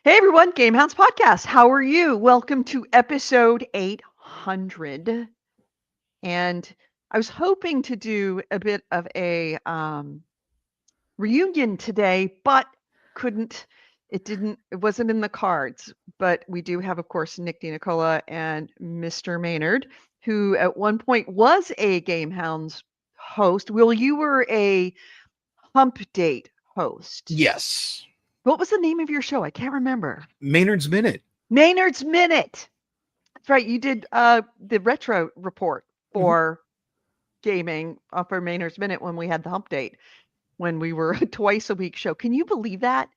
Hey everyone, GameHounds podcast. How are you? Welcome to episode 800. And I was hoping to do a bit of a reunion today, but couldn't. It wasn't in the cards. But we do have, of course, Nick DiNicola and Mr. Maynard, who at one point was a GameHounds host. Will, you were a Hump Date host. Yes. What was the name of your show? I can't remember. Maynard's Minute. Maynard's Minute. That's right. You did the retro report for gaming for Maynard's Minute when we had the Hump Date, when we were a twice a week show. Can you believe that?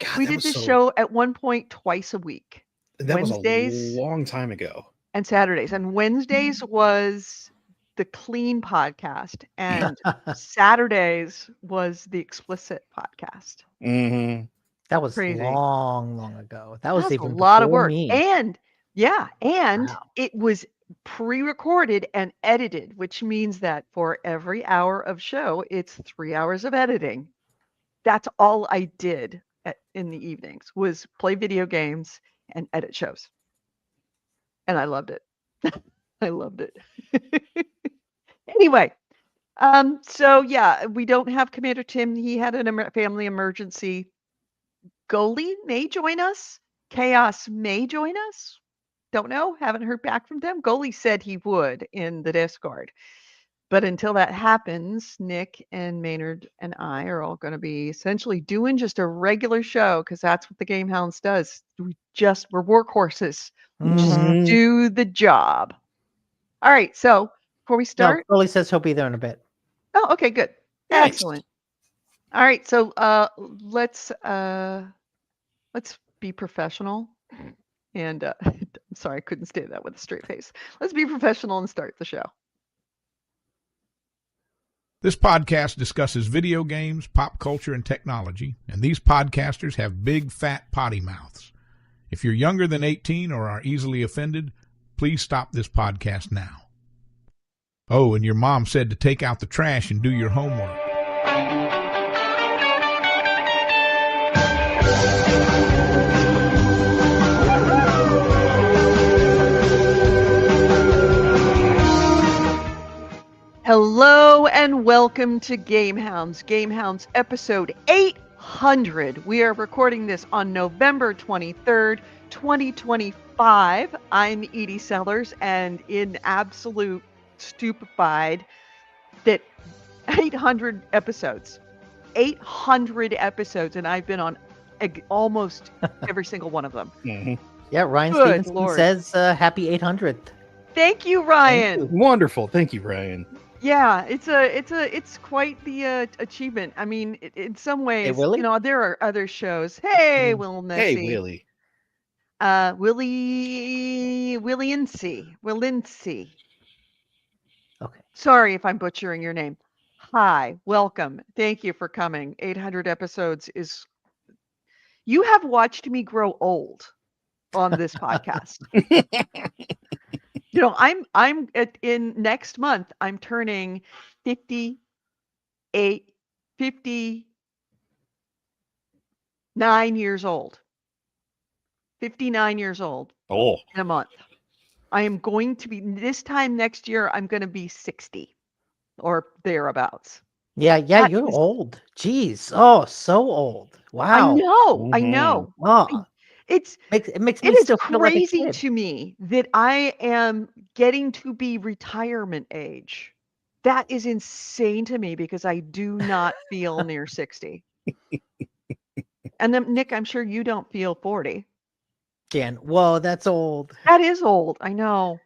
God, We that did was this so. show at one point twice a week, That was a Wednesdays long time ago. and Saturdays. And Wednesdays was the clean podcast, and Saturdays was the explicit podcast. Mm-hmm. That was Crazy. long ago. That was That's even a lot of before work. me. And Wow. it was pre-recorded and edited, which means that for every hour of show, it's 3 hours of editing. That's all I did in the evenings, was play video games and edit shows. And I loved it. I loved it. Anyway, so yeah, we don't have Commander Tim. He had a family emergency. Goalie may join us. Chaos may join us. Don't know. Haven't heard back from them. Goalie said he would in the Discord. But until that happens, Nick and Maynard and I are all going to be essentially doing just a regular show, because that's what the GameHounds does. We're workhorses. We just Mhm. do the job. All right. So before we No, start, Crowley says he'll be there in a bit. oh, okay, good, Nice. excellent. All right. So let's be professional. And I'm sorry, I couldn't say that with a straight face. Let's be professional and start the show. This podcast discusses video games, pop culture, and technology, and these podcasters have big, fat potty mouths. If you're younger than 18 or are easily offended, please stop this podcast now. Oh, and your mom said to take out the trash and do your homework. Hello and welcome to GameHounds. GameHounds episode 800. We are recording this on November 23rd, 2025. I'm Edie Sellers, and in absolute stupefied that 800 episodes. 800 episodes, and I've been on almost every single one of them. Mm-hmm. Yeah, Ryan Good Stevenson Lord. says happy 800th. Thank you, Ryan. Wonderful. Thank you, Ryan. Yeah, it's quite the achievement. I mean, in some ways, Willie? there are other shows. Hey, Will Hey, Nessie. Willie. Willincy. Okay. Sorry if I'm butchering your name. Hi, welcome. Thank you for coming. 800 episodes is. You have watched me grow old on this podcast. I'm in next month, I'm turning 59 years old. 59 years old Oh, in a month. I am going to be, this time next year, I'm going to be 60 or thereabouts. Yeah, That you're is- old. Jeez. Oh, so old. Wow. I know. Oh, It makes me is still feel like a crazy kid. to me that I am getting to be retirement age. That is insane to me because I do not feel near 60. And then, Nick, I'm sure you don't feel 40. Jan, whoa, that's old. That is old. I know.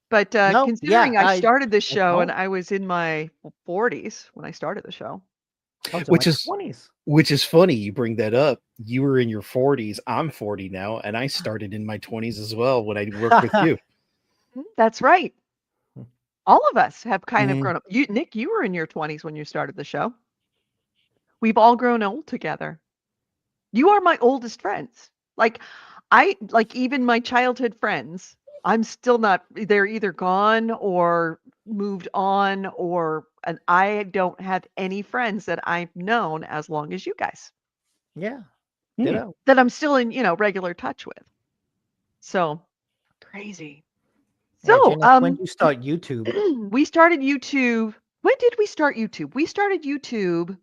But No, considering yeah, I started this I show and know. I was in my 40s when I started the show. I was in Which my is- 20s. which is funny. You bring that up. You were in your 40s. I'm 40 now, and I started in my 20s as well when I worked with you. That's right. All of us have kind of Mhm. grown up. Nick, you were in your 20s when you started the show. We've all grown old together. You are my oldest friends. Like even my childhood friends, I'm still not, they're either gone or moved on, and I don't have any friends that I've known as long as you guys. Yeah. Ditto. that I'm still in, regular touch with. So crazy. Yeah, So, Janice, when did you start YouTube? we started YouTube. When did we start YouTube? We started YouTube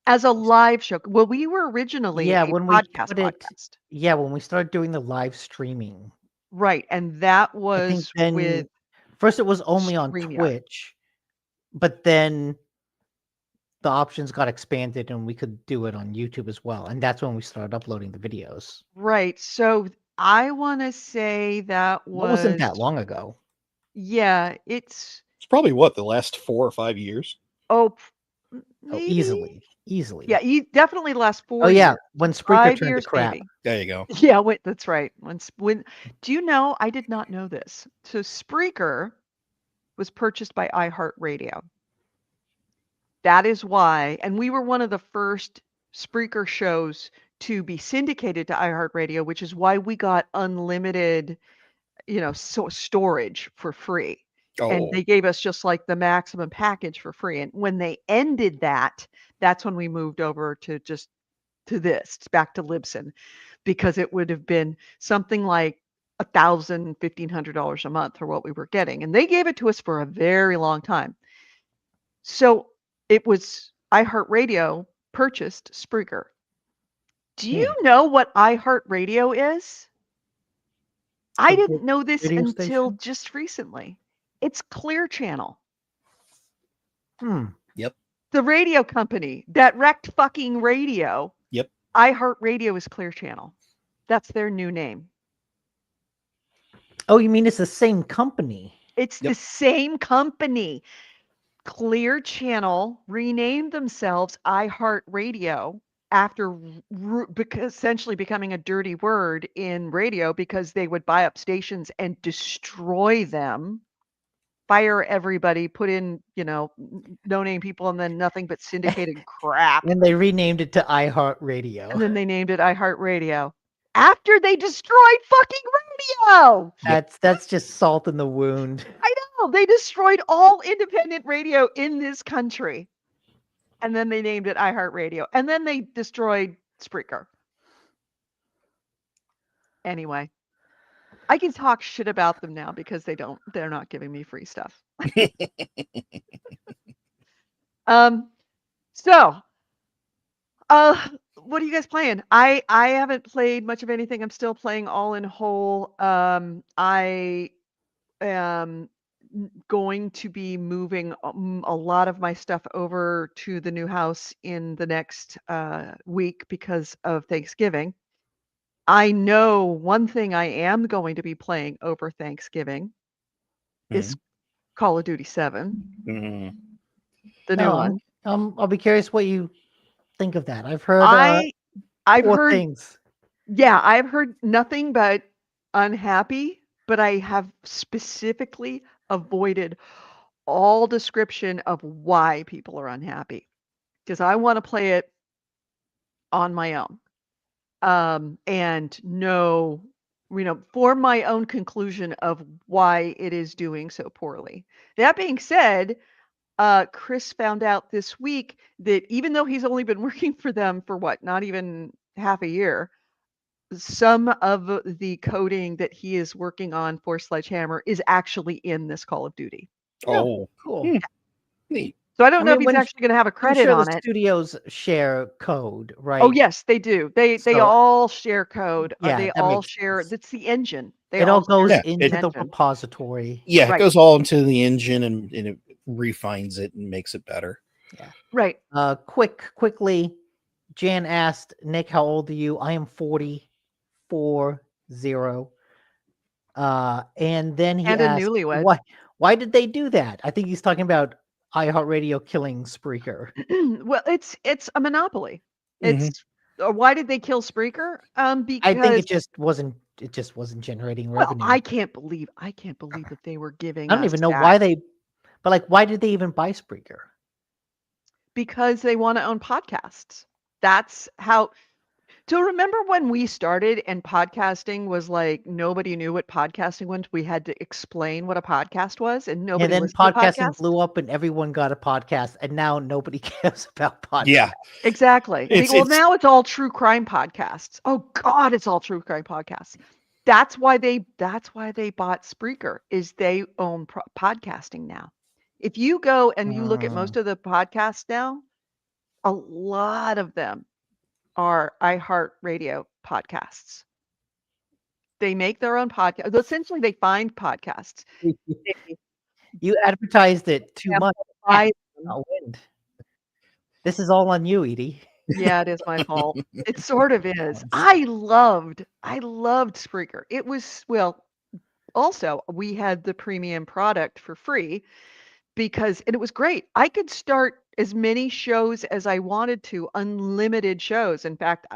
as a live show. Well, we were originally Yeah, a when we podcast. yeah, when we started doing the live streaming. Right. And that I think was then with first it was only on StreamYard. Twitch, but then the options got expanded and we could do it on YouTube as well. And that's when we started uploading the videos. Right. So I want to say that That wasn't that was, long ago. yeah, it's, It's probably what, the last 4 or 5 years? oh, Oh, maybe. easily. Yeah, definitely the last 4 Oh yeah, years. when Spreaker 5 turned to years, crap. maybe. There you go. Yeah, wait, that's right. When do you know, I did not know this. So Spreaker was purchased by iHeartRadio. That is why, and we were one of the first Spreaker shows to be syndicated to iHeartRadio, which is why we got unlimited, storage for free. And Oh, they gave us just like the maximum package for free. And when they ended that, that's when we moved over to this, back to Libsyn, because it would have been something like $1,000, $1,500 a month for what we were getting. And they gave it to us for a very long time. So it was iHeartRadio purchased Spreaker. Do you know what iHeartRadio is? I The didn't know this radio until station? just recently. It's Clear Channel, yep. the radio company that wrecked fucking radio. Yep. iHeartRadio is Clear Channel. That's their new name. Oh, you mean it's the same company? It's Yep. the same company. Clear Channel renamed themselves iHeartRadio after essentially becoming a dirty word in radio because they would buy up stations and destroy them, fire everybody, put in, no-name people, and then nothing but syndicated crap. And they renamed it to iHeartRadio. And then they named it iHeartRadio after they destroyed fucking radio. That's just salt in the wound. I know. They destroyed all independent radio in this country. And then they named it iHeartRadio. And then they destroyed Spreaker. Anyway, I can talk shit about them now because they're not giving me free stuff. So, what are you guys playing? I haven't played much of anything. I'm still playing All in Whole. I am going to be moving a lot of my stuff over to the new house in the next week because of Thanksgiving. I know one thing I am going to be playing over Thanksgiving is Call of Duty 7, the new one. I'll be curious what you think of that. I've heard I've poor heard things. Yeah, I've heard nothing but unhappy, but I have specifically avoided all description of why people are unhappy because I want to play it on my own. And know, form my own conclusion of why it is doing so poorly. That being said, Chris found out this week that even though he's only been working for them for not even half a year, some of the coding that he is working on for Sledgehammer is actually in this Call of Duty. Oh, Cool. neat. So I don't know mean, if he's when- actually going to have a I'm credit sure on the it. studios share code, right? Oh yes, they do. They So- all share code. Yeah, They that all makes share. sense. That's the engine. They It all goes share into the engine. repository. Yeah, Right. it goes all into the engine and it refines it and makes it better. Right. Quickly, Jan asked Nick, "How old are you?" I am 44. And then he And a asked, newlywed. Why did they do that? I think he's talking about iHeartRadio killing Spreaker. Well, it's a monopoly. Mhm. It's why did they kill Spreaker? Because I think it just wasn't generating revenue. I can't believe that they were giving. I don't us even know that. why why did they even buy Spreaker? Because they want to own podcasts. That's how. So remember when we started and podcasting was like nobody knew what podcasting was? We had to explain what a podcast was, and And nobody then listened to podcasting podcasts. blew up and everyone got a podcast, and now nobody cares about podcasts. Yeah. Exactly. It's- Well, it's- now it's all true crime podcasts. Oh God, it's all true crime podcasts. That's why they bought Spreaker, is they own podcasting now. If you go and you look at most of the podcasts now, a lot of them are iHeartRadio podcasts. They make their own podcast. Essentially, they find podcasts. They You advertised it too much. amplify them. Not wind. This is all on you, Edie. Yeah, it is my fault. It sort of is. I loved Spreaker. It was, well, also we had the premium product for free and it was great. I could start as many shows as I wanted to, unlimited shows. In fact,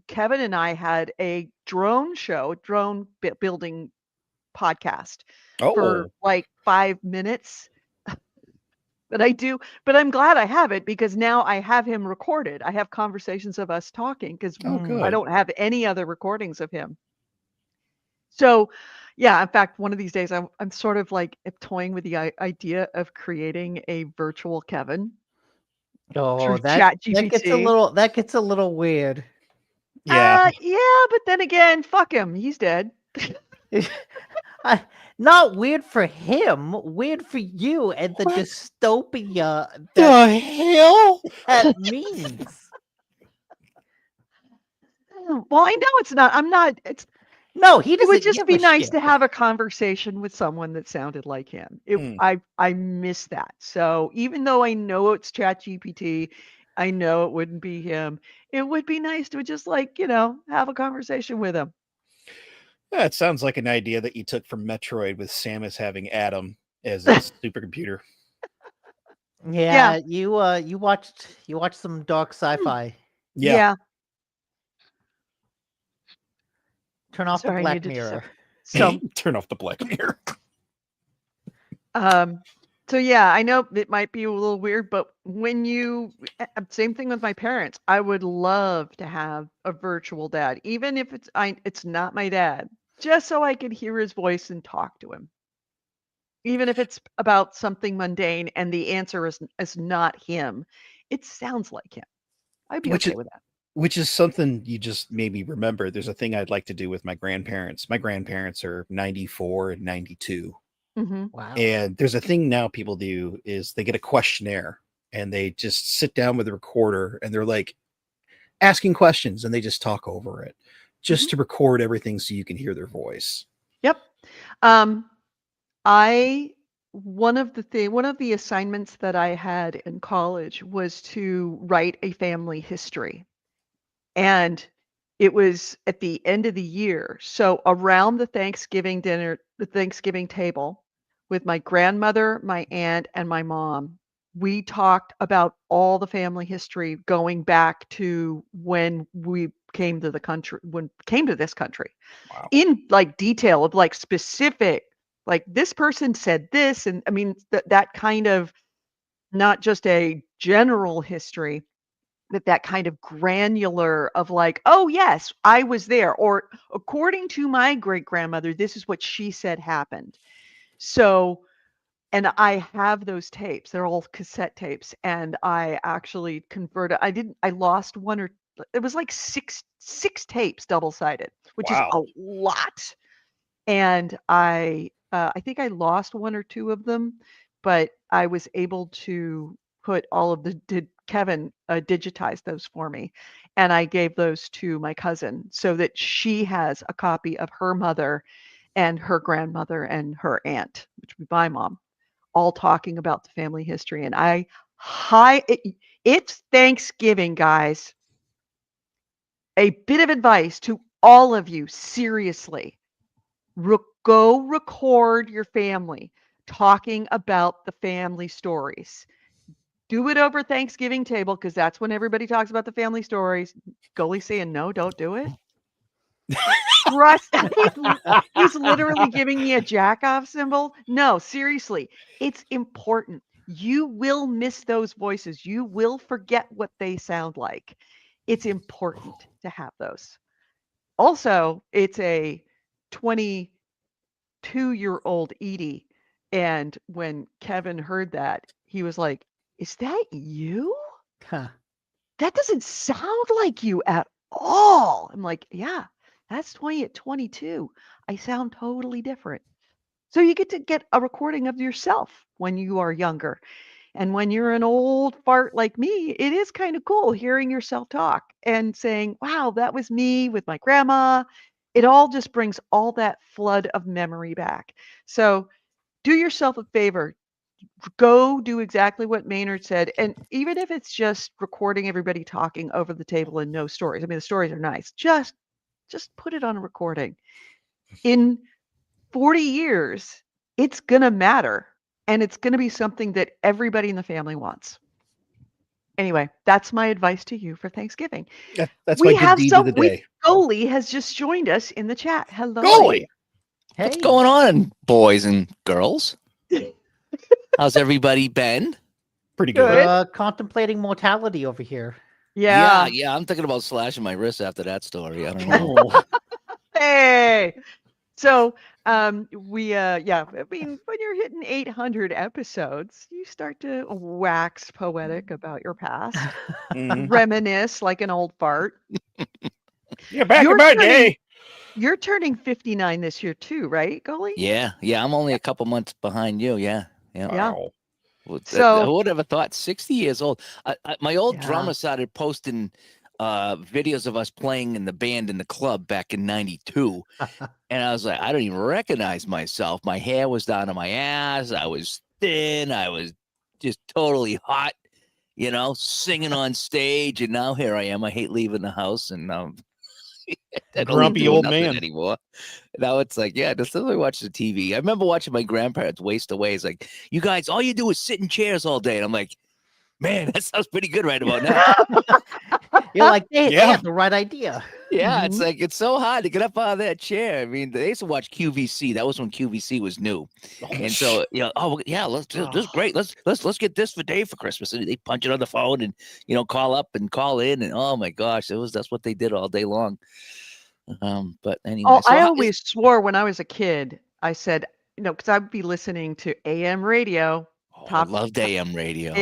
Kevin and I had a drone building podcast for Oh, like 5 minutes. But I'm glad I have it because now I have him recorded. I have conversations of us talking because oh, I good. don't have any other recordings of him. So, yeah, in fact, one of these days I'm sort of like toying with the idea of creating a virtual Kevin Oh, through that gets a ChatGPT. little weird. Yeah. Yeah, but then again, fuck him. He's dead. Not weird for him, weird for you and the What dystopia that the hell? that means. Well, I know it's not. I'm not. No, he It doesn't would just give be a nice shit. to have a conversation with someone that sounded like him. I miss that. So even though I know it's ChatGPT, I know it wouldn't be him. It would be nice to just have a conversation with him. Yeah, it sounds like an idea that you took from Metroid with Samus having Adam as a supercomputer. Yeah, you watched some dark sci-fi. Yeah. Turn off Sorry, I the Black needed to Mirror. So, Turn off the Black Mirror. so yeah, I know it might be a little weird, but same thing with my parents. I would love to have a virtual dad, even if it's not my dad, just so I could hear his voice and talk to him. Even if it's about something mundane and the answer is not him, it sounds like him. I'd be okay with that. Which is something you just made me remember. There's a thing I'd like to do with my grandparents. My grandparents are 94 and 92. Mm-hmm. Wow. And there's a thing now people do is they get a questionnaire and they just sit down with a recorder and they're like asking questions and they just talk over it just to record everything so you can hear their voice. Yep. One of the assignments that I had in college was to write a family history. And it was at the end of the year. So around the Thanksgiving dinner, the Thanksgiving table with my grandmother, my aunt, and my mom, we talked about all the family history going back to when we came to this country. Wow. In like detail of like specific, like this person said this. And I mean, that kind of not just a general history, that kind of granular of like, oh yes, I was there, or according to my great grandmother, this is what she said happened. So, and I have those tapes. They're all cassette tapes, and I actually converted. I lost one, or it was like six tapes double sided, which is a lot. And I think I lost one or two of them, but I was able to put all of Kevin digitized those for me, and I gave those to my cousin so that she has a copy of her mother and her grandmother and her aunt, which would be my mom, all talking about the family history. And it's Thanksgiving, guys. A bit of advice to all of you, seriously. Go record your family talking about the family stories. Do it over Thanksgiving table because that's when everybody talks about the family stories. Goalie saying no, don't do it. Trust. He's literally giving me a jack off symbol. No, seriously, it's important. You will miss those voices. You will forget what they sound like. it's important to have those. Also, it's a 22-year-old Edie. And when Kevin heard that, he was like, "Is that you? Huh. That doesn't sound like you at all." I'm like, "Yeah, that's 20 at 22. I sound totally different." So you get to get a recording of yourself when you are younger. And when you're an old fart like me, it is kind of cool hearing yourself talk and saying, "Wow, that was me with my grandma." It all just brings all that flood of memory back. So do yourself a favor. Go do exactly what Maynard said. And even if it's just recording everybody talking over the table and no stories. I mean, the stories are nice. Just put it on a recording. In 40 years, it's going to matter. And it's going to be something that everybody in the family wants. Anyway, that's my advice to you for Thanksgiving. That's We my good have deed of the day. Goalie has just joined us in the chat. Hello. Goalie! Hey. What's going on, boys and girls? How's everybody been? Pretty Good. good. Contemplating mortality over here. Yeah. Yeah. I'm thinking about slashing my wrist after that story. I don't know. Oh, Hey. So, I mean, when you're hitting 800 episodes, you start to wax poetic about your past, Mhm. reminisce like an old fart. Yeah, back You're in my turning- day. You're turning 59 this year too, right, Goalie? Yeah. I'm only a couple months behind you. Yeah. Yeah. Wow. Well, So- who would have thought 60 years old? My old Yeah. drummer started posting videos of us playing in the band in the club back in 92. And I was like, I don't even recognize myself. My hair was down to my ass. I was thin. I was just totally hot, singing on stage. And now here I am. I hate leaving the house. And I don't Grumpy do old nothing man. anymore. Now it's like, just let me watch the TV. I remember watching my grandparents waste away. It's like, you guys, all you do is sit in chairs all day. And I'm like, man, that sounds pretty good right about now. you're like, they Yeah. had the right idea. Yeah, it's Mhm. like it's so hard to get up out of that chair. I mean, they used to watch QVC. That was when QVC was new, and so let's do this is great. Let's get this for Dave for Christmas. And they punch it on the phone and call up and call in, and oh my gosh, that's what they did all day long. But anyway, Oh, so I how- always swore when I was a kid, I said, because I'd be listening to AM radio, I loved AM radio.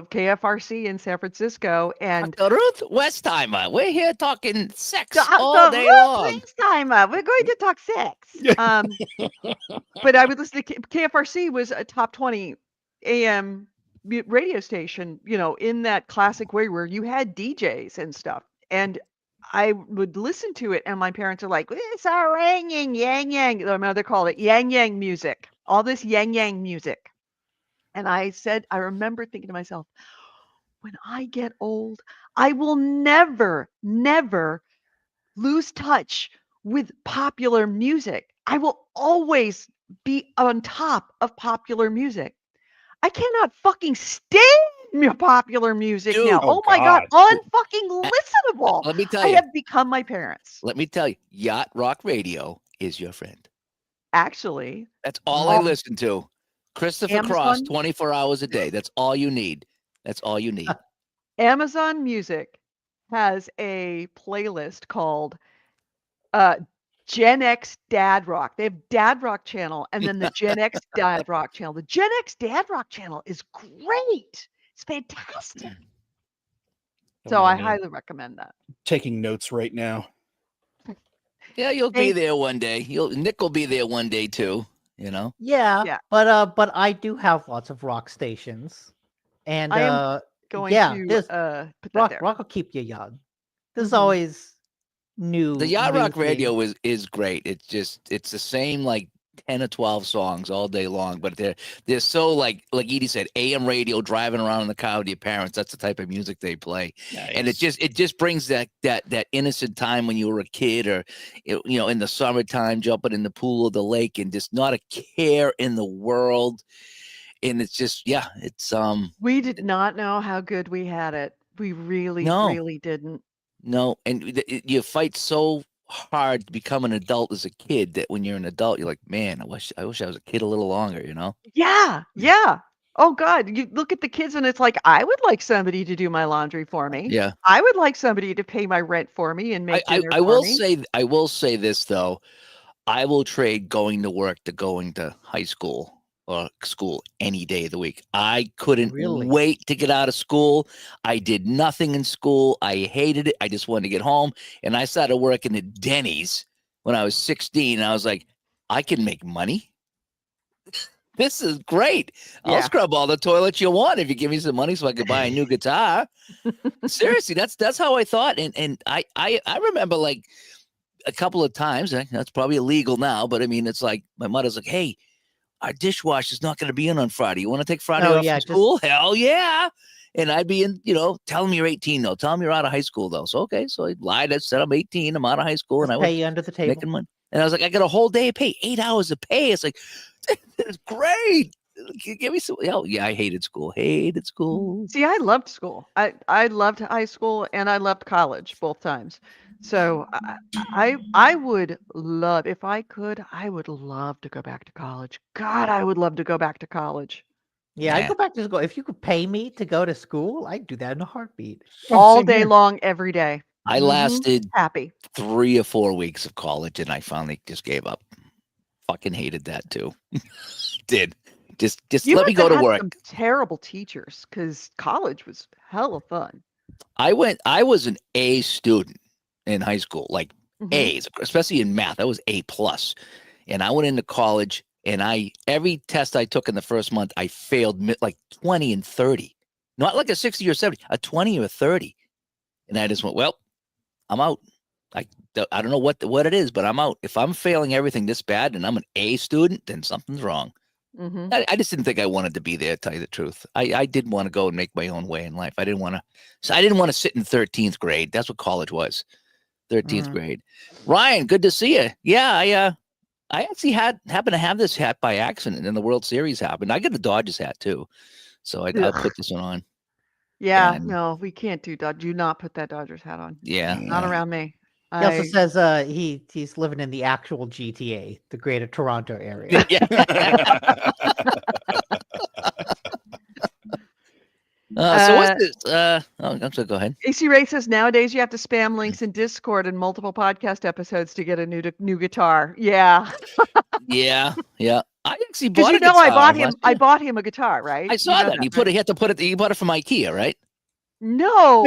KFRC in San Francisco, and Dr. Ruth Westheimer, we're here talking sex Dr. all day Ruth long. Westheimer, we're going to talk sex. But I would listen to KFRC was a top 20 AM radio station, in that classic way where you had DJs and stuff. And I would listen to it, and my parents are like, "It's our yang yang. My mother called it yang yang music. All this yang yang music." And I remember thinking to myself, when I get old, I will never lose touch with popular music. I will always be on top of popular music. I cannot fucking stand popular music Dude, now. oh Oh my God, God. unfucking listenable. Let me tell I you. have become my parents. Let me tell you, Yacht Rock Radio is your friend. Actually, That's all I Oh. listen to. Christopher Cross, Amazon? 24 hours a day. That's all you need. That's all you need. Amazon Music has a playlist called Gen X Dad Rock. They have Dad Rock channel and then the Gen X Dad Rock channel. The Gen X Dad Rock channel is great. It's fantastic. So I highly recommend that. Taking notes right now. Yeah, you'll be Thank- there one day. Nick will be there one day too. Yeah, Yeah. but I do have lots of rock stations, and I am Going Yeah, to this- put that rock there. rock will keep you young. There's Mhm. always new. The Yacht new Rock Radio things. is great. It's the same like 10 or 12 songs all day long, but they're so like Edie said, AM radio, driving around in the car with your parents. That's the type of music they play. And it just brings that innocent time when you were a kid, or in the summertime, jumping in the pool or the lake, and just not a care in the world. And it's just it's We did not know how good we had it. We really, No. really didn't. no, and you fight so hard to become an adult as a kid that when you're an adult, you're like, man, I wish I was a kid a little longer. Yeah, yeah. Oh God, you look at the kids and it's like, I would like somebody to do my laundry for me. Yeah. I would like somebody to pay my rent for me and make dinner for me. I will say this though. I will trade going to work to going to high school or school any day of the week. I couldn't Really? wait to get out of school. I did nothing in school. I hated it. I just wanted to get home. And I started working at Denny's when I was 16. And I was like, I can make money. This is great. I'll Yeah. scrub all the toilets you want if you give me some money so I could buy a new guitar. Seriously, that's how I thought. And I remember like a couple of times, and that's probably illegal now, but I mean, it's like my mother's like, hey, our dishwasher's not going to be in on Friday. You want to take Friday off from school? Hell yeah. And I'd be in, tell them you're 18 though. Tell them you're out of high school though. So, okay. So I lied. I said I'm 18. I'm out of high school. And I was pay you under the table. making money. And I was like, I got a whole day of pay, 8 hours of pay. It's like, it's great. Give me some. Oh, yeah, I hated school. Hated school. See, I loved school. I loved high school and I loved college both times. So I would love, if I could, I would love to go back to college. God, I would love to go back to college. Yeah, I'd Yeah. go back to school. If you could pay me to go to school, I'd do that in a heartbeat. All same day here. long, every day. I Mhm. lasted Happy. 3 or 4 weeks of college and I finally just gave up. Fucking hated that too. Did. Just You let me must have go to had work. some terrible teachers because college was hella fun. I was an A student in high school, like Mhm. A's, especially in math. I was A plus. And I went into college and every test I took in the first month, I failed like 20 and 30. Not like a 60 or 70, a 20 or a 30. And I just went, well, I'm out. I don't know what it is, but I'm out. If I'm failing everything this bad and I'm an A student, then something's wrong. Mhm. I just didn't think I wanted to be there, to tell you the truth. I did want to go and make my own way in life. I didn't want to sit in 13th grade. That's what college was. 13th grade. Ryan, good to see you. Yeah, I actually happened to have this hat by accident, and the World Series happened. I got the Dodgers hat too, so I'll Ugh. put this one on. Yeah, And- no, we can't do Dodgers. Do not put that Dodgers hat on. Yeah, Not around me. He also says he's living in the actual GTA, the Greater Toronto area. So what's this? I'm sorry. Go ahead. AC Ray says nowadays you have to spam links in Discord and multiple podcast episodes to get a new guitar. Yeah, Yeah. I actually because bought you a know guitar I last year. bought him a guitar, right? I saw know that. You right? had to put it. You bought it from IKEA, right? No.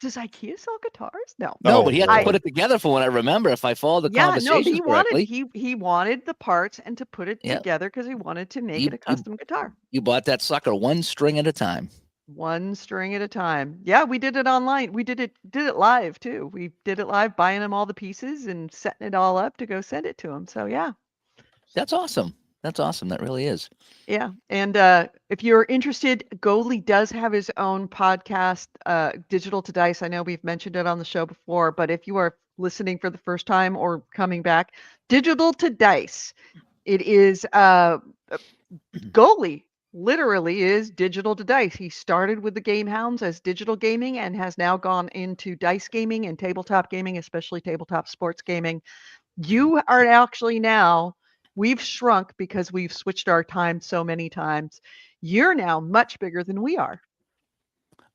Does IKEA sell guitars? No. No, but he had to I- put it together for what I remember. If I follow the Yeah, no, conversation correctly, he wanted the parts and to put it Yeah. together because he wanted to make You- it a custom guitar. you bought that sucker one string at a time. One string at a time. Yeah, we did it online. We did it live too. We did it live, buying him all the pieces and setting it all up to go send it to him. So yeah. That's awesome. That's awesome. That really is. Yeah. And if you're interested, Goalie does have his own podcast, Digital to Dice. I know we've mentioned it on the show before, but if you are listening for the first time or coming back, Digital to Dice. It is Goalie literally is Digital to Dice. He started with the GameHounds as digital gaming and has now gone into dice gaming and tabletop gaming, especially tabletop sports gaming. You are actually now, we've shrunk because we've switched our time so many times. You're now much bigger than we are.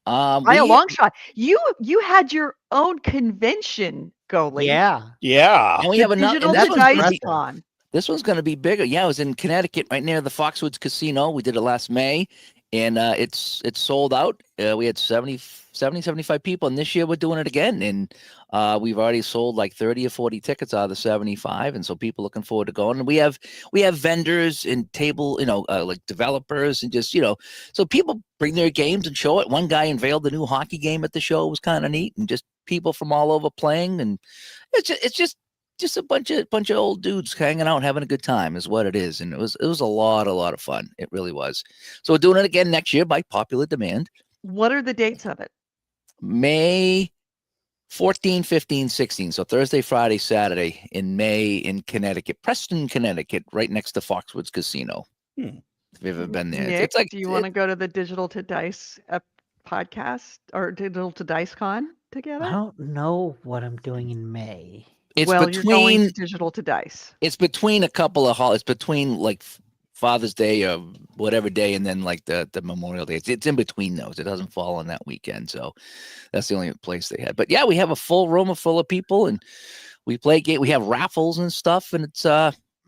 By a long shot. You had your own convention, Goalie. Yeah. And we The have another. Digital and to this one's gonna Dice be- Con. This one's going to be bigger. Yeah, it was in Connecticut, right near the Foxwoods Casino. We did it last May, and it's sold out. We had 75 people, and this year we're doing it again. And we've already sold like 30 or 40 tickets out of the 75, and so people looking forward to going. And we have vendors and table, like developers, and just so people bring their games and show it. One guy unveiled the new hockey game at the show. It was kind of neat, and just people from all over playing, and it's just a bunch of old dudes hanging out, having a good time is what it is. And it was a lot of fun. It really was. So we're doing it again next year by popular demand. What are the dates of it? May 14, 15, 16. So Thursday, Friday, Saturday in May in Connecticut, Preston, Connecticut, right next to Foxwoods Casino. If you've ever been there. Nick, It's like, do you want to go to the Digital to Dice podcast or Digital to Dice Con together? I don't know what I'm doing in May. it's Well, you're going between to Digital to Dice. it's between a couple of it's between like Father's Day or whatever day, and then like the Memorial Day. It's in between those. It doesn't fall on that weekend, so that's the only place they had. But yeah, we have a full room full of people, and we play game. We have raffles and stuff, and it's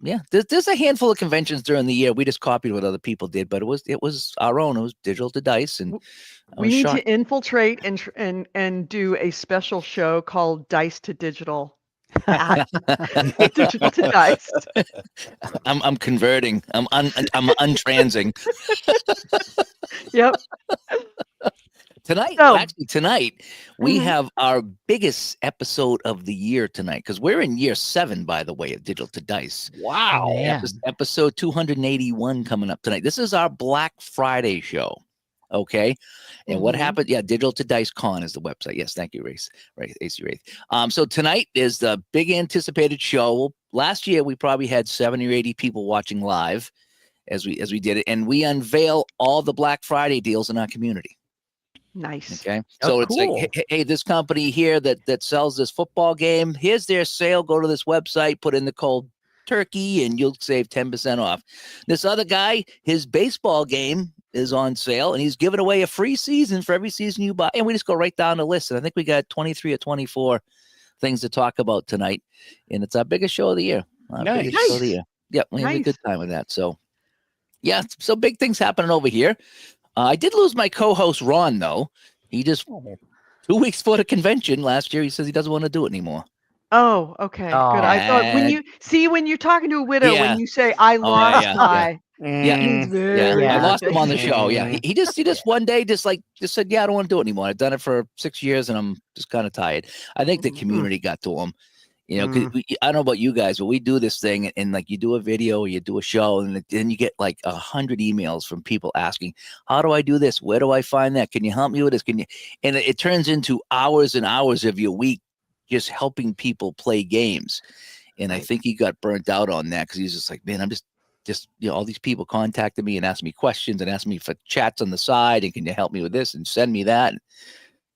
yeah. There's a handful of conventions during the year. We just copied what other people did, but it was our own. It was Digital to Dice, and we need to infiltrate and do a special show called Dice to Digital. Digital to Dice. I'm converting. I'm untransing. Yep. Tonight we have our biggest episode of the year tonight, because we're in year 7, by the way, of Digital to Dice. Wow. Episode 281 coming up tonight. This is our Black Friday show. Okay. And what happened? Yeah, Digital to Dice Con is the website. Yes, thank you, AC Wraith. So tonight is the big anticipated show. Last year we probably had 70 or 80 people watching live as we did it, and we unveil all the Black Friday deals in our community. Nice. Okay. So it's like, hey, this company here that sells this football game, here's their sale. Go to this website, put in the code turkey, and you'll save 10% off. This other guy, his baseball game is on sale, and he's giving away a free season for every season you buy. And we just go right down the list. And I think we got 23 or 24 things to talk about tonight. And it's our biggest show of the year. Nice. Show of the year. Yeah, we have a good time with that. So yeah, so big things happening over here. I did lose my co-host Ron, though. He just 2 weeks before the convention last year, he says he doesn't want to do it anymore. Oh, okay. Good. I thought when you're talking to a widow, when you say I lost my I lost him on the show. Yeah. He just one day just said, yeah, I don't want to do it anymore. I've done it for 6 years and I'm just kind of tired. I think the community got to him. You know, 'cause I don't know about you guys, but we do this thing, and like you do a video or you do a show, and then you get like 100 emails from people asking, how do I do this? Where do I find that? Can you help me with this? And it turns into hours and hours of your week just helping people play games. And I think he got burnt out on that, because he's just like, man, I'm just all these people contacted me and asked me questions and asked me for chats on the side, and can you help me with this and send me that?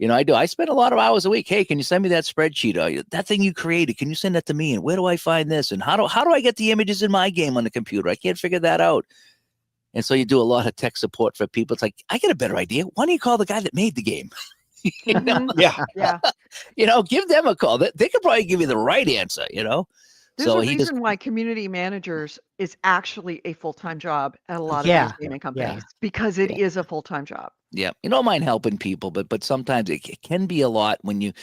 I spend a lot of hours a week. Hey, can you send me that spreadsheet? That thing you created, can you send that to me? And where do I find this? And how do I get the images in my game on the computer? I can't figure that out. And so you do a lot of tech support for people. It's like, I get a better idea. Why don't you call the guy that made the game? Yeah. Give them a call. They could probably give you the right answer, There's a reason why community managers is actually a full-time job at a lot of these gaming companies, because it is a full-time job. Yeah, you don't mind helping people, but sometimes it can be a lot when you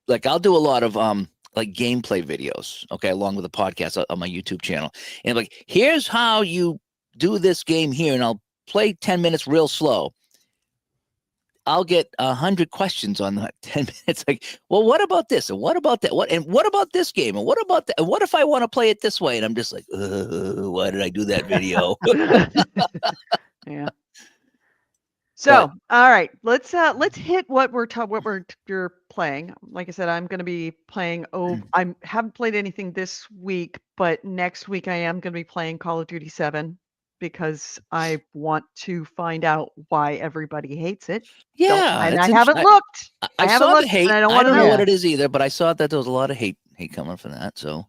like. I'll do a lot of like gameplay videos, okay, along with a podcast on my YouTube channel, and like, here's how you do this game here, and I'll play 10 minutes real slow. I'll get 100 questions on that 10 minutes. Like, well, what about this? And what about that? What about this game? And what about that? And what if I want to play it this way? And I'm just like, why did I do that video? Yeah. So, all right, let's hit what you're playing. Like I said, I'm going to be playing. I haven't played anything this week, but next week I am going to be playing Call of Duty 7, because I want to find out why everybody hates it. Yeah, and I haven't looked. I haven't saw looked, the hate. and I don't know what it is either, but I saw that there was a lot of hate coming from that. So,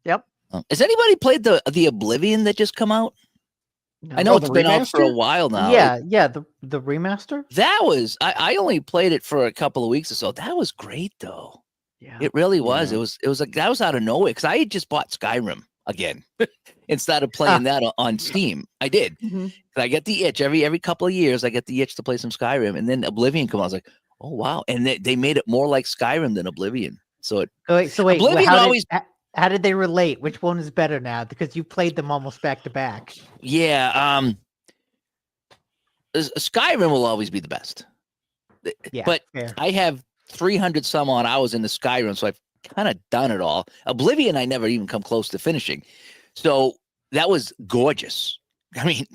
yep. Has anybody played the Oblivion that just come out? No. I know it's been out for a while now. Yeah, the remaster. That was I only played it for a couple of weeks or so. That was great though. Yeah, it really was. Yeah. It was like, that was out of nowhere, because I had just bought Skyrim again and started playing that on Steam. I did. I get the itch every couple of years. I get the itch to play some Skyrim, and then Oblivion came out. I was like, oh wow! And they made it more like Skyrim than Oblivion. So wait. Oblivion how did they relate? Which one is better now? Because you played them almost back to back. Yeah. Skyrim will always be the best. Yeah, but fair. I have 300 some odd hours in the Skyrim, so I've kind of done it all. Oblivion, I never even come close to finishing. So that was gorgeous. I mean,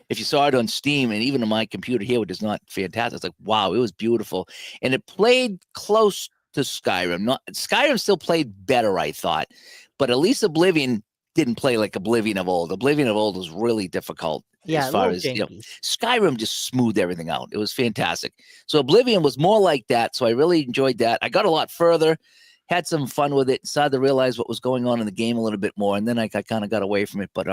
if you saw it on Steam, and even on my computer here, which is not fantastic, it's like, wow, it was beautiful. And it played close to Skyrim. Skyrim still played better, I thought, but at least Oblivion didn't play like Oblivion of old. Oblivion of old was really difficult. Yeah, as far as Skyrim just smoothed everything out. It was fantastic. So Oblivion was more like that. So I really enjoyed that. I got a lot further, had some fun with it, started to realize what was going on in the game a little bit more, and then I kind of got away from it. But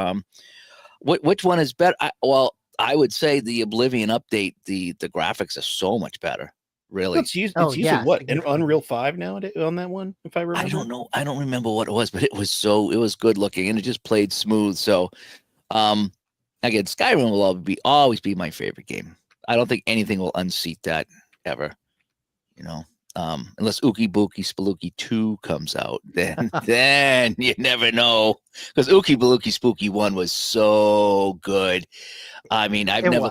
Which one is better? Well, I would say the Oblivion update. The graphics are so much better. Really. It's using yeah, what? An significantly. Unreal 5 now on that one, if I remember. I don't know. I don't remember what it was, but it was good looking and it just played smooth. So, again, Skyrim will always be my favorite game. I don't think anything will unseat that ever. You know, unless Ookie Bookie Spelooky 2 comes out, then you never know. Because Ookie Bookie Spooky 1 was so good. I mean, I'd never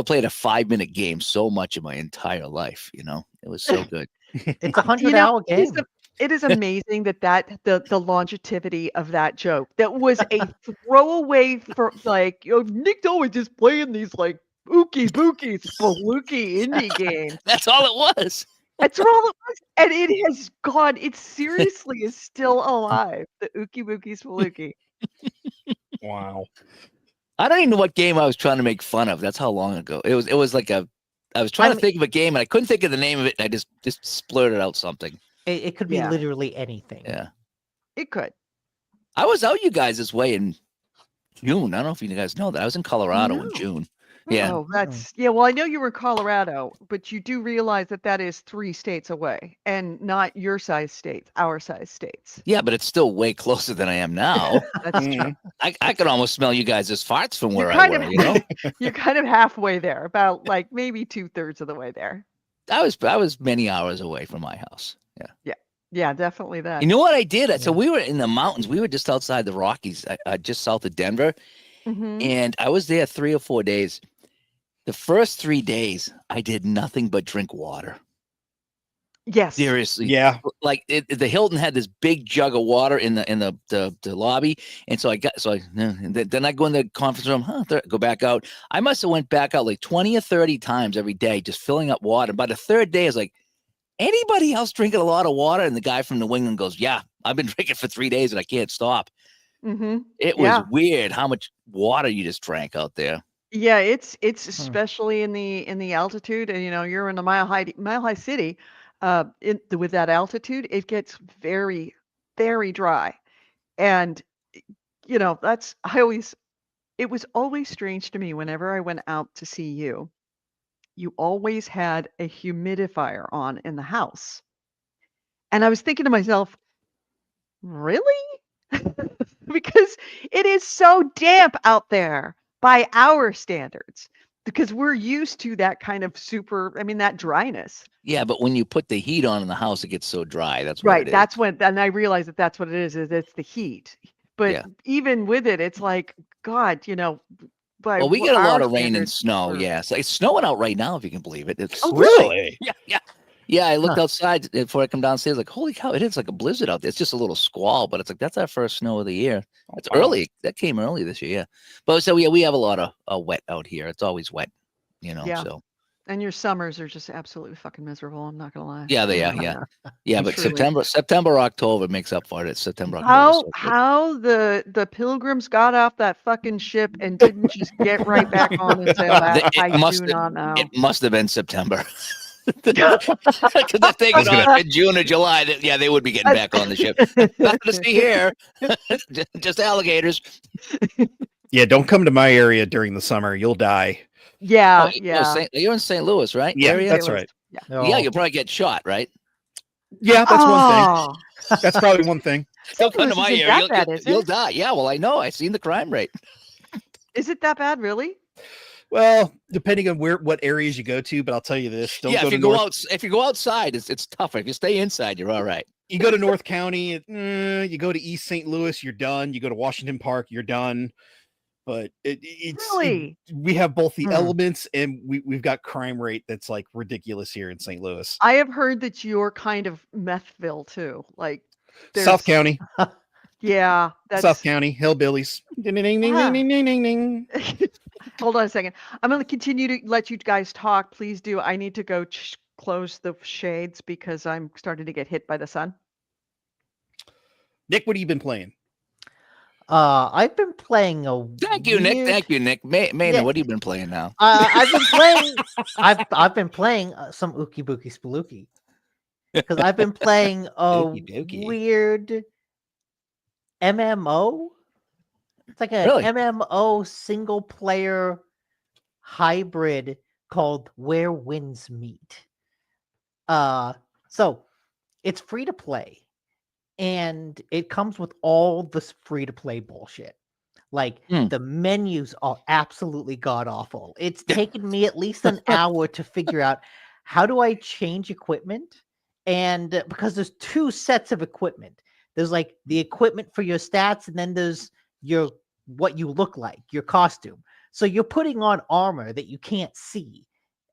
played a 5-minute game so much in my entire life. You know, it was so good. It's a 100-hour game. It is amazing that the longevity of that joke that was a throwaway for like, Nick's always just playing these like ookie bookie spelooky indie games. That's all it was. That's all it was, and it has gone. It seriously is still alive. The ookie bookie spelooky. Wow. I don't even know what game I was trying to make fun of. That's how long ago it was. It was like I was trying to think of a game and I couldn't think of the name of it. And I just splurted out something. It could be literally anything. Yeah, it could. I was out you guys this way in June. I don't know if you guys know that I was in Colorado in June. Yeah. Oh, well, I know you were in Colorado, but you do realize that is 3 states away and not your size states, our size states. Yeah, but it's still way closer than I am now. That's true. I could almost smell you guys as farts from where I were, you know? You're kind of halfway there, about like maybe 2/3 of the way there. I was many hours away from my house. Yeah. Yeah, definitely that. You know what I did? So we were in the mountains. We were just outside the Rockies, just south of Denver. Mhm. And I was there 3 or 4 days. The first 3 days, I did nothing but drink water. Yes. Seriously. Yeah. Like the Hilton had this big jug of water in the lobby. And so then I go in the conference room, go back out. I must have went back out like 20 or 30 times every day, just filling up water. By the third day, I was like, anybody else drinking a lot of water? And the guy from New England goes, yeah, I've been drinking for 3 days and I can't stop. Mm-hmm. It was weird how much water you just drank out there. Yeah, it's especially in the altitude, and you're in a mile high city. With that altitude, it gets very, very dry, and it was always strange to me whenever I went out to see you. You always had a humidifier on in the house, and I was thinking to myself, really? Because it is so damp out there by our standards, because we're used to that kind of that dryness. Yeah, but when you put the heat on in the house, it gets so dry. That's what Right. it That's is. when, and I realized that's what it is it's the heat. But even with it, it's like, God, by Well, we get a lot our of rain and standards, snow. Yeah, so it's snowing out right now, if you can believe it. It's Really? Yeah. I looked outside before I come downstairs, like, holy cow, it is like a blizzard out there. It's just a little squall, but it's like that's our first snow of the year. It's early. That came early this year. Yeah, but so we have a lot of wet out here. It's always wet, Yeah. So. And your summers are just absolutely fucking miserable. I'm not gonna lie. Yeah, they are. Yeah. But Truly. September, October makes up for it. It's September, October. How the pilgrims got off that fucking ship and didn't just get right back on and sail back? I do not know. It must have been September. Because if they get off in June or July, they would be getting back on the ship. Nothing to see here. Just alligators. Yeah, don't come to my area during the summer. You'll die. Yeah, You're in St. Louis, right? Yeah, area? that's right. Yeah, you'll probably get shot, right? Yeah, that's one thing. That's probably one thing. Don't come to my area. You'll die. die. Yeah, well, I know. I've seen the crime rate. Is it that bad, really? Well, depending on what areas you go to, but I'll tell you this: if you go outside, it's tougher. If you stay inside, you're all right. You go to North County, you go to East St. Louis, you're done. You go to Washington Park, you're done. But we have both the elements, and we've got crime rate that's like ridiculous here in St. Louis. I have heard that you're kind of Methville too, like South County. Yeah, that's South County hillbillies. Ding, ding, ding, ding, ding, ding, ding. Hold on a second. I'm going to continue to let you guys talk. Please do. I need to go close the shades because I'm starting to get hit by the sun. Nick, what have you been playing? I've been playing Thank you, Nick. Thank you, Nick. Maynard, what have you been playing now? I've been playing. I've been playing some Ookie Bookie Spelooky because I've been playing a weird MMO. It's like a Really? MMO single player hybrid called Where Winds Meet. So it's free to play, and it comes with all this free to play bullshit. Like the menus are absolutely god awful. It's taken me at least an hour to figure out how do I change equipment, and because there's two sets of equipment. There's like the equipment for your stats, and then there's your what you look like, your costume. So you're putting on armor that you can't see.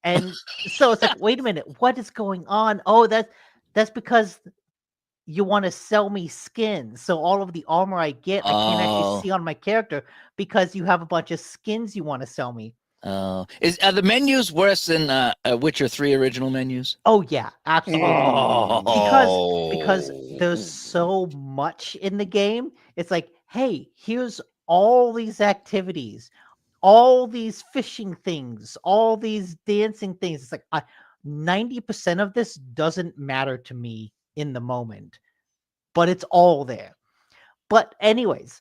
And so it's like, wait a minute, what is going on? Oh, that's because you want to sell me skins. So all of the armor I get, I can't actually see on my character because you have a bunch of skins you want to sell me. Are the menus worse than Witcher 3 original menus? Oh yeah, absolutely. Because Oh. there's so much in the game. It's like, hey, here's all these activities, all these fishing things, all these dancing things. It's like 90% of this doesn't matter to me in the moment, but it's all there. But anyways,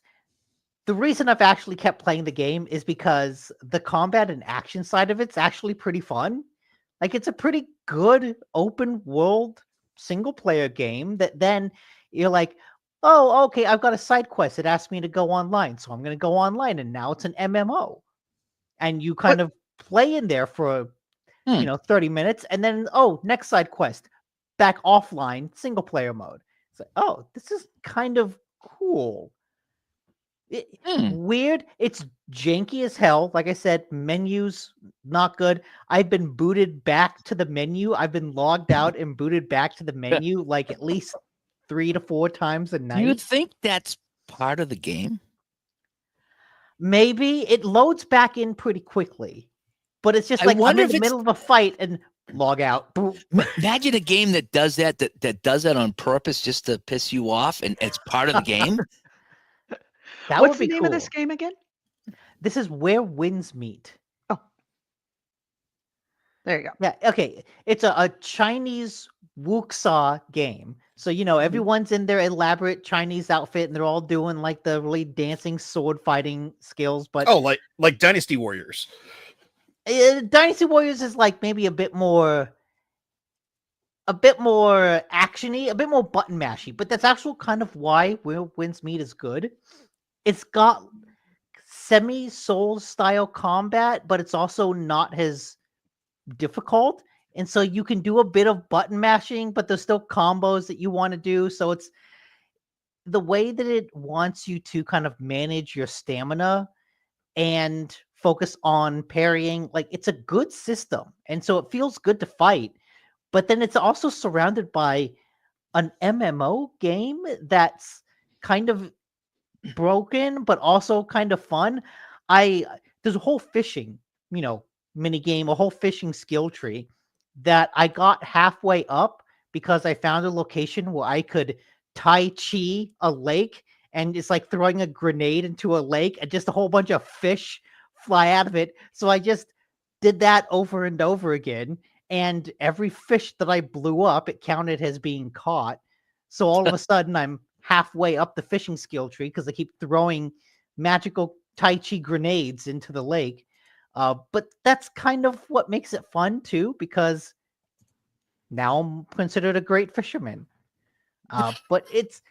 the reason I've actually kept playing the game is because the combat and action side of it's actually pretty fun. Like, it's a pretty good open world single player game that then you're like, oh, okay, I've got a side quest. It asked me to go online, so I'm going to go online, and now it's an MMO. And you kind of play in there for 30 minutes, and then next side quest, back offline, single player mode. It's like, oh, this is kind of cool. Weird. It's janky as hell. Like I said, menus not good. I've been booted back to the menu. I've been logged out and booted back to the menu like at least 3 to 4 times a night. Do you think that's part of the game? Maybe it loads back in pretty quickly, but it's just like I'm in the middle of a fight and log out. Imagine a game that does that does that on purpose just to piss you off, and it's part of the game. What's the name of this game again? This is Where Winds Meet. Oh, there you go. Yeah, okay. It's a Chinese wuxia game. So, everyone's in their elaborate Chinese outfit, and they're all doing like the really dancing sword fighting skills. But like Dynasty Warriors. Dynasty Warriors is like maybe a bit more actiony, a bit more button mashy. But that's actually kind of why Where Winds Meet is good. It's got semi-Souls style combat, but it's also not as difficult. And so you can do a bit of button mashing, but there's still combos that you want to do. So it's the way that it wants you to kind of manage your stamina and focus on parrying. Like, it's a good system. And so it feels good to fight. But then it's also surrounded by an MMO game that's kind of broken, but also kind of fun. There's a whole fishing, mini game, a whole fishing skill tree that I got halfway up because I found a location where I could Tai Chi a lake, and it's like throwing a grenade into a lake and just a whole bunch of fish fly out of it. So I just did that over and over again. And every fish that I blew up, it counted as being caught. So all of a sudden I'm halfway up the fishing skill tree because I keep throwing magical Tai Chi grenades into the lake. But that's kind of what makes it fun too, because now I'm considered a great fisherman. But it's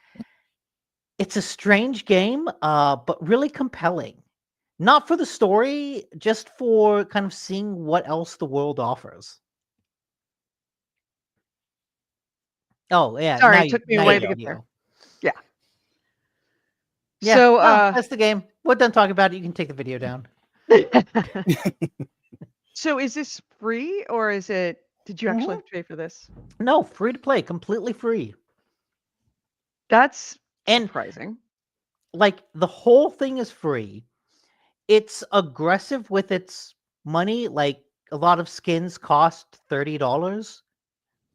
a strange game, but really compelling. Not for the story, just for kind of seeing what else the world offers. Oh yeah, sorry, it took me a while to get there. Yeah. So that's the game. We're done talking about it. You can take the video down. So is this free, or did you actually have to pay for this? No, free to play, completely free. That's surprising. Like, the whole thing is free. It's aggressive with its money. Like, a lot of skins cost $30.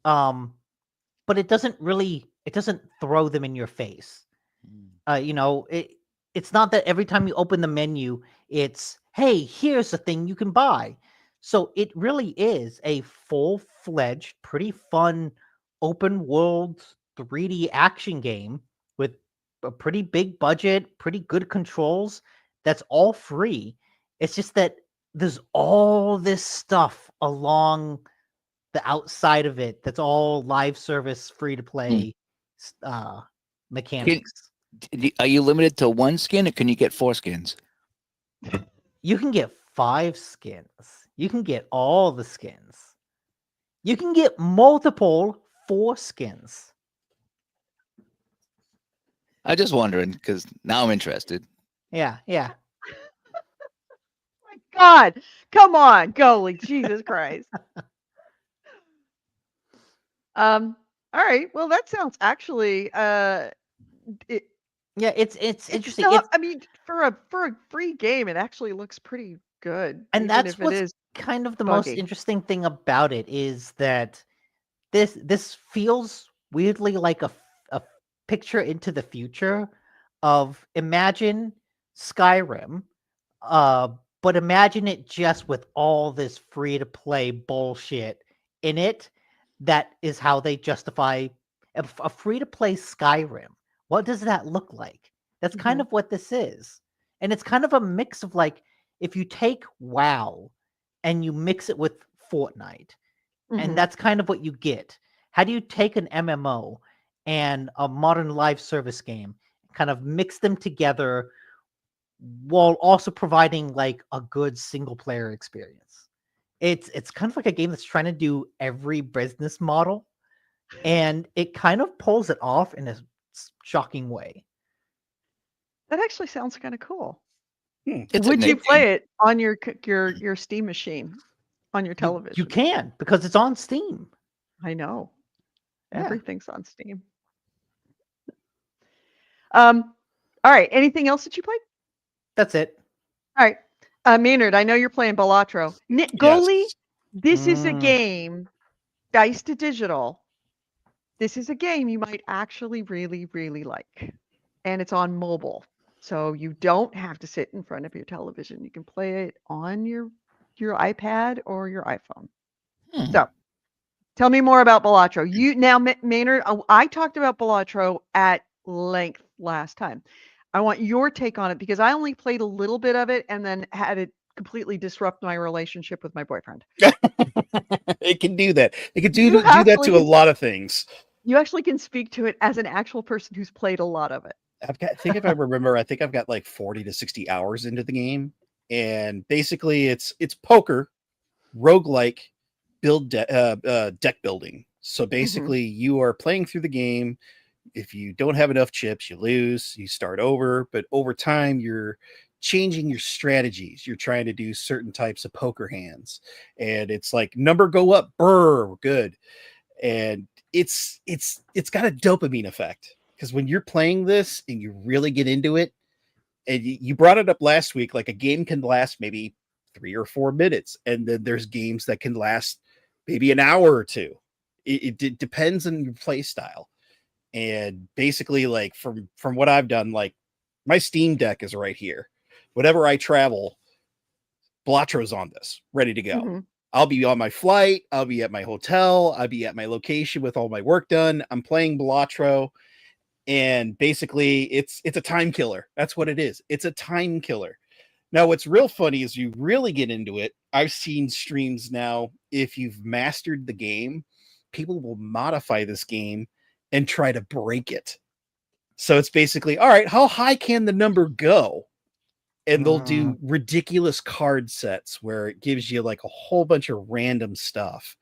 But it doesn't throw them in your face. It's not that every time you open the menu, it's, hey, here's a thing you can buy. So it really is a full-fledged, pretty fun, open world 3D action game with a pretty big budget, pretty good controls, that's all free. It's just that there's all this stuff along the outside of it that's all live service, free to play mechanics. Are you limited to one skin, or can you get 4 skins? You can get 5 skins. You can get all the skins. You can get multiple 4 skins. I'm just wondering because now I'm interested. Yeah. My God, come on, goalie, Jesus Christ. All right. Well, that sounds actually Yeah, it's interesting. not, It's, I mean, for a free game, it actually looks pretty good. and even that's if it what's is kind of the most buggy. interesting thing about it is that this feels weirdly like a picture into the future of imagine Skyrim, but imagine it just with all this free to play bullshit in it. That is how they justify a free to play Skyrim. What does that look like? That's kind Mhm. of what this is. And it's kind of a mix of like if you take WoW and you mix it with Fortnite, Mhm. and that's kind of what you get. How do you take an MMO and a modern live service game, kind of mix them together while also providing like a good single player experience? It's kind of like a game that's trying to do every business model, and it kind of pulls it off in a shocking way. That actually sounds kind of cool. It's Would you addicting. play it on your Steam machine on your television? You can, because it's on Steam. I know. Yeah. Everything's on Steam. All right. Anything else that you played? That's it. All right. Maynard, I know you're playing Balatro. Goalie, this is a Mm. game, Dice to Digital. This is a game you might actually really, really like. And it's on mobile. So you don't have to sit in front of your television. You can play it on your iPad or your iPhone. Hmm. So tell me more about Balatro. You now, Maynard, I talked about Balatro at length last time. I want your take on it because I only played a little bit of it and then had it completely disrupt my relationship with my boyfriend. It can do that. It can do You that to actually a lot of things. You actually can speak to it as an actual person who's played a lot of it. I think if I remember, I think I've got like 40 to 60 hours into the game. And basically it's poker, roguelike, deck building. So basically you are playing through the game. If you don't have enough chips, you lose, you start over, but over time you're changing your strategies. You're trying to do certain types of poker hands. And it's like number go up, we're good. And it's got a dopamine effect because when you're playing this and you really get into it, and you brought it up last week, like a game can last maybe 3 or 4 minutes, and then there's games that can last maybe an hour or two. It depends on your play style. And basically, like from what I've done, like my Steam Deck is right here. Whenever I travel, Balatro's on this, ready to go. Mm-hmm. I'll be on my flight. I'll be at my hotel. I'll be at my location with all my work done. I'm playing Balatro, and basically it's a time killer. That's what it is. It's a time killer. Now, what's real funny is you really get into it. I've seen streams now. If you've mastered the game, people will modify this game and try to break it. So it's basically, all right, how high can the number go? And they'll do ridiculous card sets where it gives you like a whole bunch of random stuff.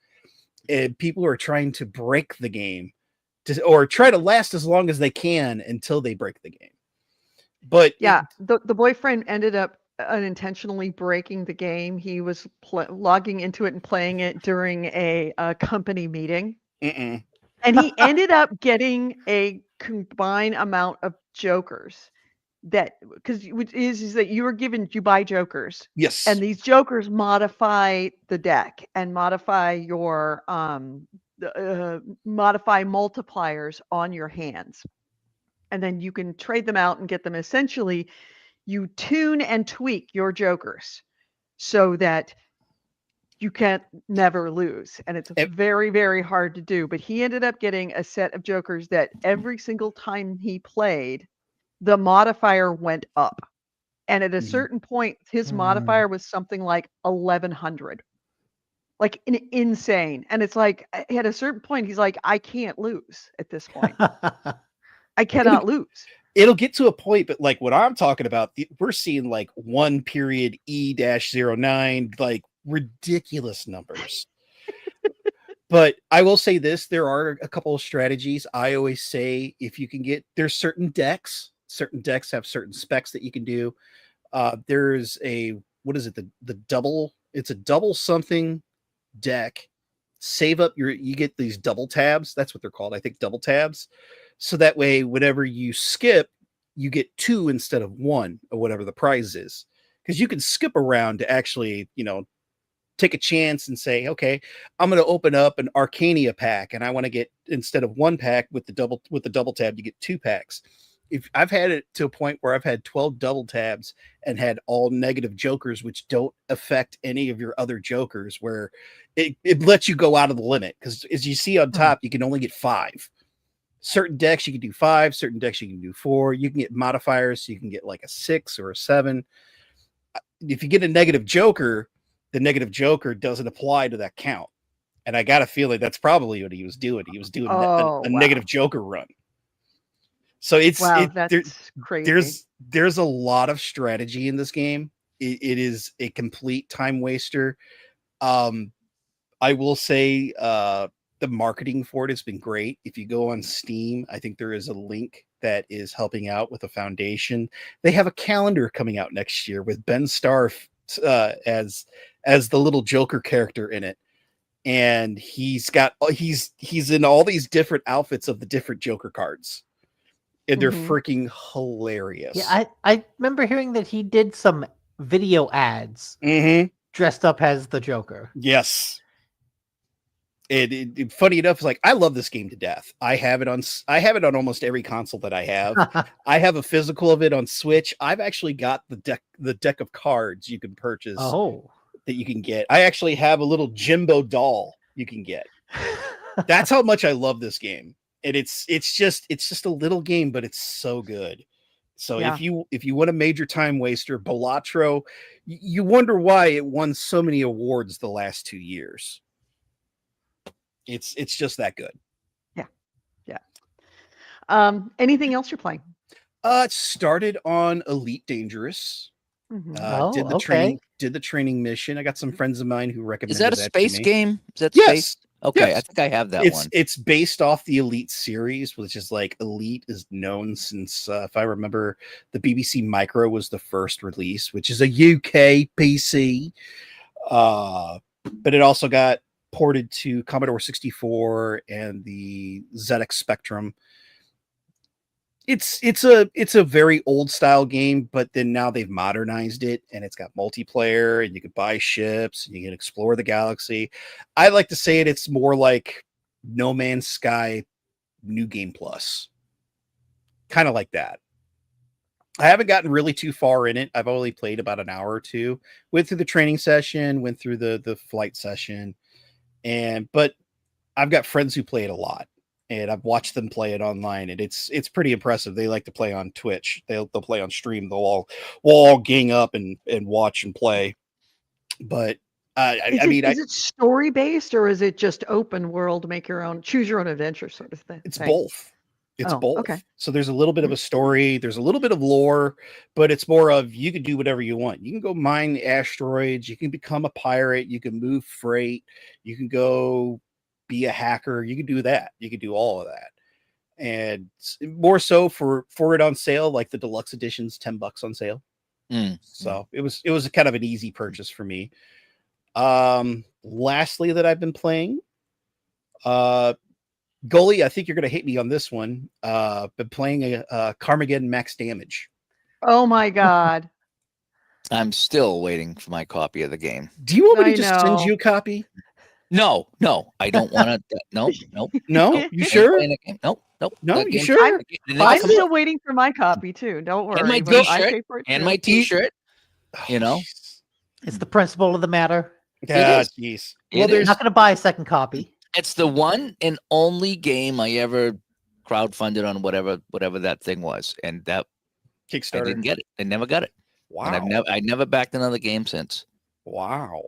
And people are trying to break the game or try to last as long as they can until they break the game. But yeah, the boyfriend ended up unintentionally breaking the game. He was logging into it and playing it during a company meeting. And he ended up getting a combined amount of jokers. That because is that you buy jokers. Yes. And these jokers modify the deck and modify your modify multipliers on your hands. And then you can trade them out and get them. Essentially, you tune and tweak your jokers so that you can't never lose. And it's very, very hard to do. But he ended up getting a set of jokers that every single time he played, the modifier went up. And at a Mhm. certain point, his modifier was something like 1100. Like insane. And it's like at a certain point, he's like, I can't lose at this point. I cannot lose. It'll get to a point, but like what I'm talking about, we're seeing like 1 period E-09, like ridiculous numbers. But I will say this, there are a couple of strategies. I always say if you can get, there's certain decks have certain specs that you can do. There's a, what is it? The double, it's a double something deck. Save up you get these double tabs. That's what they're called. I think double tabs. So that way, whenever you skip, you get 2 instead of 1 or whatever the prize is. Because you can skip around to actually, take a chance and say, okay, I'm going to open up an Arcania pack and I want to get, instead of 1 pack with the double tab, you get 2 packs. If I've had it to a point where I've had 12 double tabs and had all negative jokers, which don't affect any of your other jokers, where it lets you go out of the limit. Because as you see on top, you can only get 5. Certain decks you can do 5, certain decks you can do 4. You can get modifiers, so you can get like a 6 or a 7. If you get a negative joker, the negative joker doesn't apply to that count. And I got a feeling that's probably what he was doing. He was doing a negative joker run. So that's crazy. There's a lot of strategy in this game. It is a complete time waster. I will say the marketing for it has been great. If you go on Steam, I think there is a link that is helping out with a foundation. They have a calendar coming out next year with Ben Starr as the little Joker character in it. And he's in all these different outfits of the different Joker cards. And they're freaking hilarious. Yeah, I remember hearing that he did some video ads dressed up as the Joker. Yes. And funny enough, it's like I love this game to death. I have it on almost every console that I have. I have a physical of it on Switch. I've actually got the deck of cards you can purchase. That you can get. I actually have a little Jimbo doll you can get. That's how much I love this game. And it's just a little game, but it's so good. So if you want a major time waster, Balatro, you wonder why it won so many awards the last 2 years. It's just that good. Yeah. Anything else you're playing? It started on Elite Dangerous. Did the training mission. I got some friends of mine who recommended that. Is that a space game? Is that yes. Space? Okay, yes. I think I have that one. It's based off the Elite series, which is like Elite is known since, if I remember, the BBC Micro was the first release, which is a UK PC. But it also got ported to Commodore 64 and the ZX Spectrum. It's a very old style game, but then now they've modernized it and it's got multiplayer and you can buy ships and you can explore the galaxy. I like to say it's more like No Man's Sky New Game Plus. Kind of like that. I haven't gotten really too far in it. I've only played about an hour or two. Went through the training session, went through the flight session, but I've got friends who play it a lot. And I've watched them play it online, and it's pretty impressive. They like to play on Twitch. They'll play on stream. We'll all gang up and watch and play. But is it story based or is it just open world, make your own, choose your own adventure sort of thing? It's both. It's both. Okay. So there's a little bit of a story. There's a little bit of lore, but it's more of you can do whatever you want. You can go mine asteroids. You can become a pirate. You can move freight. You can go be a hacker. You can do that. You can do all of that. And more so for it on sale, like the deluxe edition's $10 on sale. So it was kind of an easy purchase for me. Lastly that I've been playing, Goalie, I think you're going to hate me on this one. Been playing a Carmageddon Max Damage. Oh my God. I'm still waiting for my copy of the game. Do you want me to just send you a copy? No, I don't want to. No. You sure? Nope. No, you sure? I'm still waiting for my copy too. Don't worry. And my T-shirt. And my T-shirt. It's the principle of the matter. Yeah, jeez. Well, they're not going to buy a second copy. It's the one and only game I ever crowdfunded on whatever that thing was, and that Kickstarter. I didn't get it. I never got it. Wow. And I never backed another game since. Wow.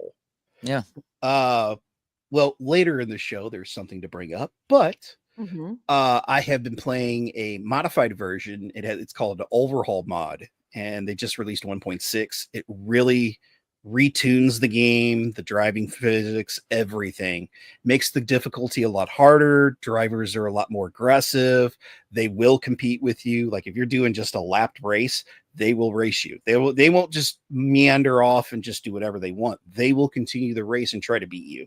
Yeah. Well, later in the show, there's something to bring up, but Mm-hmm. I have been playing a modified version. It's called an overhaul mod, and they just released 1.6. It really retunes the game, the driving physics, everything. Makes the difficulty a lot harder. Drivers are a lot more aggressive. They will compete with you. Like if you're doing just a lapped race, they will race you. They won't just meander off and just do whatever they want. They will continue the race and try to beat you.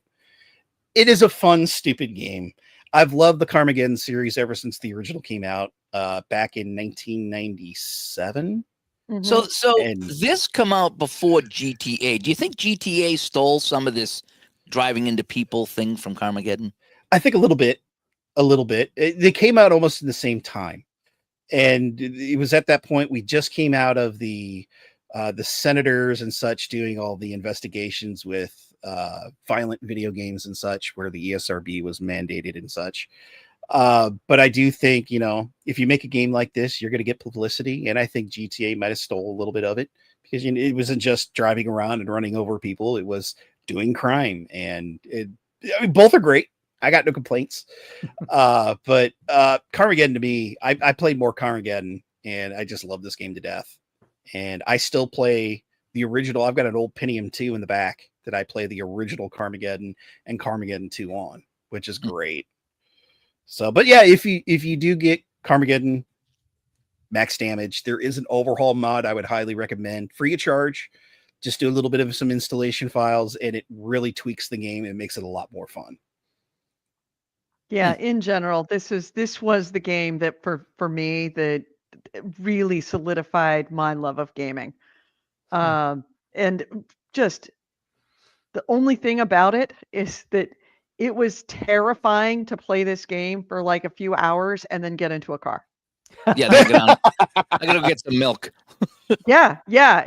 It is a fun, stupid game. I've loved the Carmageddon series ever since the original came out back in 1997. Mm-hmm. So And- this come out before GTA. Do you think GTA stole some of this driving into people thing from Carmageddon? I think a little bit. They came out almost in the same time. And it was at that point we just came out of the senators and such doing all the investigations with violent video games and such, where the ESRB was mandated and such. But I do think, if you make a game like this, you're going to get publicity. And I think GTA might have stole a little bit of it, because it wasn't just driving around and running over people. It was doing crime. And both are great. I got no complaints. But Carmageddon, to me, I played more Carmageddon, and I just love this game to death. And I still play the original. I've got an old Pentium 2 in the back that I play the original Carmageddon and Carmageddon 2 on, which is great. So, but yeah, if you do get Carmageddon max damage, there is an overhaul mod I would highly recommend, free of charge. Just do a little bit of some installation files, and it really tweaks the game and makes it a lot more fun. Yeah, in general, this was the game that for me that really solidified my love of gaming. And just the only thing about it is that it was terrifying to play this game for like a few hours and then get into a car. Yeah, I gotta go get some milk. Yeah.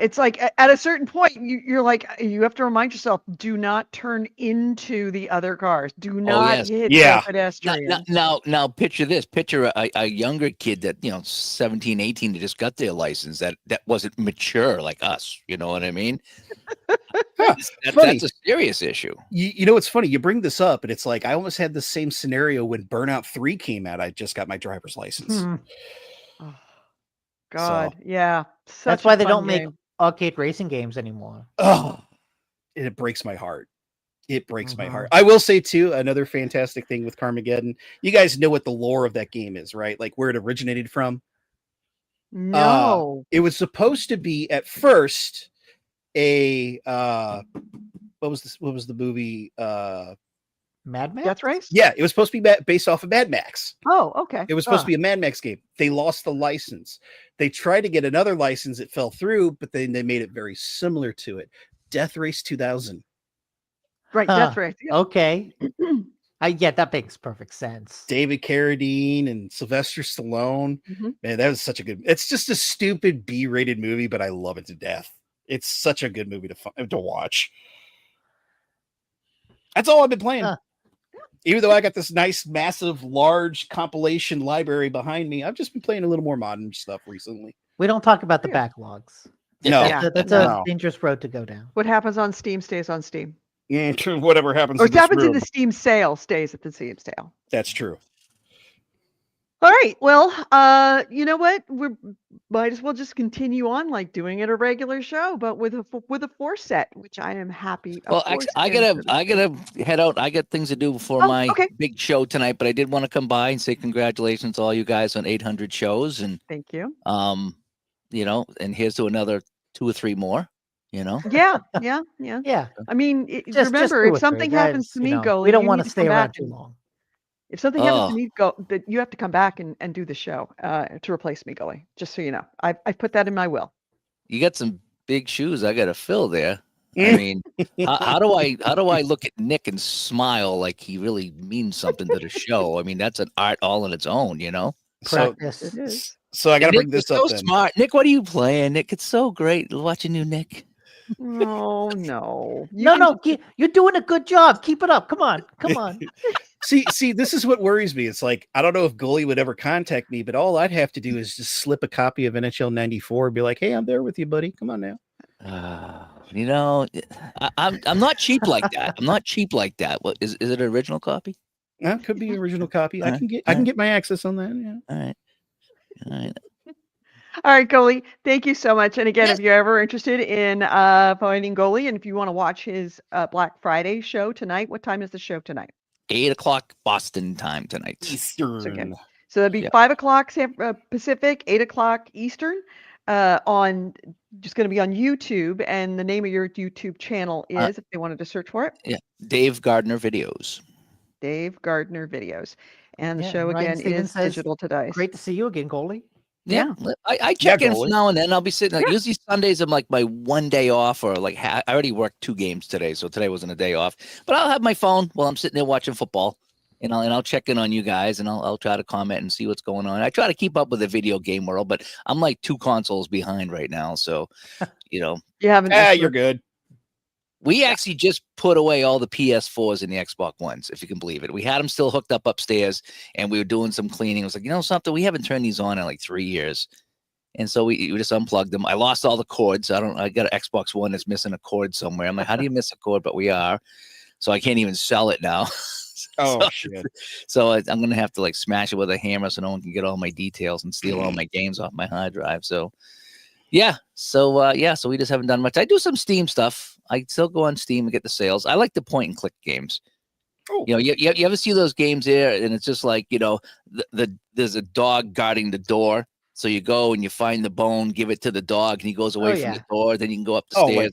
It's like at a certain point, you're like, you have to remind yourself, do not turn into the other cars. Do not yes. hit Yeah. the pedestrian. Now picture this. Picture a younger kid that 17, 18 that just got their license that wasn't mature like us. You know what I mean? That's a serious issue. You know, it's funny. You bring this up, and it's like I almost had the same scenario when Burnout 3 came out. I just got my driver's license. Oh, God, So- yeah. That's Such a why they fun don't make game. arcade racing games anymore. Oh, it breaks my heart. It breaks my Mhm. heart. I will say too, another fantastic thing with Carmageddon. You guys know what the lore of that game is, right? Like where it originated from. No. It was supposed to be at first a what was the movie? Mad Max? Death Race? Yeah, it was supposed to be based off of Mad Max. Oh, okay. It was supposed to be a Mad Max game. They lost the license. They tried to get another license. It fell through, but then they made it very similar to it. Death Race 2000. Right, Death Race. Yeah. Okay. Yeah, that makes perfect sense. David Carradine and Sylvester Stallone. Mhm. Man, that was such a good. It's just a stupid B-rated movie, but I love it to death. It's such a good movie to watch. That's all I've been playing. Even though I got this nice, massive, large compilation library behind me, I've just been playing a little more modern stuff recently. We don't talk about the Yeah. backlogs. No, Yeah. That's no. a dangerous road to go down. What happens on Steam stays on Steam. Yeah, true. Whatever happens Or in what this happens in room, the Steam sale stays at the Steam sale. that's true. All right. Well, you know what? We might as well just continue on like doing it a regular show, but with a 4 set, which I am happy. Well, of course, I is. gotta head out. I got things to do before Oh, my okay. big show tonight, but I did want to come by and say congratulations to all you guys on 800 shows, and Thank you. and here's to another 2 or 3 more. Yeah. Yeah. I mean, Just remember, two or if something three. happens to That's, me, Goalie, we don't you want need to to stay come around back too and- long. If something happens Oh. to me, that you have to come back and do the show to replace me, Goalie. Just so you know, I put that in my will. You got some big shoes I got to fill there. I mean, how do I look at Nick and smile like he really means something to the show? I mean, that's an art all on its own, So, Practice. It is. so I got to Nick bring this is so up then. smart. Nick, what are you playing? Nick, it's so great watching you, Nick. Oh no. No, you're doing a good job. Keep it up. Come on. See, this is what worries me. It's like, I don't know if Goalie would ever contact me, but all I'd have to do is just slip a copy of NHL 94 and be like, hey, I'm there with you, buddy. Come on now. You know, I'm not cheap like that. I'm not cheap like that. What is it? An original copy? Could be original copy. I Alright, can get my access on that. Yeah. All right. All right. All right, Goalie, thank you so much. And again, Yes. if you're ever interested in finding Goalie, and if you want to watch his Black Friday show tonight, what time is the show tonight? 8:00 Boston time tonight. Eastern. So that'd be Yeah. 5 o'clock Pacific, 8 o'clock Eastern. On just going to be on YouTube, and the name of your YouTube channel is, if they wanted to search for it, Yeah, Dave Gardner videos. Dave Gardner Videos. And the Yeah, show Ryan again Stevens is says, Digital to Dice. Great to see you again, Goalie. Yeah, I check in Goalie. now and then. I'll be sitting. Like, Yeah. usually Sundays, I'm like my one day off, or like I already worked 2 games today, so today wasn't a day off. But I'll have my phone while I'm sitting there watching football, and I'll check in on you guys, and I'll try to comment and see what's going on. I try to keep up with the video game world, but I'm like 2 consoles behind right now, so you know. You haven't. You're good. We actually just put away all the PS4s and the Xbox Ones, if you can believe it. We had them still hooked up upstairs, and we were doing some cleaning. I was like, you know something? We haven't turned these on in like 3 years. And so we just unplugged them. I lost all the cords. I got an Xbox One that's missing a cord somewhere. I'm like, how do you miss a cord? But we are. So I can't even sell it now. Oh, shit. So I'm going to have to like smash it with a hammer so no one can get all my details and steal all my games off my hard drive. So yeah. So we just haven't done much. I do some Steam stuff. I still go on Steam and get the sales. I like the point and click games. Oh. You know, you ever see those games there, and it's just like, you know, there's a dog guarding the door. So you go and you find the bone, give it to the dog, and he goes away from the door. Then you can go up the stairs.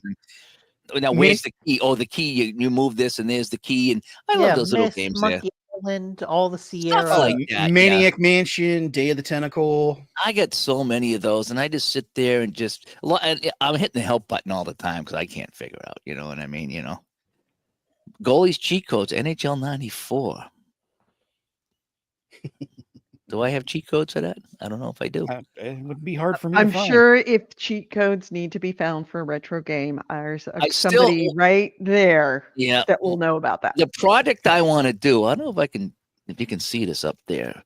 And now, where's the key? Oh, the key. You move this, and there's the key. And I love those little games Monkey Island, all the Sierra. Stuff like that, Maniac Mansion, Day of the Tentacle. I get so many of those, and I just sit there and I'm hitting the help button all the time because I can't figure out. You know what I mean? You know, goalies cheat codes, NHL 94. Do I have cheat codes for that? I don't know if I do. It would be hard for me I'm to find. sure if cheat codes need to be found for a retro game, there's somebody still- right there Yeah. that will know about that. The project I want to do, I don't know if you can see this up there.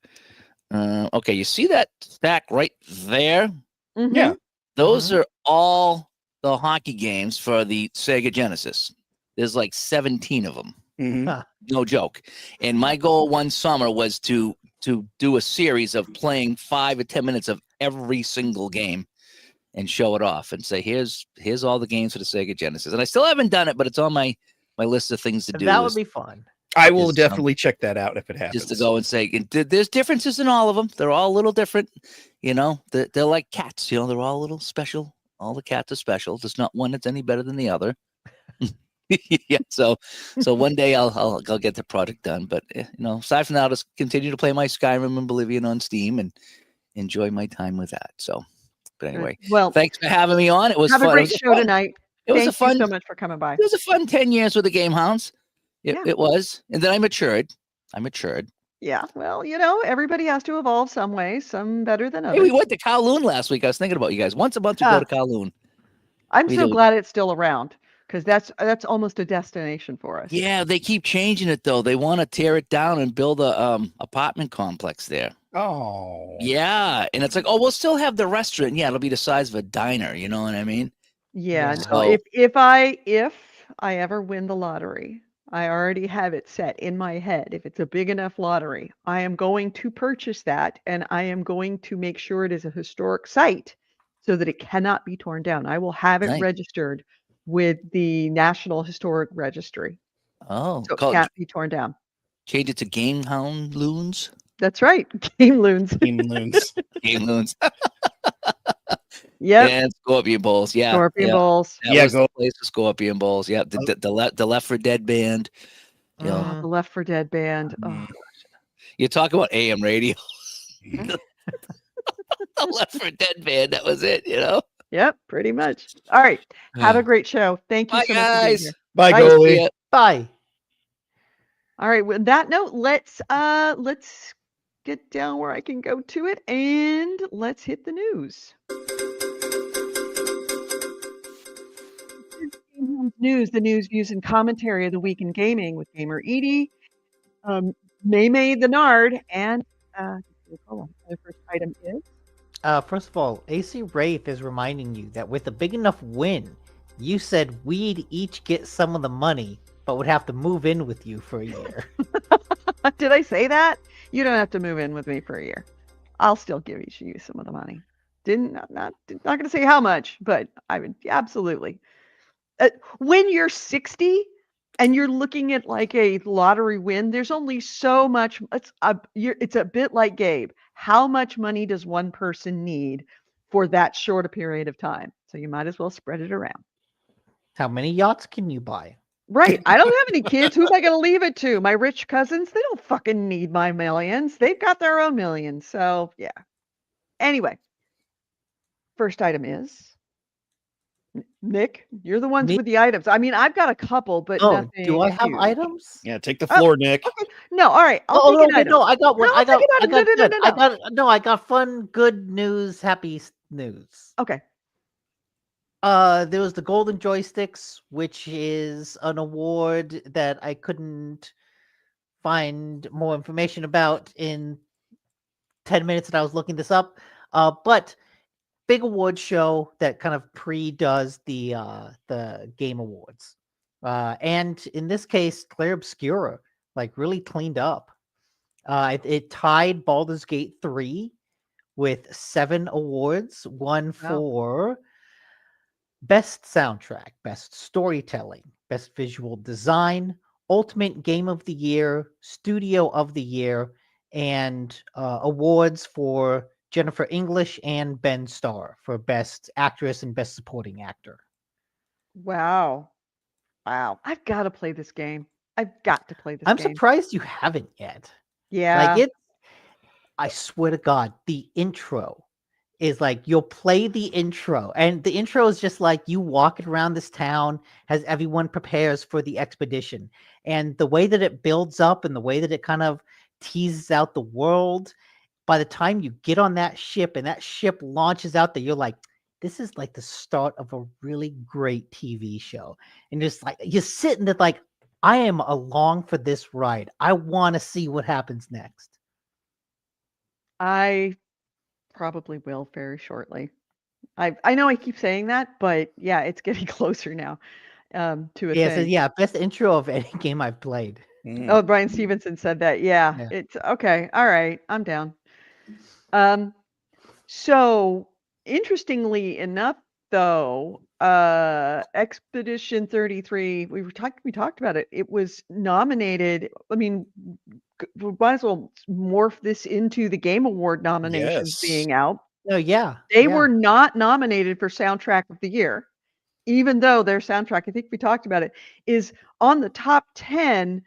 Okay, you see that stack right there? Mhm. Yeah. Those are all the hockey games for the Sega Genesis. There's like 17 of them. Mhm. No joke. And my goal one summer was to do a series of playing 5 or 10 minutes of every single game and show it off and say, here's all the games for the Sega Genesis. And I still haven't done it, but it's on my list of things to do. That would be fun. I will Is, definitely check that out if it happens. just to go and say, and there's differences in all of them. They're all a little different. You know, they're like cats. You know, they're all a little special. All the cats are special. There's not one that's any better than the other. Yeah. So one day I'll get the project done. But you know, aside from that, I'll just continue to play my Skyrim and Oblivion on Steam and enjoy my time with that. So, but anyway, Well, thanks for having me on. It was have fun. a great show tonight. It was Thank a fun. you so much for coming by. It was a fun 10 years with the GameHounds. Yeah. It was, and then I matured. Yeah. Well, you know, everybody has to evolve some way, some better than Hey, others. we went to Kowloon last week. I was thinking about you guys. Once a month we go to Kowloon. I'm we so do. glad it's still around because that's almost a destination for us. Yeah, they keep changing it though. They want to tear it down and build a apartment complex there. Oh. Yeah, and it's like, oh, we'll still have the restaurant. Yeah, it'll be the size of a diner. You know what I mean? Yeah. Yeah. No, So- if I ever win the lottery, I already have it set in my head. If it's a big enough lottery, I am going to purchase that, and I am going to make sure it is a historic site so that it cannot be torn down. I will have it Nice. registered with the National Historic Registry, Oh, so it can't be torn down. change it to GameHound Loons. That's right, Game Loons. Demon Loons. Game Loons. Yep, Yeah, Scorpion Bowls. Yeah, Scorpion yeah. Bowls. That Yeah, was go. the place for Scorpion Bowls. Yeah, the Left 4 Dead band. You know, Oh, the Left 4 Dead band. Oh, you talk about AM radio. The Left 4 Dead band. That was it. You know. yep, pretty much. All right, have a great show. Thank you Bye, so much for being guys. here. Bye, Bye. goalie. Yeah. Bye. All right. With that note, let's get down where I can go to it, and let's hit the news. News, the news, views, and commentary of the week in gaming with Gamer Edie. May the Nard, and hold on. The first item is First of all, AC Wraith is reminding you that with a big enough win, you said we'd each get some of the money, but would have to move in with you for a year. Did I say that? You don't have to move in with me for a year. I'll still give each of you some of the money. Not going to say how much, but I would absolutely. When you're 60 and you're looking at like a lottery win, there's only so much. It's a bit like Gabe. How much money does one person need for that short a period of time? So you might as well spread it around. How many yachts can you buy? Right. I don't have any kids. Who am I going to leave it to? My rich cousins? They don't fucking need my millions. They've got their own millions. So, yeah. Anyway, first item is Nick. You're the ones Me? with the items. I mean, I've got a couple, but Oh, nothing. do I have huge. items? Yeah, take the floor, Nick. Okay. No, all right. I'll Oh, take no, an wait, item. no, I got one. No, I got take an item. good. No. I got fun, good news, happy news. Okay. There was the Golden Joysticks, which is an award that I couldn't find more information about in 10 minutes that I was looking this up. But big award show that kind of pre-does the game awards. And in this case, Claire Obscura like really cleaned up. It tied Baldur's Gate 3 with 7 awards, one for Best Soundtrack, Best Storytelling, Best Visual Design, Ultimate Game of the Year, Studio of the Year, and awards for Jennifer English and Ben Starr for Best Actress and Best Supporting Actor. Wow. I've got to play this game. I've got to play this I'm game. surprised you haven't yet. Yeah. Like I swear to God, the intro is like you'll play the intro, and the intro is just like you walking around this town as everyone prepares for the expedition. And the way that it builds up and the way that it kind of teases out the world, by the time you get on that ship and that ship launches out there, you're like, this is like the start of a really great TV show. And just like you're sitting there like, I am along for this ride. I want to see what happens next. I probably will very shortly. I know I keep saying that, but yeah, it's getting closer now to a Yeah, so thing. yeah, best intro of any game I've played. Oh, Brian Stevenson said that. Yeah, Yeah. it's okay. All right, I'm down. So interestingly enough, though, Expedition 33, we talked about it. It was nominated. I mean, we might as well morph this into the Game Award nominations Yes. being out. Oh yeah, They were not nominated for Soundtrack of the Year, even though their soundtrack, I think we talked about it, is on the top 10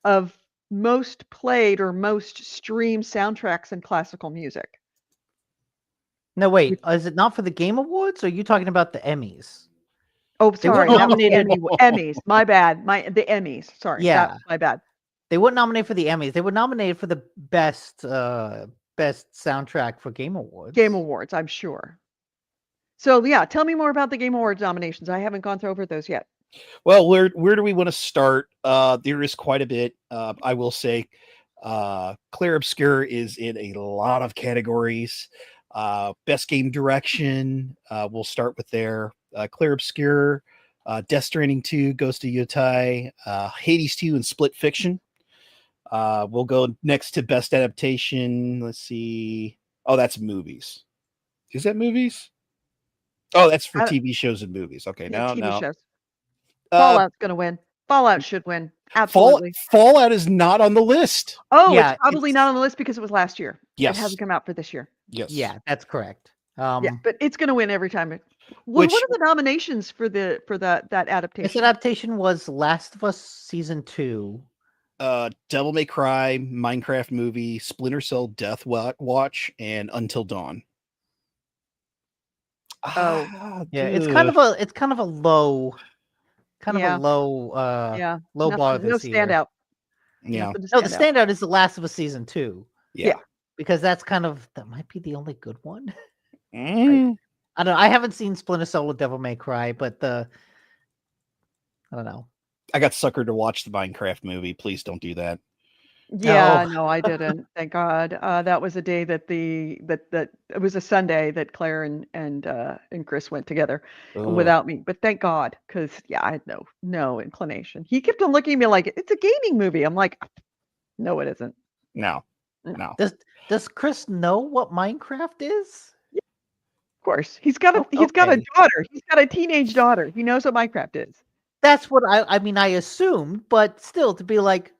of most played or most streamed soundtracks in classical music. No, wait, is it not for the Game Awards? Or are you talking about the Emmys? Oh, They were sorry. That was the nominated- Emmys. My bad. The Emmys. Sorry. Yeah. That was my bad. They weren't nominated for the Emmys. They were nominated for the best soundtrack for Game Awards. Game Awards, I'm sure. So yeah, tell me more about the Game Awards nominations. I haven't gone through over those yet. Well, where do we want to start? There is quite a bit. I will say, Claire Obscure is in a lot of categories. Best game direction. We'll start with there. Claire Obscure, Death Stranding 2 goes to Yotai, Hades 2 and Split Fiction. We'll go next to best adaptation. Let's see. Oh, that's movies. Is that movies? Oh, that's for TV shows and movies. Okay, Yeah, no. TV shows. Fallout's gonna win. Fallout should win. Absolutely. Fallout is not on the list. Oh, Yeah, it's probably not on the list because it was last year. Yes. It hasn't come out for this year. Yes. Yeah, that's correct. Yeah, but it's gonna win every time. What are the nominations for that adaptation? This adaptation was Last of Us Season 2. Devil May Cry, Minecraft movie, Splinter Cell, Death Watch, and Until Dawn. Oh, yeah, it's kind of a low, low Nothing, bar this no year. standout. Yeah. No, the standout is The Last of Us Season 2. Yeah. Because that might be the only good one. Mm. I don't know. I haven't seen Splinter Cell or Devil May Cry, but I don't know. I got suckered to watch the Minecraft movie. Please don't do that. Yeah, Oh. no, I didn't. Thank God. That was a day that it was a Sunday that Claire and Chris went together Ugh. without me. But thank God, because yeah, I had no inclination. He kept on looking at me like it's a gaming movie. I'm like, no, it isn't. No. No. No. Does Chris know what Minecraft is? Of course, he's got a Okay. daughter. He's got a teenage daughter. He knows what Minecraft is. That's what I mean, I assumed, but still to be like,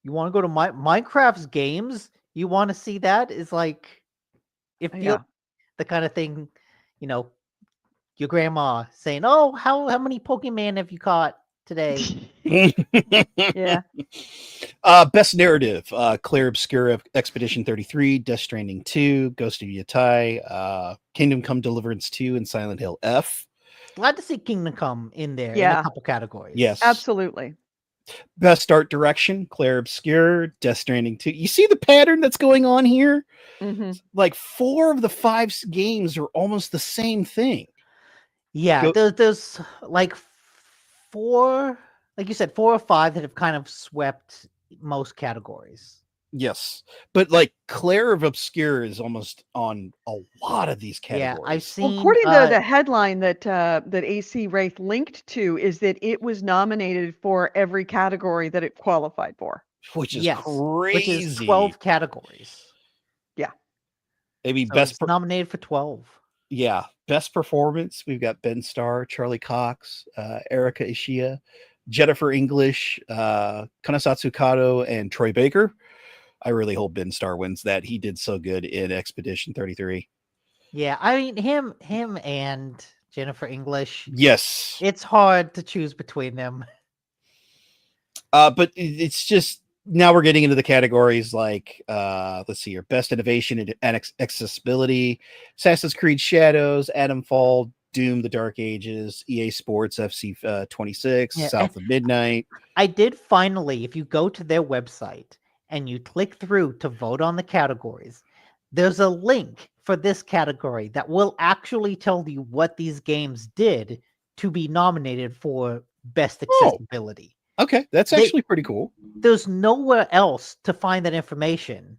you want to go to Minecraft's games? You want to see that? Is like, it feels Yeah. the kind of thing, you know, your grandma saying, "Oh, how many Pokemon have you caught today?" Yeah. Best narrative: Claire Obscura, Expedition 33, Death Stranding 2, Ghost of Yatai, Kingdom Come Deliverance 2, and Silent Hill F. Glad to see Kingdom Come in there in Yeah. a couple categories. Yes, Absolutely. Best art direction: Claire Obscura, Death Stranding 2. You see the pattern that's going on here? Hmm. Like 4 of the 5 games are almost the same thing. Yeah, Go- there's like 4, like you said, 4 or 5 that have kind of swept most categories. Yes, but like Claire of Obscure is almost on a lot of these Yeah, categories. I've Well, seen. according to the headline that AC Wraith linked to is that it was nominated for every category that it qualified for. Which is Yes, crazy. which is 12 categories. Yeah. Maybe So best it's nominated for 12. Yeah, best performance. We've got Ben Starr, Charlie Cox, Erica Ishia, Jennifer English, Kanasatsu Kato, and Troy Baker. I really hope Ben Starr wins that. He did so good in Expedition 33. Yeah, I mean him and Jennifer English. Yes, It's hard to choose between them. but it's just now we're getting into the categories like let's see here: best innovation and accessibility, Assassin's Creed Shadows, Adam Fall, Doom: The Dark Ages, EA Sports FC 26, Yeah, South of Midnight. I did finally, if you go to their website and you click through to vote on the categories, there's a link for this category that will actually tell you what these games did to be nominated for best accessibility. Okay, that's actually pretty cool. There's nowhere else to find that information.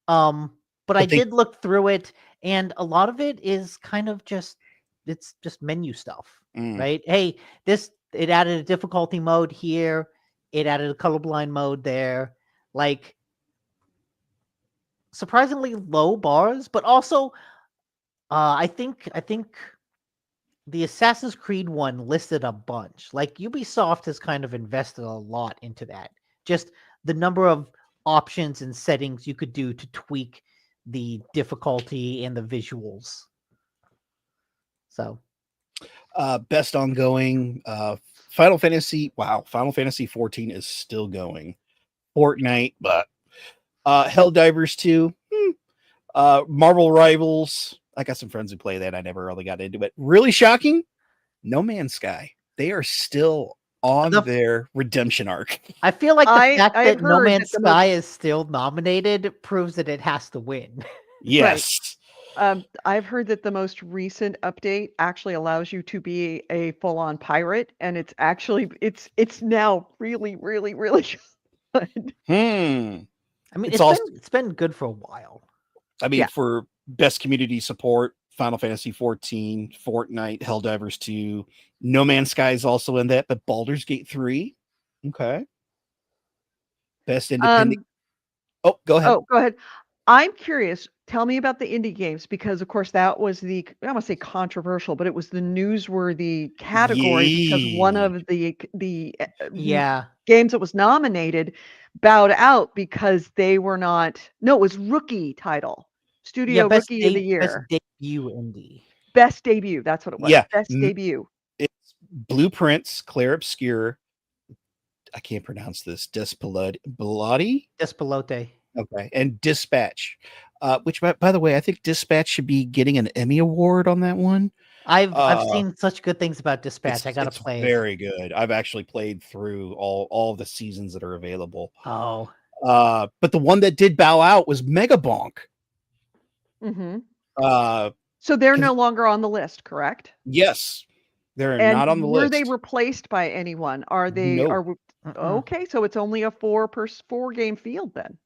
But I did look through it, and a lot of it is kind of just menu stuff, right? Hey, it added a difficulty mode here, it added a colorblind mode there, like surprisingly low bars, but also I think the Assassin's Creed one listed a bunch. Like Ubisoft has kind of invested a lot into that. Just the number of options and settings you could do to tweak the difficulty and the visuals. So, best ongoing, Final Fantasy. Wow, Final Fantasy 14 is still going. Fortnite, but Helldivers 2, Marvel Rivals. I got some friends who play that. I never really got into it. Really shocking, No Man's Sky. They are still on their redemption arc. I feel like the fact I've that No heard Man's that the Sky is still nominated proves that it has to win. Yes. I've heard that the most recent update actually allows you to be a full-on pirate, and it's actually it's now really, really, really good. I mean, it's been good for a while. I mean, Yeah. for best community support, Final Fantasy 14, Fortnite, Helldivers 2, No Man's Sky is also in that, but Baldur's Gate 3. Okay. Best independent. Oh, go ahead. Oh, go ahead. I'm curious. Tell me about the indie games because, of course, that was I don't want to say controversial, but it was the newsworthy category because one Yay. of the Yeah. games that was nominated bowed out because they were not. No, it was rookie title, studio rookie of the year, best debut indie. best debut. That's what it was. Yeah. Best debut. It's Blueprints, Claire Obscure. I can't pronounce this. Despelote. Okay. And Dispatch. Which, by the way, I think Dispatch should be getting an Emmy Award on that one. I've seen such good things about Dispatch. I gotta play it. Very good. I've actually played through all of the seasons that are available. Oh. But the one that did bow out was Mega Bonk. Mm-hmm. So they're no longer on the list, correct? Yes, they're And not on the list. were they replaced by anyone? Are they? No. Are Okay, so it's only a 4-game field then.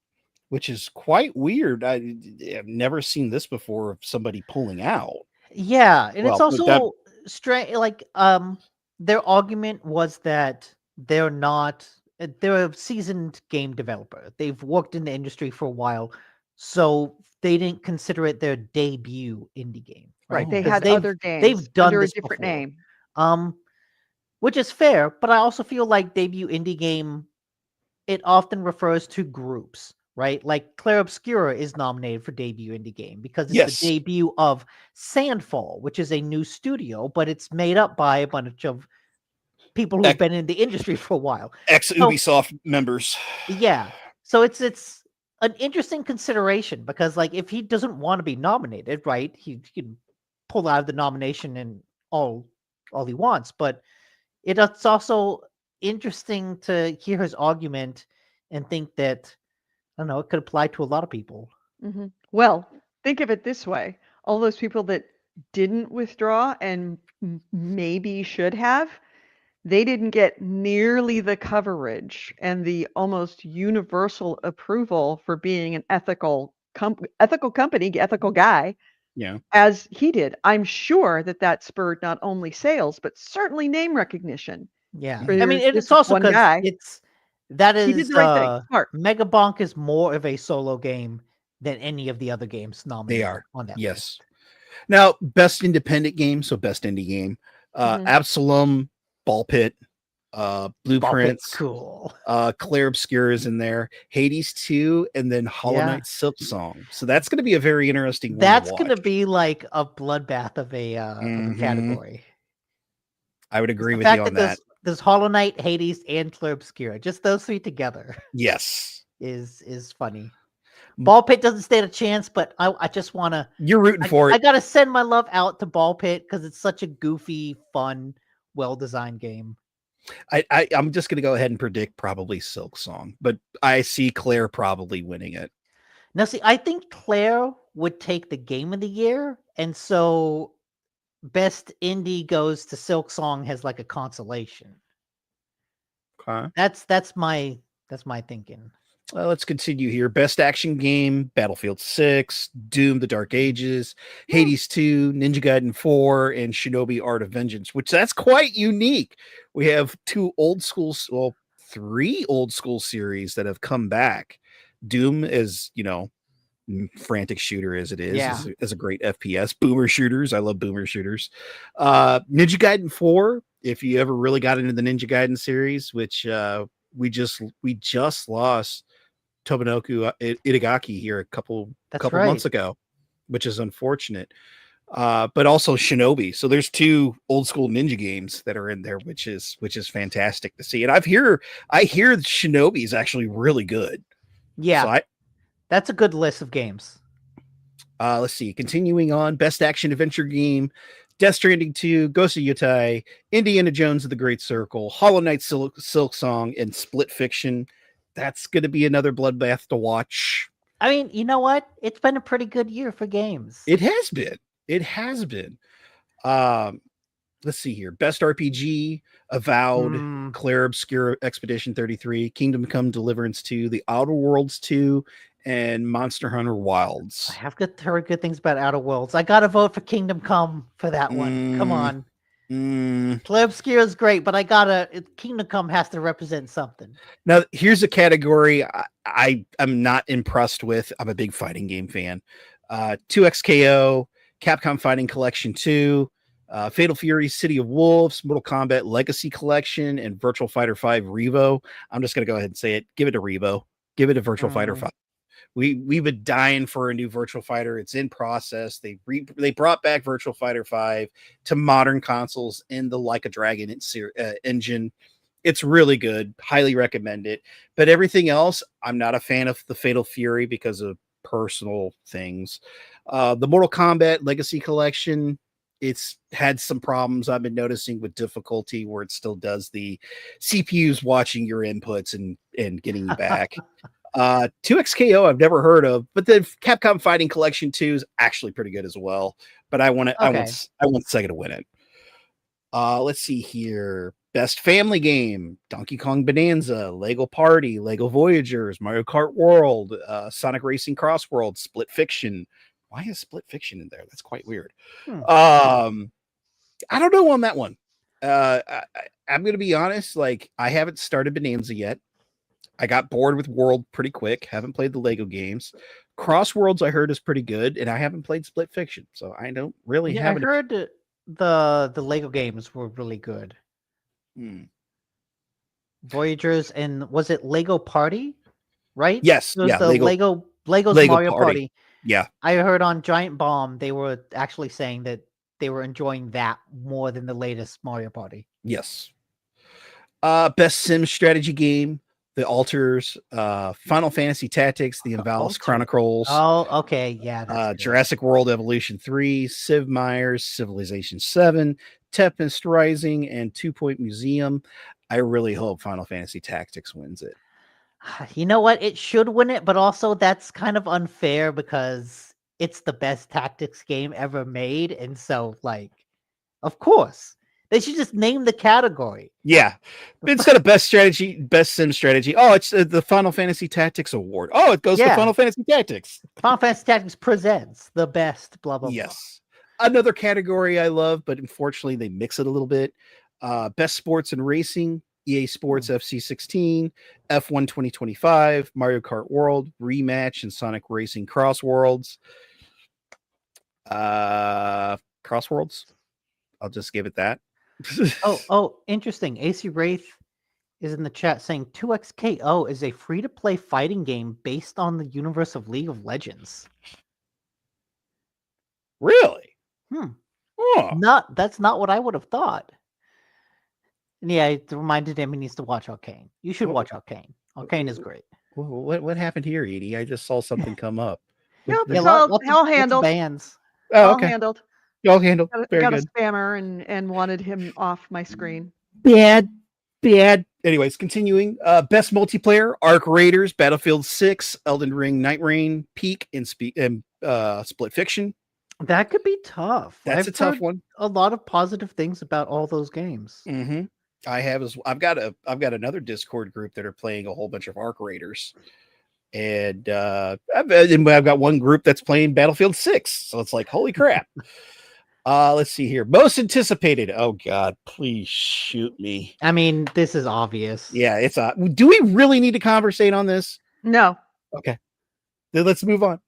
which is quite weird. I've never seen this before of somebody pulling out. Yeah, and it's Well, but that- also strange. Like, their argument was that they're a seasoned game developer. They've worked in the industry for a while, so they didn't consider it their debut indie game, right? Right. They Because had other games they've done under a this different before. name. Which is fair, but I also feel like debut indie game, it often refers to groups, right? Like Claire Obscura is nominated for debut indie game because it's Yes. the debut of Sandfall, which is a new studio, but it's made up by a bunch of people who've been in the industry for a while. Ex-Ubisoft members. Yeah. So it's an interesting consideration because, like, if he doesn't want to be nominated, right, he can pull out of the nomination and all he wants, but it's also interesting to hear his argument and think that, I don't know, it could apply to a lot of people. Mhm. Well, think of it this way. All those people that didn't withdraw and maybe should have, they didn't get nearly the coverage and the almost universal approval for being an ethical company, ethical guy, Yeah. as he did. I'm sure that spurred not only sales, but certainly name recognition. Yeah. For I mean, this it's also one because guy. he did the right thing. Smart. Megabonk is more of a solo game than any of the other games nominated They are. on that Yes. list. Now, best independent game, so best indie game. Absalom, Ball Pit, Blueprints, Ball Pit's cool. Claire Obscura is in there, Hades 2, and then Hollow Knight Silk Song. So that's going to be a very interesting one. That's to going to watch. be like a bloodbath of a category. I would agree The with fact you on that that. there's Hollow Knight, Hades, and Claire Obscura, just those three together, Yes. is funny. Ball Pit doesn't stand a chance, but I just want to. You're rooting for it. I got to send my love out to Ball Pit because it's such a goofy, fun, well-designed game. I'm just going to go ahead and predict probably Silk Song, but I see Claire probably winning it. Now, see, I think Claire would take the game of the year, and so best indie goes to Silk Song as like a consolation. Okay. That's my thinking. Let's continue here. Best action game: Battlefield 6, Doom: The Dark Ages, Hades 2, Ninja Gaiden 4, and Shinobi: Art of Vengeance. Which that's quite unique. We have three old school series that have come back. Doom is, frantic shooter as it is a great FPS. Boomer shooters, I love boomer shooters. Ninja Gaiden 4, if you ever really got into the Ninja Gaiden series, which we just lost Tomonoku Itagaki here a couple months ago, which is unfortunate. But also Shinobi. So there's two old school ninja games that are in there, which is fantastic to see. And I hear Shinobi is actually really good. Yeah. So that's a good list of games. Let's see. Continuing on, best action adventure game: Death Stranding 2, Ghost of Yotei, Indiana Jones of the Great Circle, Hollow Knight Silk Song, and Split Fiction. That's going to be another bloodbath to watch. I mean, you know what? It's been a pretty good year for games. It has been. Let's see here. Best RPG: Avowed, Claire Obscura Expedition 33, Kingdom Come Deliverance 2, The Outer Worlds 2, and Monster Hunter Wilds. I have heard good things about Outer Worlds. I got to vote for Kingdom Come for that one. Come on. Claire Obscura is great, but Kingdom Come has to represent something. Now, here's a category I'm not impressed with. I'm a big fighting game fan. 2XKO, Capcom Fighting Collection 2, Fatal Fury, City of Wolves, Mortal Kombat Legacy Collection, and Virtual Fighter 5 Revo. I'm just going to go ahead and say it. Give it a Revo. Give it a Virtual Fighter 5. We've been dying for a new Virtual Fighter. It's in process. They brought back Virtual Fighter 5 to modern consoles in the Like a Dragon engine. It's really good. Highly recommend it. But everything else, I'm not a fan of the Fatal Fury because of personal things. The Mortal Kombat Legacy Collection, it's had some problems I've been noticing with difficulty where it still does the CPU's watching your inputs and getting you back. 2XKO I've never heard of, but the Capcom Fighting Collection 2 is actually pretty good as well. But I want Sega to win it. Let's see here. Best family game: Donkey Kong Bonanza, Lego Party, Lego Voyagers, Mario Kart World, Sonic Racing Cross World, Split Fiction. Why is Split Fiction in there? That's quite weird. I don't know on that one. I'm going to be honest. Like, I haven't started Bonanza yet. I got bored with World pretty quick. Haven't played the Lego games. Cross Worlds I heard is pretty good, and I haven't played Split Fiction, so I don't really Yeah, have. I heard the Lego games were really good. Voyagers, and was it Lego Party? Right? Yes, It was yeah, the Lego's Lego Mario Party. Party. Yeah, I heard on Giant Bomb they were actually saying that they were enjoying that more than the latest Mario Party. yes. Best sim strategy game: The Alters, Final Fantasy Tactics, The Invalis Alters. Chronicles. Oh, okay, yeah. That's good. Jurassic World Evolution 3, Civ Myers, Civilization 7, Tempest Rising, and 2 Point Museum. I really hope Final Fantasy Tactics wins it. You know what? It should win it, but also that's kind of unfair because it's the best tactics game ever made. And so, like, of course, they should just name the category. Yeah. Instead of best strategy, best sim strategy. Oh, it's the Final Fantasy Tactics Award. Oh, it goes to Final Fantasy Tactics. Final Fantasy Tactics presents the best, blah, blah, yes. Blah. Another category I love, but unfortunately they mix it a little bit. Best sports and racing: EA Sports FC16, F1 2025, Mario Kart World, Rematch, and Sonic Racing Cross Worlds. Cross Worlds. I'll just give it that. Oh, interesting. AC Wraith is in the chat saying 2XKO is a free-to-play fighting game based on the universe of League of Legends. Really? Oh. That's not what I would have thought. And yeah, it reminded him he needs to watch Arcane. You should watch Arcane. Arcane is great. What happened here, Edie? I just saw something come up. No, it's all handled. Bands. Oh, okay. Handled. All handled. Very got good. a spammer and wanted him off my screen. Bad. Anyways, continuing. Best multiplayer: Arc Raiders, Battlefield 6, Elden Ring, Night Rain, Peak, and Split Fiction. That could be tough. That's a tough one. A lot of positive things about all those games. Mm-hmm. I've got another Discord group that are playing a whole bunch of Arc Raiders, and I've got one group that's playing Battlefield 6. So it's like, holy crap. Let's see here. Most anticipated. Oh God, please shoot me. I mean, this is obvious. Yeah, it's do we really need to conversate on this? No. Okay. Then let's move on.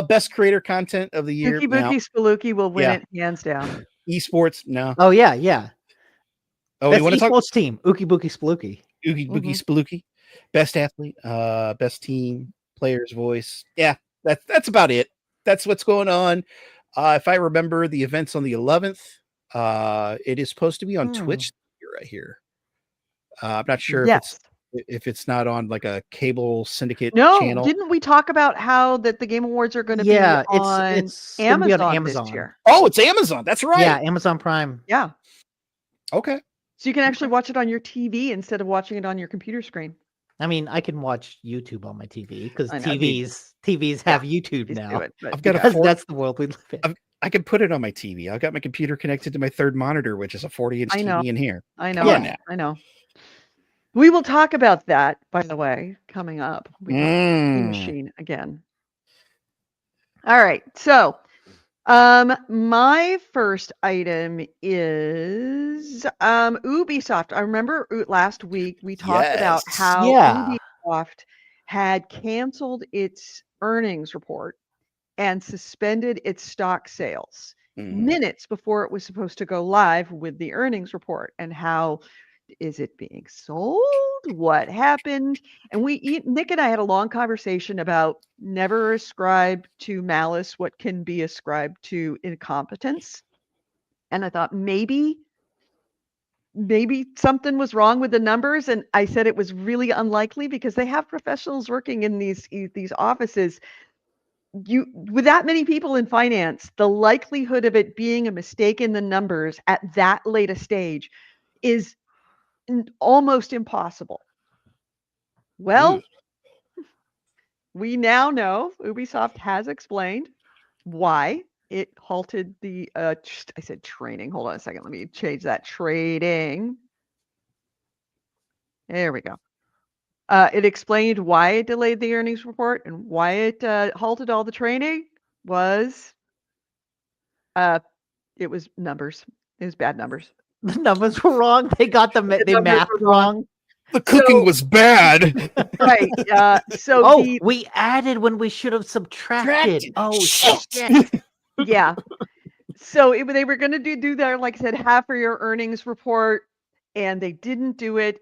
Best creator content of the year. Ookie Bookie Spelooky will win it hands down. Esports, no. Oh yeah. Oh, best you want to talk team? Ookie Bookie Spelooky. Ookie Bookie Spelooky. Best athlete, best team, player's voice. Yeah, that's about it. That's what's going on. If I remember the events on the 11th, it is supposed to be on Twitch right here. I'm not sure if it's not on like a cable syndicate channel. Didn't we talk about how that the Game Awards are going to be on it's Amazon this year? Oh, it's Amazon. That's right. Yeah, Amazon Prime. Yeah. Okay. So you can actually watch it on your TV instead of watching it on your computer screen. I mean, I can watch YouTube on my TV because TVs have YouTube now. That's the world we live in. I can put it on my TV. I've got my computer connected to my third monitor, which is a 40-inch TV in here. I know. We will talk about that, by the way, coming up. We machine again. All right. So my first item is Ubisoft. I remember last week we talked about how Ubisoft had canceled its earnings report and suspended its stock sales minutes before it was supposed to go live with the earnings report. And how is it being sold? What happened? And Nick and I had a long conversation about never ascribe to malice what can be ascribed to incompetence. And I thought maybe something was wrong with the numbers. And I said it was really unlikely because they have professionals working in these offices. With that many people in finance, the likelihood of it being a mistake in the numbers at that late a stage is almost impossible. Well, we now know Ubisoft has explained why it halted the I said training. Hold on a second. Let me change that. Trading There we go. It explained why it delayed the earnings report and why it halted all the training was it was numbers. It was bad numbers. The numbers were wrong. They got the The they numbers math were wrong. wrong. The cooking So- was bad. Right. So Oh, the we added when we should have subtracted. Subtracted. Oh Shit. shit! yeah. So they were going to do that, like I said, half of your earnings report, and they didn't do it.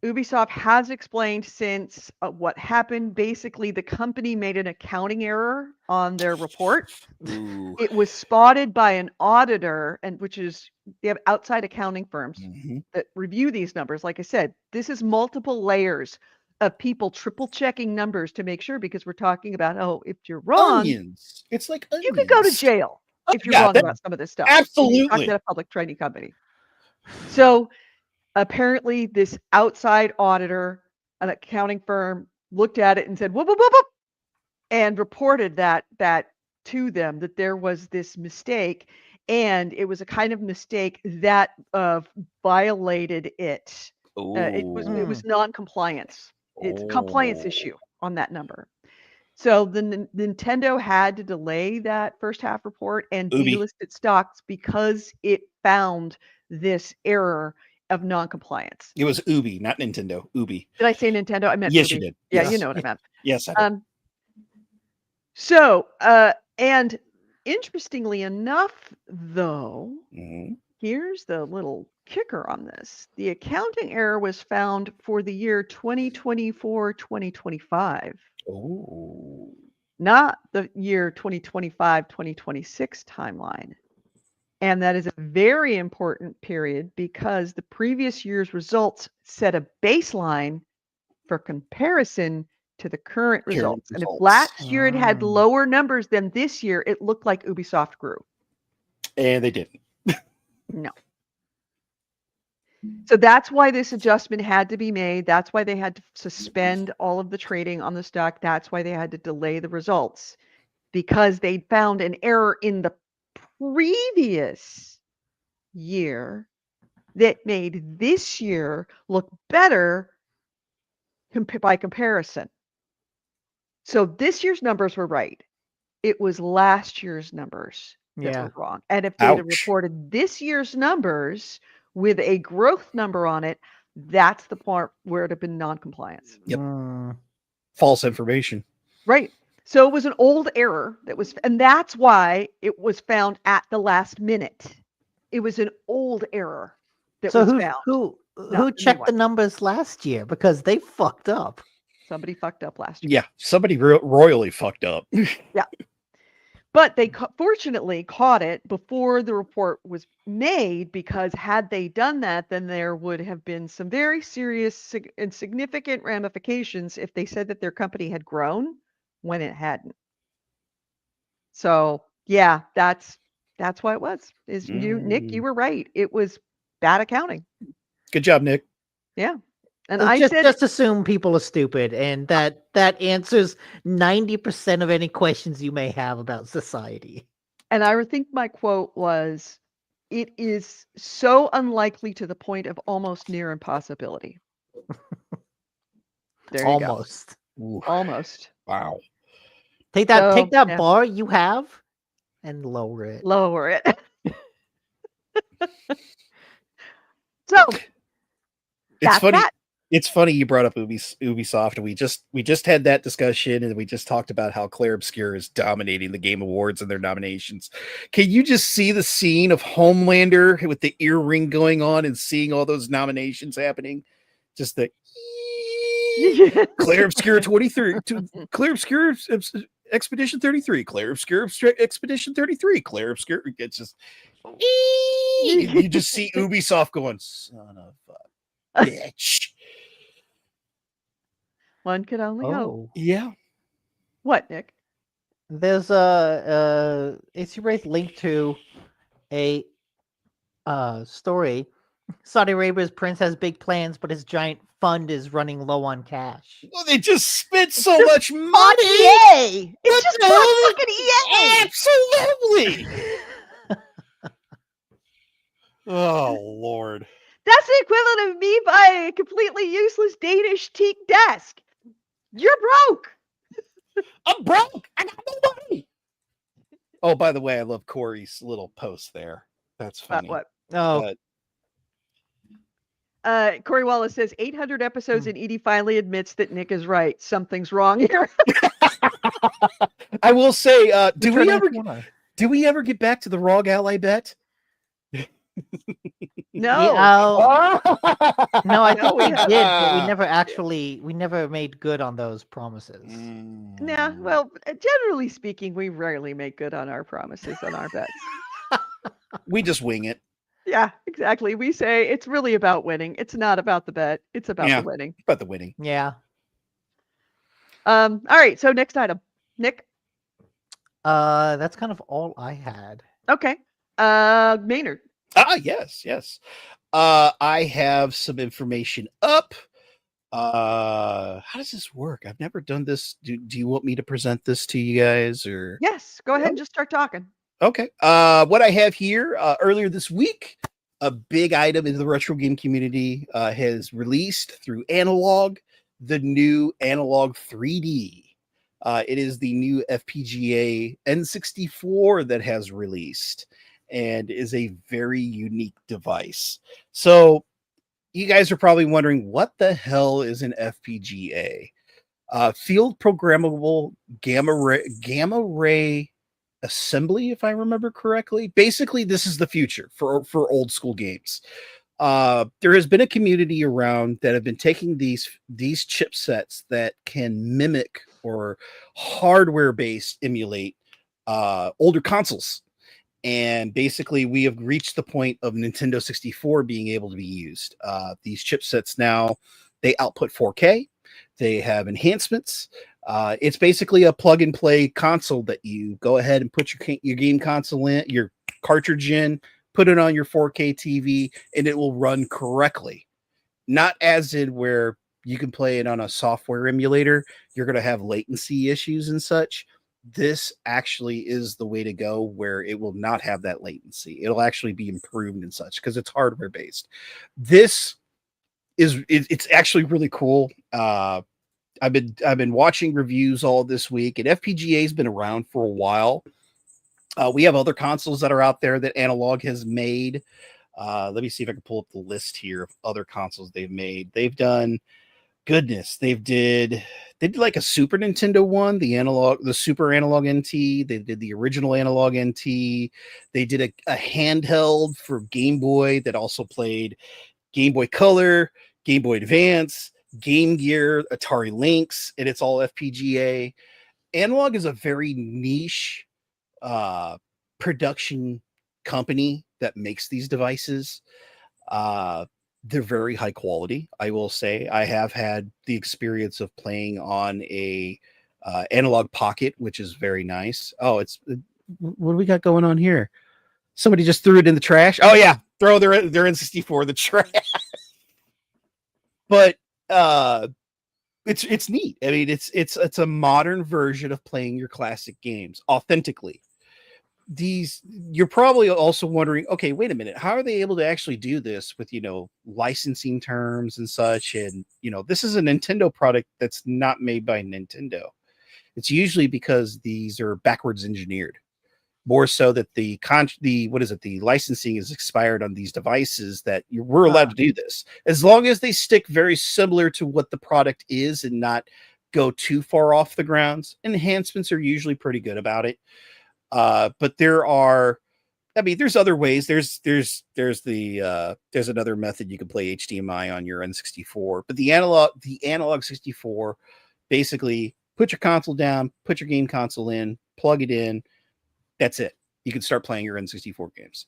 Ubisoft has explained since what happened. Basically, the company made an accounting error on their report. Ooh. It was spotted by an auditor, and which is they have outside accounting firms Mhm. that review these numbers. Like I said, this is multiple layers of people triple checking numbers to make sure, because we're talking about, if you're wrong, Onions. It's like onions. you could go to jail if you're yeah, wrong that- about some of this stuff. And you're Absolutely. talking about a public trading company. So apparently this outside auditor, an accounting firm, looked at it and said, whoop, whoop, whoop, whoop, and reported that to them, that there was this mistake, and it was a kind of mistake that violated it. It was non-compliance. It's a compliance issue on that number. So the Nintendo had to delay that first half report and Ubi. delist its stocks because it found this error of non-compliance. It was Ubi, not Nintendo. Ubi. Did I say Nintendo? I meant Yes, Ubi. you did. Yeah, Yes. you know what I meant. Yes, I did. So, and interestingly enough, though, Mhm. here's the little kicker on this. The accounting error was found for the year 2024-2025, Oh. not the year 2025-2026 timeline. And that is a very important period because the previous year's results set a baseline for comparison to the current results. And if results. last year it had Mm. lower numbers than this year, it looked like Ubisoft grew. And they didn't. No. So that's why this adjustment had to be made. That's why they had to suspend all of the trading on the stock. That's why they had to delay the results, because they found an error in the previous year that made this year look better by comparison. So this year's numbers were right. It was last year's numbers that Yeah. were wrong. And if they'd have Ouch. reported this year's numbers with a growth number on it, that's the part where it'd have been non-compliance. Yep. Mm. False information. Right. So it was an old error and that's why it was found at the last minute. It was an old error that So was who found. who the who new checked the one. numbers last year, because they fucked up? Somebody fucked up last year. Yeah, somebody royally fucked up. But they fortunately caught it before the report was made, because had they done that, then there would have been some very serious and significant ramifications if they said that their company had grown when it hadn't. So yeah, that's why it was. Nick, you were right. It was bad accounting. Good job, Nick. Yeah. And I just said, just assume people are stupid, and that answers 90% of any questions you may have about society. and I think my quote was, it is so unlikely to the point of almost near impossibility. There you go. Almost. Ooh, Almost. wow. Take that So, yeah. bar you have and lower it. Lower it. So It's that's funny. that. It's funny you brought up Ubisoft, and we just had that discussion, and we just talked about how Claire Obscure is dominating the Game Awards and their nominations. Can you just see the scene of Homelander with the earring going on and seeing all those nominations happening? Just the Claire Obscure 23, Claire Obscure Expedition 33, Claire Obscure Expedition 33, Claire Obscure. It's just you just see Ubisoft going, son of a bitch. One could only hope. Oh, Yeah. What, Nick? there's AC Wraith linked to a story. Saudi Arabia's prince has big plans, but his giant fund is running low on cash. Well, they just spent so much money. EA! It's just fucking EA! Absolutely. Oh Lord. That's the equivalent of me buying a completely useless Danish teak desk. You're broke. I'm broke. I got no money. Oh, by the way, I love Corey's little post there. That's funny. What? Oh, Corey Wallace says 800 episodes and Edie finally admits that Nick is right. Something's wrong here. I will say, do turn we that ever corner. get back to the Rog Ally bet? No. Yeah, no, I No, think we we haven't. did, but we never made good on those promises. Nah, well, generally speaking, we rarely make good on our promises on our bets. We just wing it. Yeah, exactly. We say it's really about winning. It's not about the bet. It's about Yeah. the winning. About the winning. Yeah. All right. So next item, Nick. That's kind of all I had. Okay. Maynard. Yes. I have some information up. How does this work? I've never done this. Do you want me to present this to you guys, or? Yes. Go ahead and just start talking. Okay. What I have here, earlier this week, a big item in the retro game community has released through Analog, the new Analog 3D. It is the new FPGA N64 that has released and is a very unique device. So you guys are probably wondering, what the hell is an FPGA? Field programmable gamma ray assembly, if I remember correctly. Basically, this is the future for old school games. There has been a community around that have been taking these chipsets that can mimic or hardware based emulate older consoles. And basically, we have reached the point of Nintendo 64 being able to be used. These chipsets now, they output 4K. They have enhancements. It's basically a plug and play console that you go ahead and put your game console in, your cartridge in, put it on your 4K TV, and it will run correctly. Not as in where you can play it on a software emulator. You're going to have latency issues and such. This actually is the way to go, where it will not have that latency. It'll actually be improved and such because it's hardware based. It's actually really cool. I've been watching reviews all this week, and FPGA has been around for a while. We have other consoles that are out there that Analog has made. Let me see if I can pull up the list here of other consoles they've made. They've done, goodness, they did like a Super Nintendo one, the Super Analog NT. They did the original Analog NT. They did a handheld for Game Boy that also played Game Boy Color, Game Boy Advance, Game Gear, Atari Lynx, and it's all FPGA. Analog is a very niche production company that makes these devices. They're very high quality, I will say. I have had the experience of playing on a Analog Pocket, which is very nice. Oh, what do we got going on here? Somebody just threw it in the trash. Oh yeah, throw their N64 in the trash. But it's neat. I mean, it's a modern version of playing your classic games authentically. You're probably also wondering, okay, wait a minute, how are they able to actually do this with licensing terms and such? And this is a Nintendo product that's not made by Nintendo. It's usually because these are backwards engineered, more so that the licensing is expired on these devices, that we're allowed to do this as long as they stick very similar to what the product is and not go too far off the grounds. Enhancements are usually pretty good about it. But there's other ways. There's another method you can play HDMI on your N64, but the analog 64, basically put your console down, put your game console in, plug it in. That's it. You can start playing your N64 games.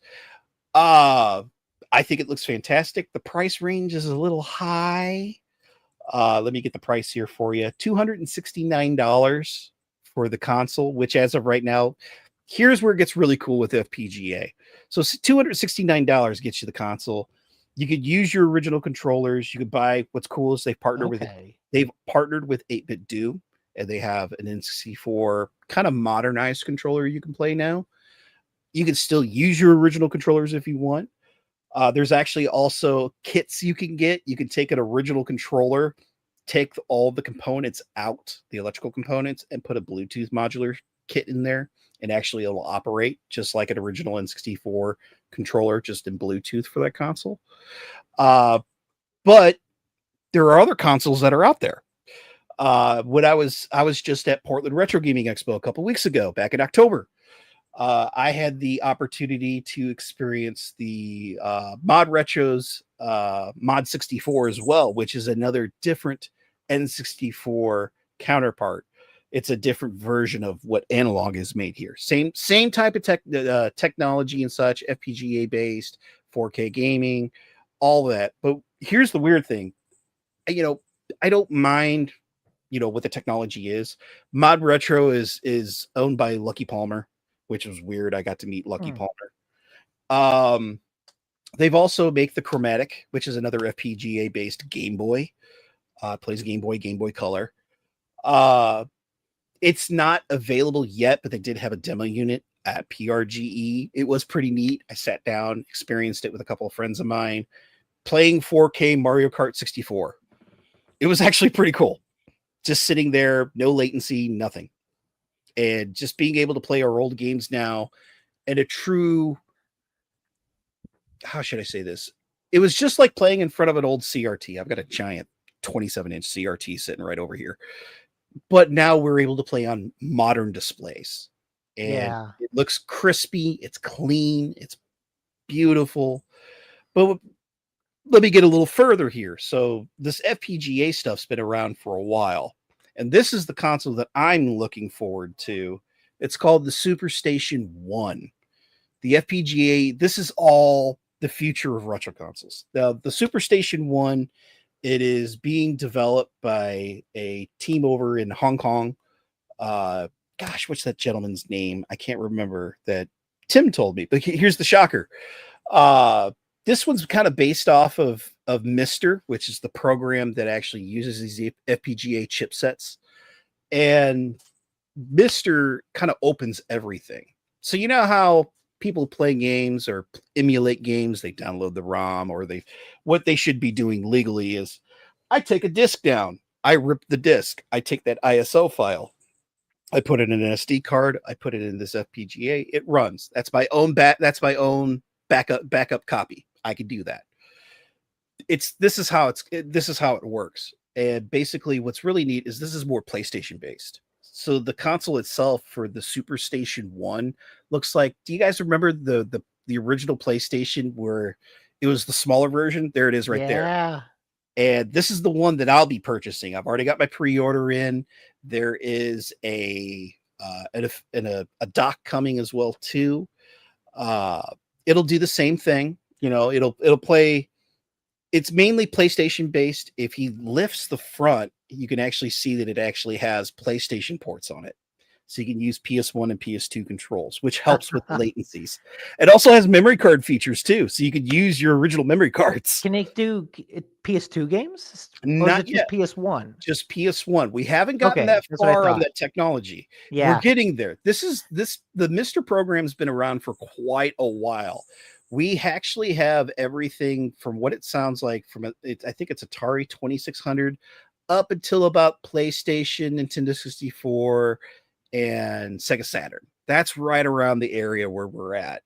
I think it looks fantastic. The price range is a little high. Let me get the price here for you. $269 for the console, which as of right now, here's where it gets really cool with FPGA. So $269 gets you the console. You could use your original controllers. You could buy, what's cool is they've partnered with 8-Bit Do, and they have an N64 kind of modernized controller you can play now. You can still use your original controllers if you want. There's actually also kits you can get. You can take an original controller, take all the components out, the electrical components, and put a Bluetooth modular kit in there, and actually it'll operate just like an original N64 controller, just in Bluetooth for that console. But there are other consoles that are out there. When I was just at Portland Retro Gaming Expo a couple weeks ago, back in October. I had the opportunity to experience the Mod Retro's Mod 64 as well, which is another different N64 counterpart. It's a different version of what Analog is made here. Same type of technology and such, FPGA based, 4K gaming, all that. But here's the weird thing. I don't mind, what the technology is. Mod Retro is owned by Lucky Palmer, which was weird. I got to meet Lucky Palmer. They've also make the Chromatic, which is another FPGA based Game Boy. Plays Game Boy Color. It's not available yet, but they did have a demo unit at PRGE. It was pretty neat. I sat down, experienced it with a couple of friends of mine, playing 4K Mario Kart 64. It was actually pretty cool. Just sitting there, no latency, nothing. And just being able to play our old games now and a true, how should I say this? It was just like playing in front of an old CRT. I've got a giant 27-inch CRT sitting right over here. But now we're able to play on modern displays. And it looks crispy, it's clean, it's beautiful. But let me get a little further here. So this FPGA stuff's been around for a while. And this is the console that I'm looking forward to. It's called the SuperStation 1. The FPGA, this is all the future of retro consoles. Now, the SuperStation 1, it is being developed by a team over in Hong Kong. What's that gentleman's name? I can't remember. That Tim told me. But here's the shocker. This one's kind of based off of Mister, which is the program that actually uses these FPGA chipsets. And Mister kind of opens everything. So you know how people play games or emulate games, they download the ROM, or what they should be doing legally is, I take a disc down, I rip the disc, I take that ISO file, I put it in an SD card, I put it in this FPGA, it runs. That's my own backup copy. I can do that. This is how it works. And basically what's really neat is this is more PlayStation based. So the console itself for the SuperStation 1 looks like, do you guys remember the original PlayStation where it was the smaller version? There it is right there. And this is the one that I'll be purchasing. I've already got my pre-order in. There is a dock coming as well too. It'll do the same thing. It'll play. It's mainly PlayStation based. If he lifts the front, you can actually see that it actually has PlayStation ports on it. So you can use PS1 and PS2 controls, which helps with latencies. It also has memory card features too. So you could use your original memory cards. Can they do PS2 games? Not yet. Just PS1. Just PS1. We haven't gotten that far on that technology. Yeah. We're getting there. The Mister program's been around for quite a while. We actually have everything from what it sounds like I think it's Atari 2600 up until about PlayStation, Nintendo 64, and Sega Saturn. That's right around the area where we're at.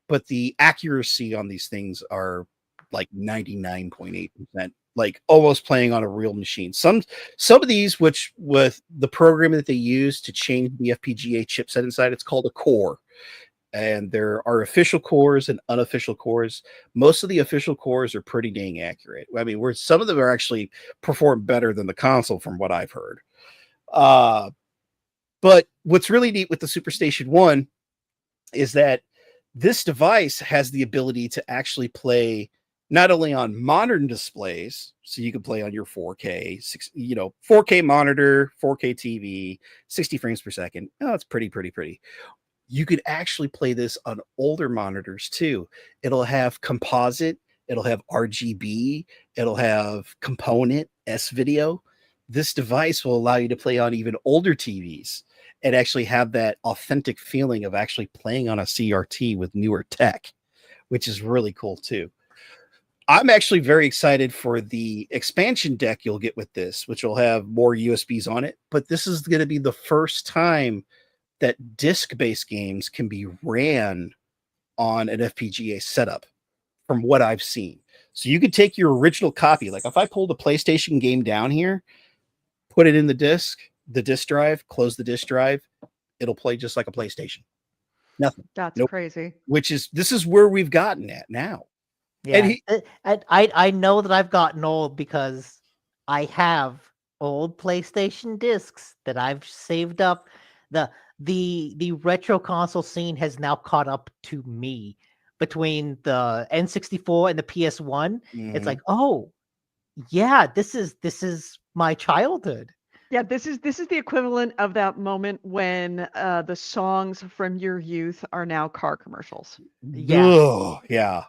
But the accuracy on these things are like 99.8%, like almost playing on a real machine. Some of these, which with the program that they use to change the FPGA chipset inside, it's called a core. And there are official cores and unofficial cores. Most of the official cores are pretty dang accurate. I mean, some of them are actually perform better than the console from what I've heard. But what's really neat with the SuperStation 1 is that this device has the ability to actually play not only on modern displays, so you can play on your 4K, 4K monitor, 4K TV, 60 frames per second. Oh, it's pretty. You could actually play this on older monitors too. It'll have composite, it'll have RGB, it'll have component S-video. This device will allow you to play on even older TVs and actually have that authentic feeling of actually playing on a CRT with newer tech, which is really cool too. I'm actually very excited for the expansion deck you'll get with this, which will have more USBs on it. But this is going to be the first time that disc-based games can be ran on an FPGA setup, from what I've seen. So you could take your original copy. Like if I pulled a PlayStation game down here, put it in the disc drive, close the disc drive, it'll play just like a PlayStation. Nothing. That's Nope. crazy. This is where we've gotten at now. Yeah, I know that I've gotten old because I have old PlayStation discs that I've saved up. The retro console scene has now caught up to me between the N64 and the PS1. It's like, oh, yeah, this is my childhood. Yeah, this is the equivalent of that moment when the songs from your youth are now car commercials. Yeah. Ugh, yeah.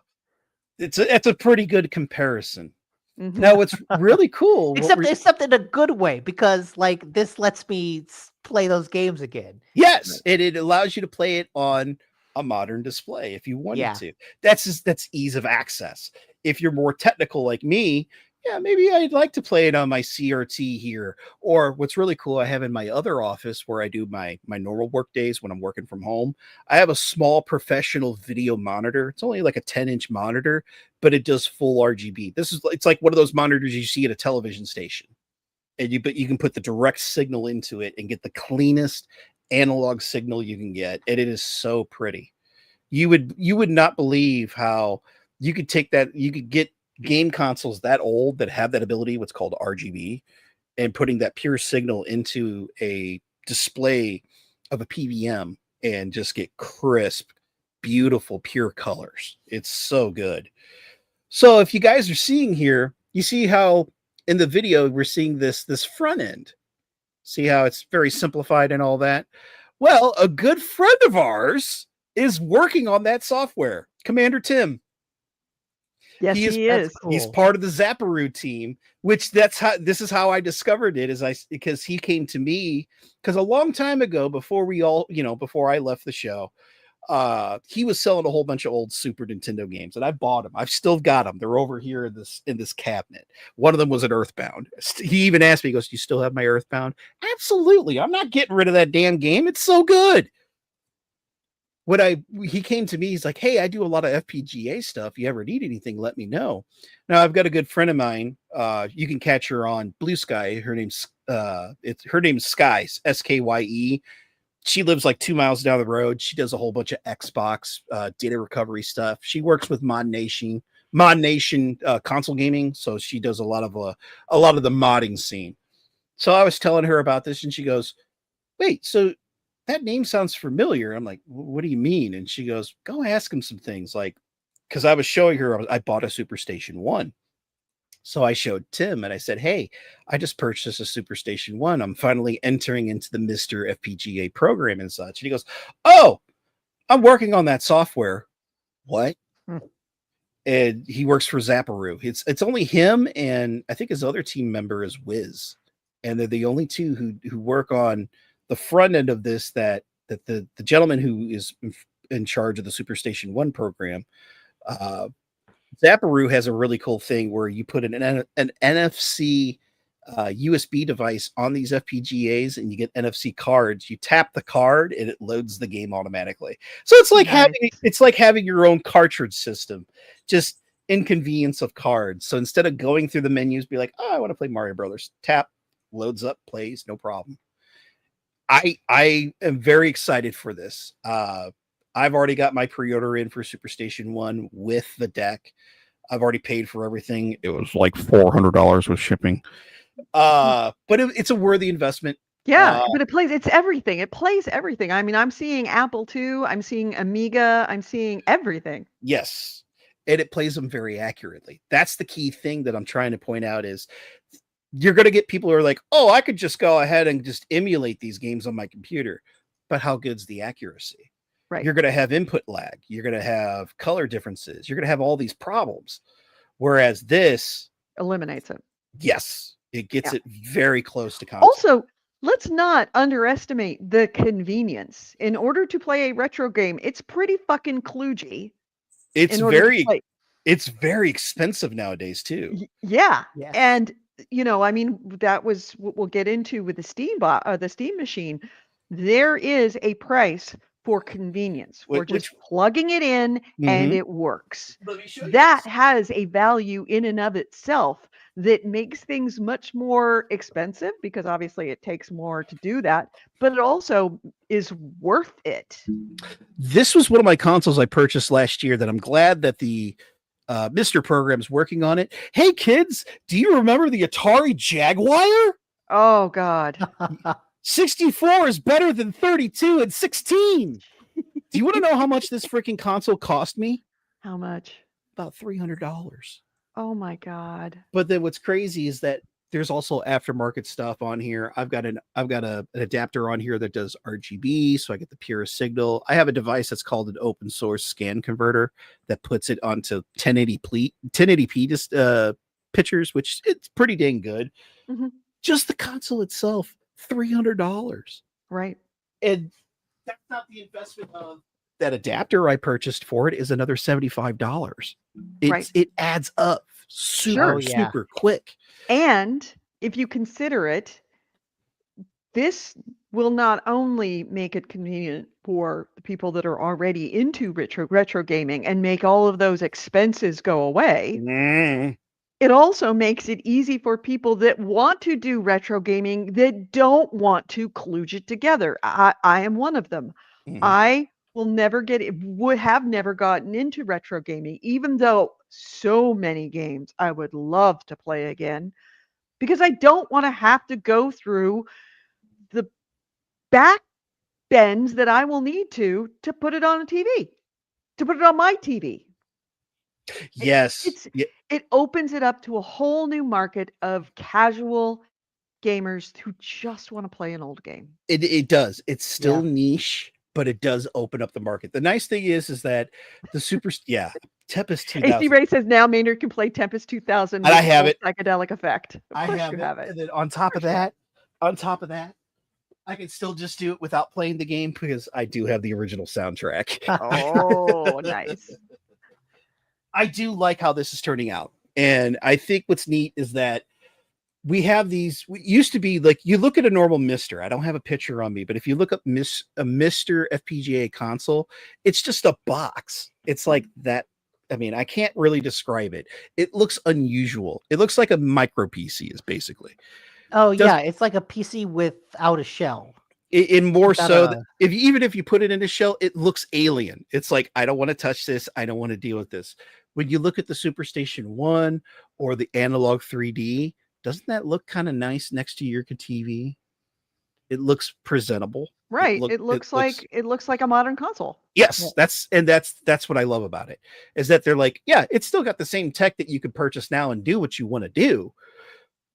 It's a pretty good comparison. Mhm. Now, what's really cool, Except in a good way, because like this lets me play those games again. yes, it allows you to play it on a modern display if you wanted Yeah. to. That's ease of access. If you're more technical like me, yeah, maybe I'd like to play it on my CRT here. Or what's really cool, I have in my other office where I do my normal work days when I'm working from home, I have a small professional video monitor. It's only like a 10-inch monitor, but it does full RGB. It's like one of those monitors you see at a television station. But you can put the direct signal into it and get the cleanest analog signal you can get. And it is so pretty. You would not believe how you could take that, you could get game consoles that old that have that ability, what's called RGB, and putting that pure signal into a display of a PVM and just get crisp, beautiful, pure colors. It's so good. So if you guys are seeing here, you see how in the video we're seeing this front end. See how it's very simplified and all that? Well, a good friend of ours is working on that software, Commander Tim. Yes, he is. Cool. He's part of the Zapparoo team, which this is how I discovered it, because he came to me because a long time ago, before I left the show, he was selling a whole bunch of old Super Nintendo games, and I bought them. I've still got them. They're over here in this cabinet. One of them was an Earthbound. He even asked me, he goes, "Do you still have my Earthbound?" Absolutely. I'm not getting rid of that damn game. It's so good. He came to me, he's like, "Hey, I do a lot of FPGA stuff. You ever need anything, let me know." Now I've got a good friend of mine. You can catch her on Blue Sky. Her name's Sky, Skye. She lives like 2 miles down the road. She does a whole bunch of Xbox data recovery stuff. She works with Mod Nation console gaming, so she does a lot of the modding scene. So I was telling her about this, and she goes, "Wait, so that name sounds familiar." I'm like, "What do you mean?" And she goes, "Go ask him some things." Like, because I was showing her, I bought a Superstation 1. So I showed Tim and I said, "Hey, I just purchased a Superstation 1. I'm finally entering into the Mr. FPGA program and such." And he goes, "Oh, I'm working on that software." What? And he works for Zapparoo. It's only him and I think his other team member is Wiz. And they're the only two who work on the front end of this, that the gentleman who is in charge of the Superstation 1 program, Zapparoo has a really cool thing where you put an NFC USB device on these FPGAs and you get NFC cards. You tap the card and it loads the game automatically. So it's like having your own cartridge system, just inconvenience of cards. So instead of going through the menus, be like, "Oh, I want to play Mario Brothers," tap, loads up, plays, no problem. I am very excited for this. I've already got my pre-order in for Superstation 1 with the deck. I've already paid for everything. It was like $400 with shipping. But it's a worthy investment. Yeah, but it's everything. It plays everything. I mean, I'm seeing Apple too. I'm seeing Amiga. I'm seeing everything. Yes. And it plays them very accurately. That's the key thing that I'm trying to point out is you're going to get people who are like, "Oh, I could just go ahead and just emulate these games on my computer." But how good's the accuracy? Right. You're going to have input lag. You're going to have color differences. You're going to have all these problems. Whereas this eliminates it. Yes, it gets it very close to console. Also, let's not underestimate the convenience. In order to play a retro game, it's pretty fucking kludgy. It's very It's very expensive nowadays too. Yeah. Yes. And I mean, that was what we'll get into with the the Steam machine. There is a price for convenience, for just plugging it in and it works. That has a value in and of itself that makes things much more expensive because obviously it takes more to do that, but it also is worth it. This was one of my consoles I purchased last year that I'm glad that the Mr. Program's working on it. Hey kids, do you remember the Atari Jaguar? Oh God. 64 is better than 32 and 16. Do you want to know how much this freaking console cost me? How much? About $300. Oh my God. But then what's crazy is that there's also aftermarket stuff on here. I've got an adapter on here that does RGB, so I get the purest signal. I have a device that's called an open source scan converter that puts it onto 1080p pictures, which it's pretty dang good. Just the console itself, $300. Right. And that's not the investment of that adapter I purchased for it is another $75. It adds up super quick. And if you consider it, this will not only make it convenient for the people that are already into retro gaming and make all of those expenses go away. It also makes it easy for people that want to do retro gaming that don't want to kludge it together. I am one of them. I will never would have never gotten into retro gaming, even though so many games I would love to play again, because I don't want to have to go through the back bends that I will need to put it on a TV, to put it on my TV. Yes. It opens it up to a whole new market of casual gamers who just want to play an old game. It does. It's still niche, but it does open up the market. The nice thing is that the Tempest 2000. AC Ray says now Maynard can play Tempest 2000 and I have it. Psychedelic effect. Of I course have you have it. And then on top of that, I can still just do it without playing the game because I do have the original soundtrack. Oh, nice. I do like how this is turning out. And I think what's neat is that we have these, we used to be like, you look at a normal Mister. I don't have a picture on me, but if you look up a Mister FPGA console, it's just a box. It's like that. I mean, I can't really describe it. It looks unusual. It looks like a micro PC is basically. Oh, yeah. It's like a PC without a shell. In more so, even if you put it in a shell, it looks alien. It's like, I don't want to touch this. I don't want to deal with this. When you look at the Superstation 1 or the Analog 3D, doesn't that look kind of nice next to your TV? It looks presentable. Right. It looks like a modern console. Yes, that's what I love about it. Is that they're like, yeah, it's still got the same tech that you could purchase now and do what you want to do.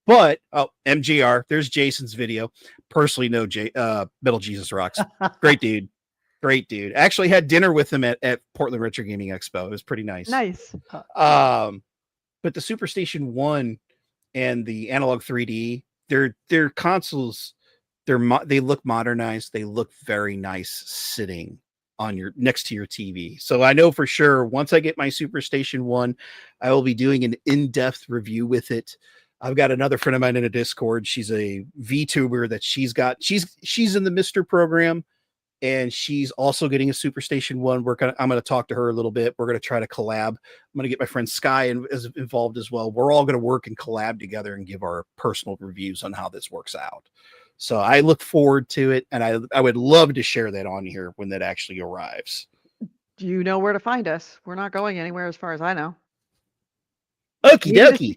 But MGR, there's Jason's video. Personally, no, Metal Jesus Rocks. Great dude. Great dude. Actually had dinner with him at Portland Retro Gaming Expo. It was pretty nice. Nice. But the Superstation 1 and the Analog 3D, their consoles, they look modernized. They look very nice sitting on next to your TV. So I know for sure once I get my Superstation 1, I will be doing an in-depth review with it. I've got another friend of mine in a Discord. She's a VTuber that she's in the Mr. program, and she's also getting a Superstation 1. I'm going to talk to her a little bit. We're going to try to collab. I'm going to get my friend Sky involved as well. We're all going to work and collab together and give our personal reviews on how this works out. So I look forward to it, and I would love to share that on here when that actually arrives. Do you know where to find us? We're not going anywhere as far as I know. Okie dokie.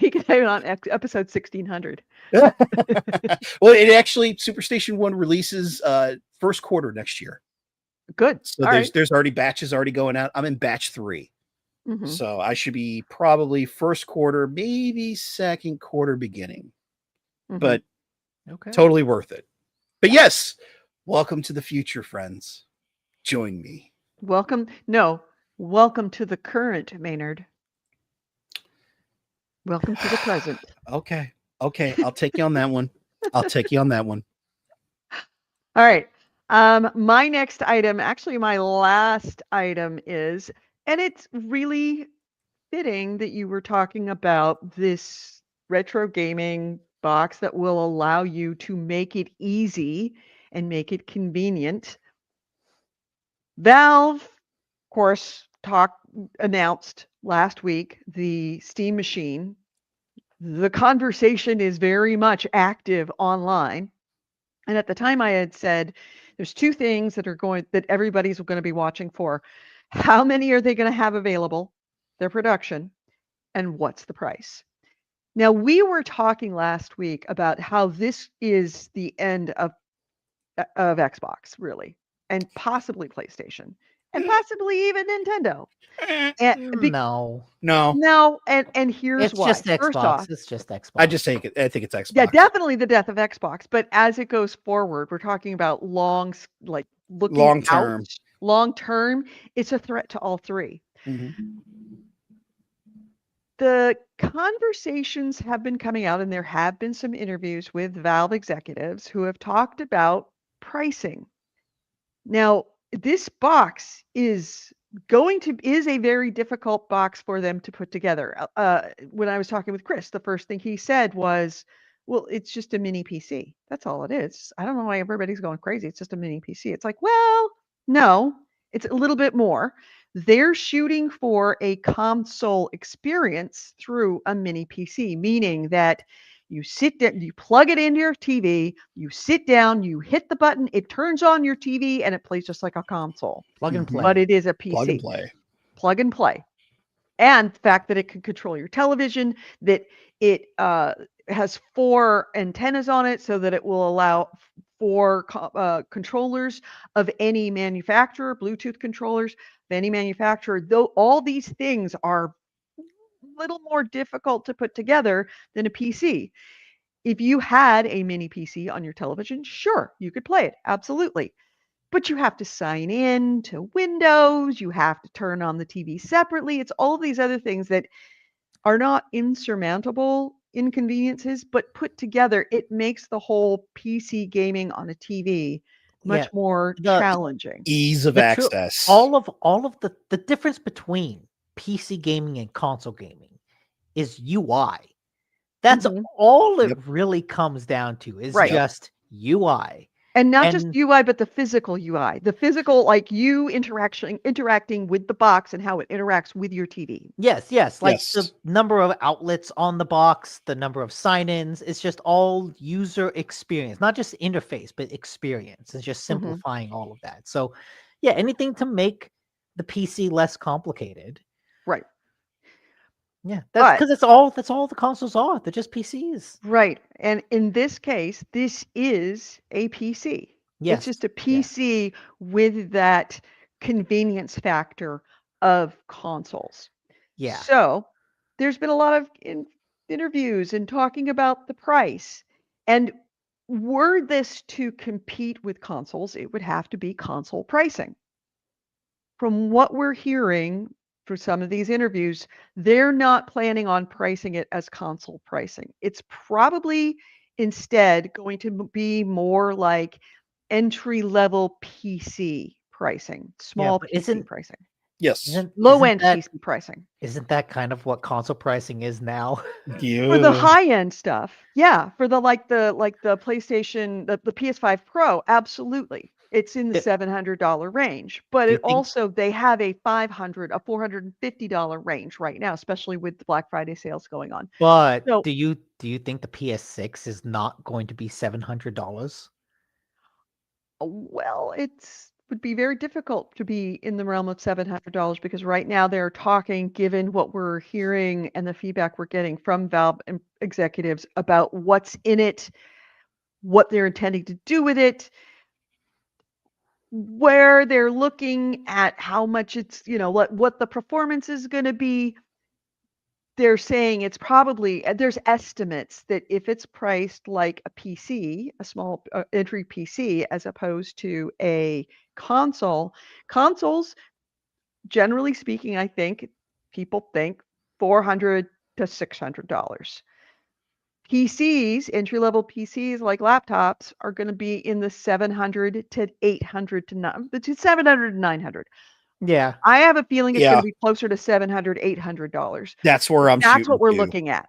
You can have it on episode 1600. Well, it actually, Superstation 1 releases first quarter next year. Good. So there's already batches already going out. I'm in batch 3. Mm-hmm. So I should be probably first quarter, maybe second quarter beginning. Mm-hmm. But totally worth it. But yes, welcome to the future, friends. Join me. Welcome to the current, Maynard. Welcome to the present. Okay. I'll take you on that one. All right. My next item, actually my last item is, and it's really fitting that you were talking about this retro gaming box that will allow you to make it easy and make it convenient. Valve, of course, announced last week the Steam Machine. The conversation is very much active online. And at the time I had said there's two things that everybody's going to be watching for. How many are they going to have available, their production, and what's the price? Now, we were talking last week about how this is the end of Xbox, really, and possibly PlayStation, and possibly even Nintendo. And No, no, and here's it's why. just First Xbox. off, It's just Xbox. I think it's Xbox. yeah, definitely the death of Xbox. But as it goes forward, we're talking about looking Long term. out, long term. It's a threat to all three. Mm-hmm. The conversations have been coming out, and there have been some interviews with Valve executives who have talked about pricing. Now, this box is a very difficult box for them to put together. When I was talking with Chris, the first thing he said was, well, it's just a mini PC. That's all it is. I don't know why everybody's going crazy. It's just a mini PC. It's like, well, no, it's a little bit more. They're shooting for a console experience through a mini PC, meaning that you sit down, you plug it into your TV, you sit down, you hit the button, it turns on your TV, and it plays just like a console. Plug and play. But it is a PC. Plug and play. Plug and play. And the fact that it can control your television, that it has 4 antennas on it so that it will allow 4 controllers of any manufacturer, Bluetooth controllers of any manufacturer. Though all these things are a little more difficult to put together than a PC. If you had a mini PC on your television, sure, you could play it. Absolutely. But you have to sign in to Windows. You have to turn on the TV separately. It's all of these other things that are not insurmountable inconveniences, but put together, it makes the whole PC gaming on a TV much more challenging. Ease of access. All of the difference between PC gaming and console gaming is UI. That's all it really comes down to is just UI. And not just UI, but the physical UI. The physical, like you interacting with the box and how it interacts with your TV. Yes. Like the number of outlets on the box, the number of sign-ins, it's just all user experience, not just interface, but experience. It's just simplifying all of that. So yeah, anything to make the PC less complicated. Right. Yeah, that's because that's all the consoles are. They're just PCs. Right. And in this case, this is a PC. Yes. It's just a PC with that convenience factor of consoles. Yeah. So there's been a lot of interviews and talking about the price. And were this to compete with consoles, it would have to be console pricing. From what we're hearing for some of these interviews, they're not planning on pricing it as console pricing. It's probably instead going to be more like entry-level PC pricing, small PC pricing. Yes. Low-end PC pricing. Isn't that kind of what console pricing is now? For the high-end stuff. Yeah, for the PlayStation, the PS5 Pro, absolutely. It's in the $700 range, but they have a $450 range right now, especially with the Black Friday sales going on. But do you think the PS6 is not going to be $700? Well, would be very difficult to be in the realm of $700 because right now they're talking, given what we're hearing and the feedback we're getting from Valve executives about what's in it, what they're intending to do with it, where they're looking at how much it's, what the performance is going to be. They're saying it's probably, there's estimates that if it's priced like a PC, a small entry PC, as opposed to a consoles, generally speaking, I think people think $400 to $600. PCs, entry-level PCs like laptops, are going to be in the $700 to $800 to $700 to $900. Yeah. I have a feeling it's going Yeah. to be closer to $700, $800. That's where I'm That's shooting what we're to. looking at.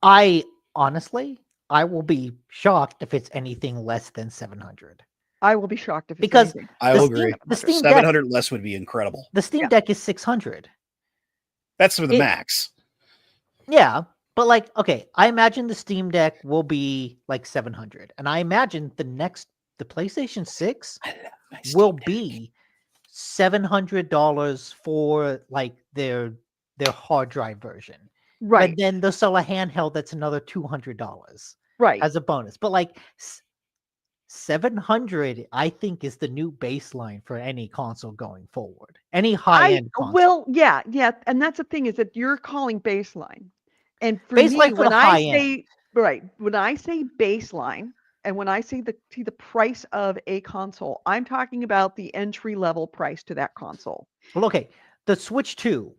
I honestly, I will be shocked if it's anything less than 700. I will be shocked if it's Because anything. I the will Steam- agree. the Steam Deck- 700 less would be incredible. The Steam Yeah. Deck is 600. That's for the It- max. Yeah, but like, okay, I imagine the Steam Deck will be like 700, and I imagine the PlayStation 6 will be $700 for like their hard drive version. Right. But then they'll sell a handheld that's another $200 Right. as a bonus. But like 700, I think, is the new baseline for any console going forward. Any high-end console. Well, yeah, and that's the thing is that you're calling baseline, and for Baseline me, for the when I high say right, when I say baseline, and when I say the price of a console, I'm talking about the entry level price to that console. Well, okay, the Switch 2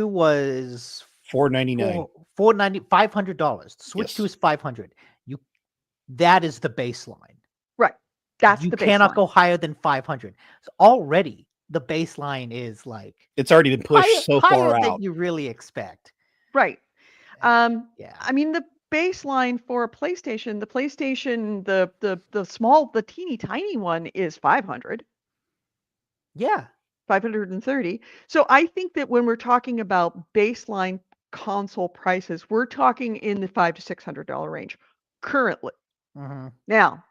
was $499. $500. The Switch 2 Yes. is 500. That is the baseline. Right. That's You the cannot baseline. go higher than 500. So already the baseline is like It's already been pushed so higher far than out. you really expect. Right. Yeah. I mean, the baseline for a PlayStation, the teeny tiny one is 500. Yeah. 530. So I think that when we're talking about baseline console prices, we're talking in the $500 to $600 range currently. Mhm. Now,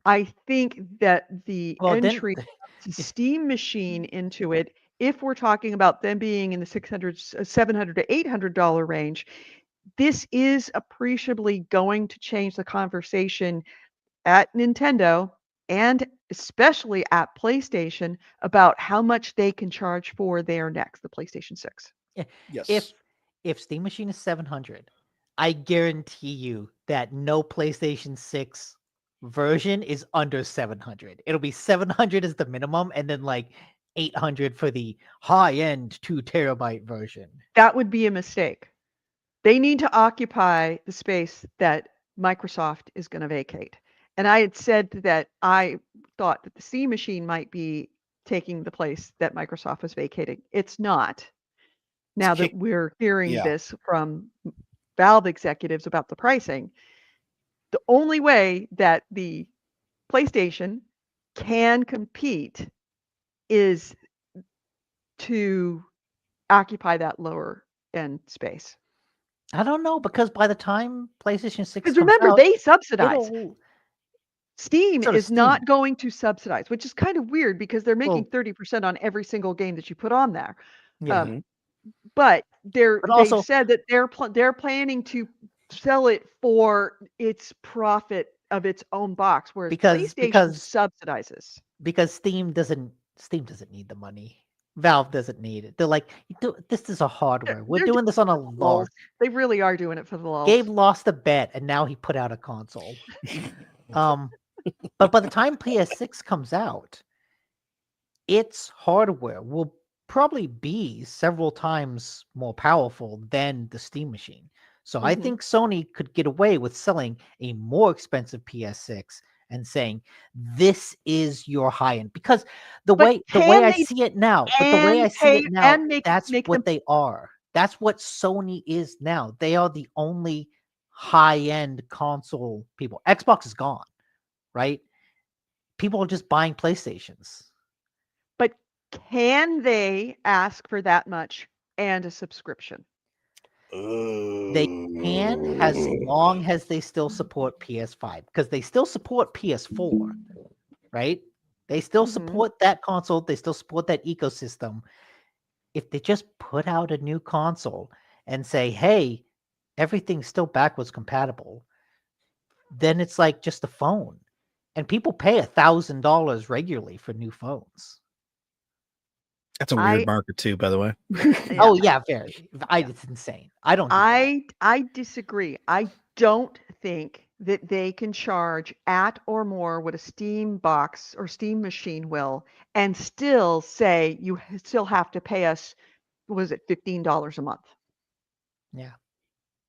I think that the Well, then entry of the Steam machine into it, if we're talking about them being in the $700 to $800 range, this is appreciably going to change the conversation at Nintendo and especially at PlayStation about how much they can charge for their next, the PlayStation 6. Yes. if Steam Machine is 700, I guarantee you that no PlayStation 6 version is under 700. It'll be 700 as the minimum, and then like 800 for the high-end 2 terabyte version. That would be a mistake. They need to occupy the space that Microsoft is going to vacate. And I had said that I thought that the Steam machine might be taking the place that Microsoft was vacating. It's not. Now that we're hearing Yeah. this from Valve executives about the pricing, the only way that the PlayStation can compete is to occupy that lower end space. I don't know, because by the time PlayStation 6 Because comes remember, out, they subsidize. it'll- Steam So does is not Steam. going to subsidize, which is kind of weird because they're making Well- 30% on every single game that you put on there. yeah. Mhm. But But also- they've said that they're planning to sell it for its profit of its own box, whereas Because- PlayStation because- subsidizes. because Steam doesn't need the money. Valve doesn't need it. They're like, this is a hardware. We're they're doing this on a lulz. lark. They really are doing it for the lulz. Gabe lost a bet, and now he put out a console. But by the time PS6 comes out, its hardware will probably be several times more powerful than the Steam machine. So I Mhm. think Sony could get away with selling a more expensive PS6 and saying this is your high end, because the But way can I they- see it now, that's make what them- they are. That's what Sony is now. They are the only high end console people. Xbox is gone, right? People are just buying PlayStations. But can they ask for that much and a subscription? They can, as long as they still support PS5, because they still support PS4, right? They still Mhm. support that console. They still support that ecosystem. If they just put out a new console and say, hey, everything's still backwards compatible, then it's like just a phone. And people pay $1,000 regularly for new phones. That's a weird market too, by the way. Oh yeah, very. It's insane. I don't. Do that. I disagree. I don't think that they can charge at or more what a Steam box or Steam machine will, and still say you still have to pay us, what was it, $15 a month? Yeah.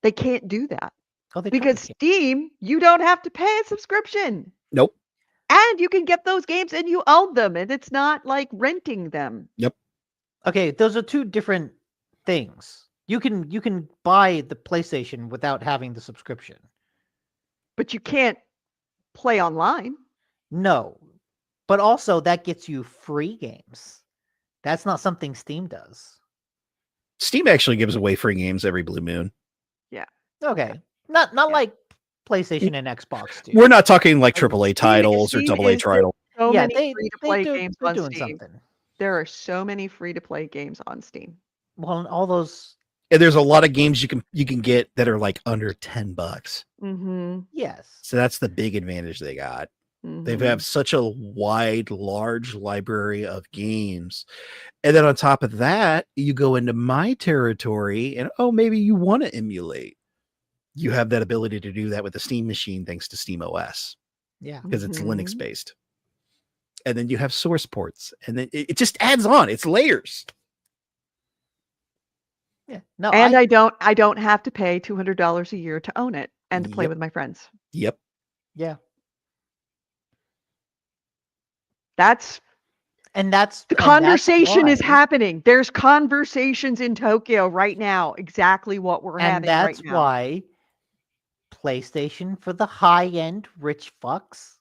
They can't do that Oh, they because totally can. Steam, you don't have to pay a subscription Nope. And you can get those games and you own them, and it's not like renting them. Okay, those are two different things. You can buy the PlayStation without having the subscription. But you can't play online. No. But also that gets you free games. That's not something Steam does. Steam actually gives away free games every blue moon. Okay. Not Yeah. like PlayStation and Xbox do. We're not talking like Like, AAA titles or Steam AA is titles. So yeah, many they free-to-play do, games they're on doing Steam. something. There are so many free-to-play games on Steam. Well, and all those And there's a lot of games you can get that are like under $10. Mm-hmm. yes. So that's the big advantage they got. They Mhm. have such a wide, large library of games. And then on top of that, you go into my territory and maybe you want to emulate. You have that ability to do that with the Steam machine thanks to Steam OS Yeah. because it's Mhm. Linux based. And then you have source ports and then it just adds on. It's layers. Yeah. No, And I don't have to pay $200 a year to own it and to play Yep. with my friends. Yep. yeah. That's And that's the and that's conversation is why- happening. There's conversations in Tokyo right now, exactly what we're and having that's right now. why PlayStation for the high-end rich fucks,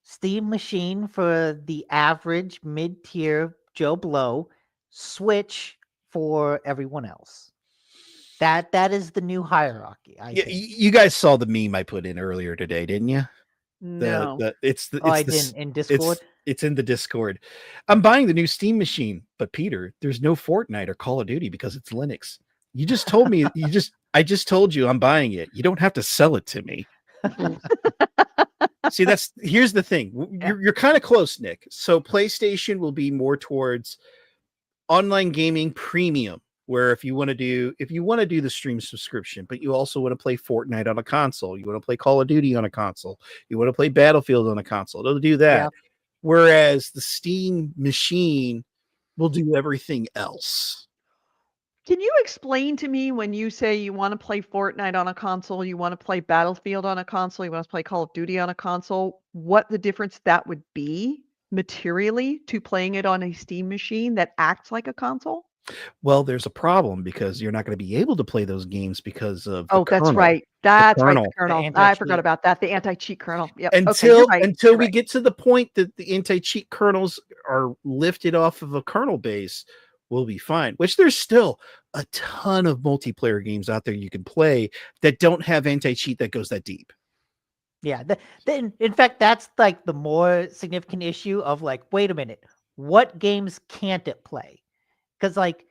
Steam machine for the average mid-tier Joe Blow, Switch for everyone else. That is the new hierarchy. I Yeah, think. you guys saw the meme I put in earlier today, didn't you? No. It's Oh, I the didn't in Discord. It's in the Discord. I'm buying the new Steam machine, but Peter, there's no Fortnite or Call of Duty because it's Linux. You just told me I just told you I'm buying it. You don't have to sell it to me. See, here's the thing. You're kind of close, Nick. So PlayStation will be more towards online gaming premium, where if you want to do the stream subscription, but you also want to play Fortnite on a console, you want to play Call of Duty on a console, you want to play Battlefield on a console, it'll do that. Yeah. Whereas the Steam machine will do everything else. Can you explain to me when you say you want to play Fortnite on a console, you want to play Battlefield on a console, you want to play Call of Duty on a console, what the difference that would be materially to playing it on a Steam machine that acts like a console? Well, there's a problem because you're not going to be able to play those games because of the Oh, that's kernel. right. That's right. The kernel. kernel. The I forgot anti-cheat. about that. The anti-cheat kernel. Yep. Okay, you're right. Until You're we right. get to the point that the anti-cheat kernels are lifted off of a kernel base, we'll be fine. Which there's still a ton of multiplayer games out there you can play that don't have anti-cheat that goes that deep. Yeah. In fact, that's like the more significant issue of like, wait a minute, what games can't it play? Because like,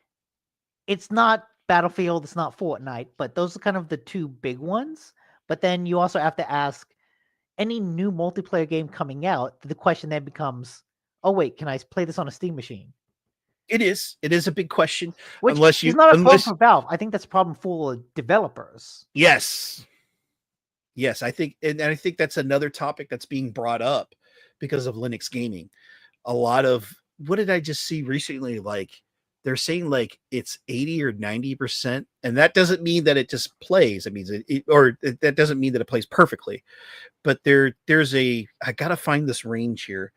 it's not Battlefield, it's not Fortnite, but those are kind of the two big ones. But then you also have to ask any new multiplayer game coming out. The question then becomes, oh wait, can I play this on a Steam machine? It is a big question. Which Unless is not a problem unless- for Valve. I think that's a problem for developers. Yes, I think, and I think that's another topic that's being brought up because of Linux gaming. A lot of what did I just see recently? Like they're saying like it's 80 or 90%, and that doesn't mean that it just plays. It means that doesn't mean that it plays perfectly. But there's I gotta find this range here.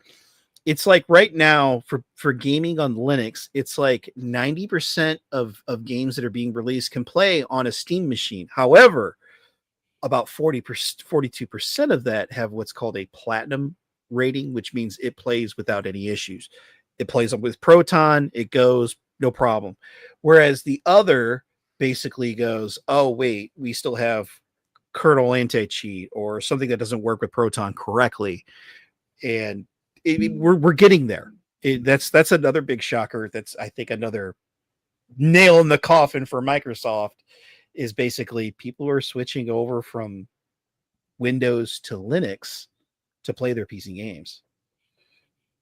It's like right now for gaming on Linux, it's like 90% of games that are being released can play on a Steam machine. However, about 42% of that have what's called a platinum rating, which means it plays without any issues. It plays with Proton, it goes no problem. Whereas the other basically goes, oh wait, we still have kernel anti-cheat or something that doesn't work with Proton correctly, and we're getting there. That's another big shocker. That's I think another nail in the coffin for Microsoft. Is basically people are switching over from Windows to Linux to play their PC games.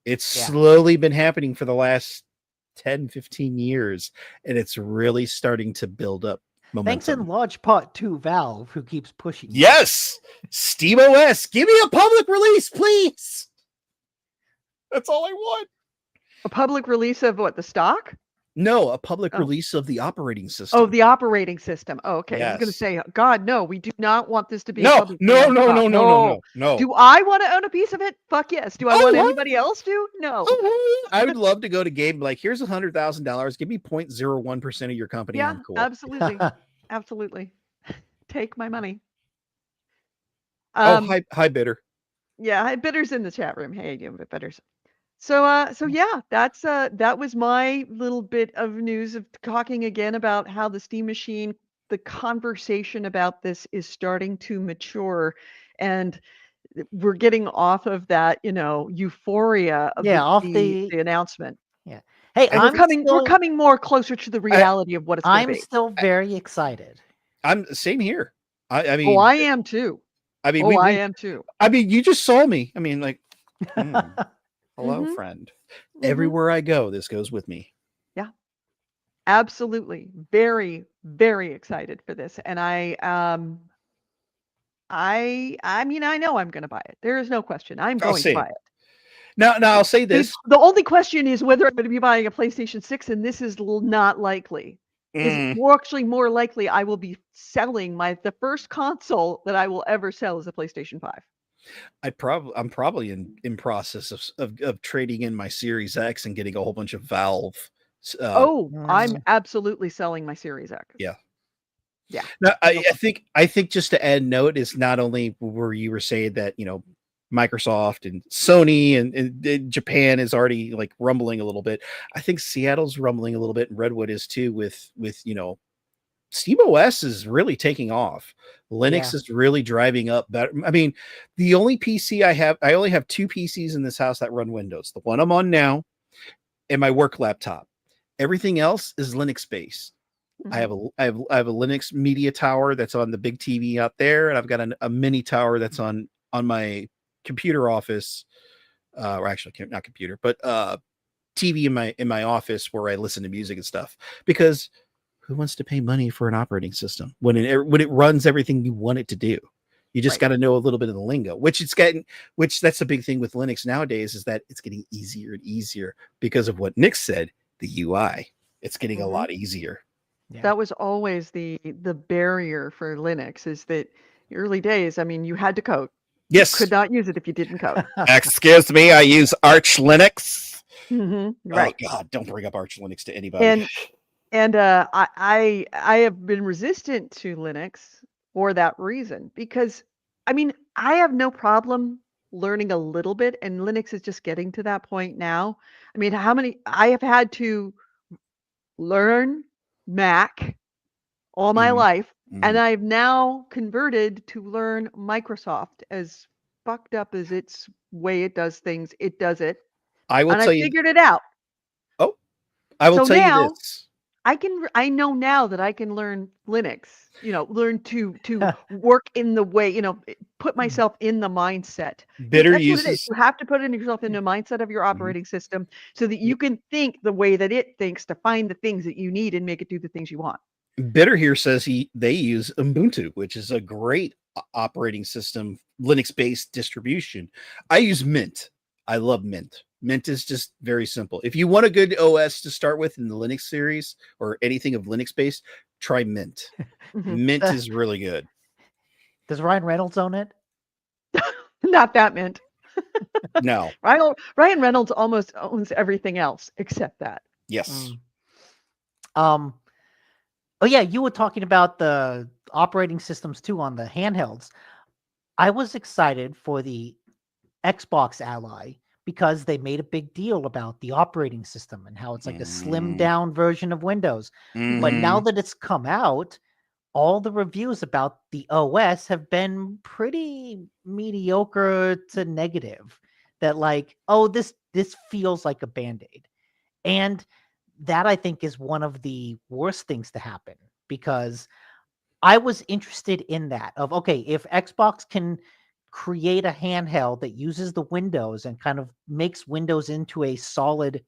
It's slowly been happening for the last 10, 15 years, and it's really starting to build up momentum. Thanks in large part to Valve, who keeps pushing. Yes! SteamOS, give me a public release, please! That's all I want. A public release of what, the stock? No, a public Oh. release of the operating system. Oh, the operating system. Oh, okay. I was going to Yes. say, God, no, we do not want this to be a No, public. no, release. no, God, no, no, no, no, no. Do I want to own a piece of it? Fuck yes. Do I Oh, want yeah. anybody else to? No. I would love to go to Gabe like, here's $100,000. Give me 0.01% of your company. Yeah, I'm cool. absolutely. Absolutely. Take my money. Oh, hi, Bitter. Yeah, Bitter's in the chat room. Hey, you Bitters. So yeah, that was my little bit of news of talking again about how the Steam Machine, the conversation about this is starting to mature, and we're getting off of that, euphoria of the announcement. Yeah. Hey, And we're coming more closer to the reality of what it's going to I'm be. still very excited. I'm same here. I mean, Oh, I am too. I mean, I am too. I mean, you just saw me. I mean, like, hello, Mhm. friend. Everywhere I go, this goes with me. Yeah, absolutely. Very, very excited for this. And I mean, I know I'm going to buy it. There is no question. I'm going to buy it. Now I'll say this. The only question is whether I'm going to be buying a PlayStation 6, and this is not likely. Is actually more likely I will be selling the first console that I will ever sell is a PlayStation 5. I'm probably in process of trading in my Series X and getting a whole bunch of Valve. I'm absolutely selling my Series X. Yeah. Yeah. Now, I think just to add note is not only where you were saying that, Microsoft and Sony and Japan is already like rumbling a little bit. I think Seattle's rumbling a little bit, and Redwood is too with SteamOS is really taking off. Linux is really driving up better. I mean, the only PC I only have 2 PCs in this house that run Windows. The one I'm on now and my work laptop. Everything else is Linux based. I have a Linux media tower that's on the big TV out there, and I've got a mini tower that's on my computer office, or actually not computer, but TV in my office where I listen to music and stuff. Because who wants to pay money for an operating system when it runs everything you want it to do? You just got to know a little bit of the lingo, which that's the big thing with Linux nowadays, is that it's getting easier and easier because of what Nick said, the UI. It's getting a lot easier. Yeah. That was always the barrier for Linux, is that early days, I mean, you had to code. Yes. You could not use it if you didn't code. Excuse me, I use Arch Linux. Right. Oh God, don't bring up Arch Linux to anybody. And I have been resistant to Linux for that reason, because I mean, I have no problem learning a little bit, and Linux is just getting to that point now. I mean, I have had to learn Mac all my life, and I've now converted to learn Microsoft. As fucked up as its way it does things, it does it. I will tell you. I figured it out. Oh, I will tell you this. I know now that I can learn Linux, learn to work in the way, put myself in the mindset. Bitter That's uses. What it is. You have to put yourself in the mindset of your operating system so that you can think the way that it thinks to find the things that you need and make it do the things you want. Bitter here says they use Ubuntu, which is a great operating system, Linux-based distribution. I use Mint. I love Mint. Mint is just very simple. If you want a good OS to start with in the Linux series or anything of Linux based, try Mint. Mint is really good. Does Ryan Reynolds own it? Not that Mint. No. Ryan Reynolds almost owns everything else except that. Yes. Oh yeah, you were talking about the operating systems too on the handhelds. I was excited for the Xbox Ally because they made a big deal about the operating system and how it's like a slimmed down version of Windows. But now that it's come out, all the reviews about the OS have been pretty mediocre to negative. That like, oh, this feels like a Band-Aid. And that I think is one of the worst things to happen, because I was interested in that of, okay, if Xbox can create a handheld that uses the Windows and kind of makes Windows into a solid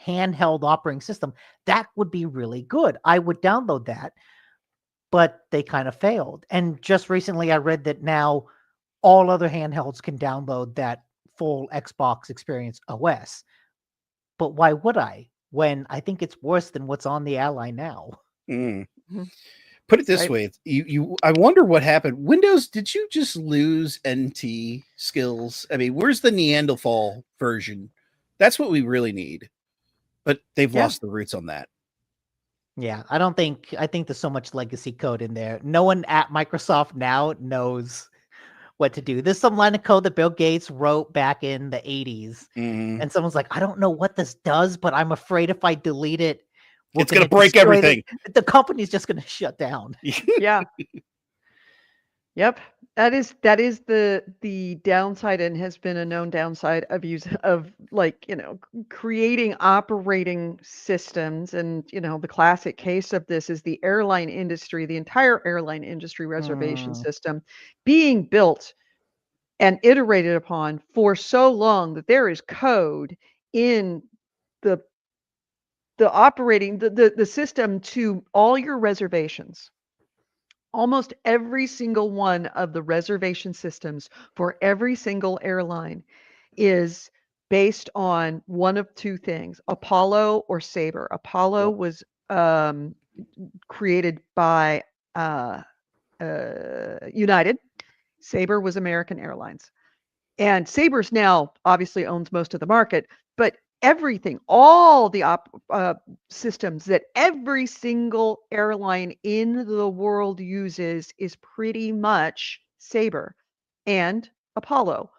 handheld operating system, that would be really good. I would download that, but they kind of failed. And just recently I read that now all other handhelds can download that full Xbox experience OS. But why would I? when I think it's worse than what's on the airline now. Mm. Mhm. Put it this Right. way, I wonder what happened. Windows, did you just lose NT skills? I mean, where's the Neanderthal version? That's what we really need. But they've Yeah. lost the roots on that. Yeah, I think there's so much legacy code in there. No one at Microsoft now knows what to do. There's some line of code that Bill Gates wrote back in the 80s. Mhm. And someone's like, I don't know what this does, but I'm afraid if I delete it, It's going to break destroy everything. The company's just going to shut down. Yeah. Yep. That is the downside, and has been a known downside of creating operating systems. And the classic case of this is the airline industry, the entire airline industry reservation Mm. system being built and iterated upon for so long that there is code in the operating the system to all your reservations. Almost every single one of the reservation systems for every single airline is based on one of two things: Apollo or Sabre. Apollo Yep. was created by United. Sabre was American Airlines. And Sabre's now obviously owns most of the market, but everything, all the systems that every single airline in the world uses is pretty much Sabre and Apollo,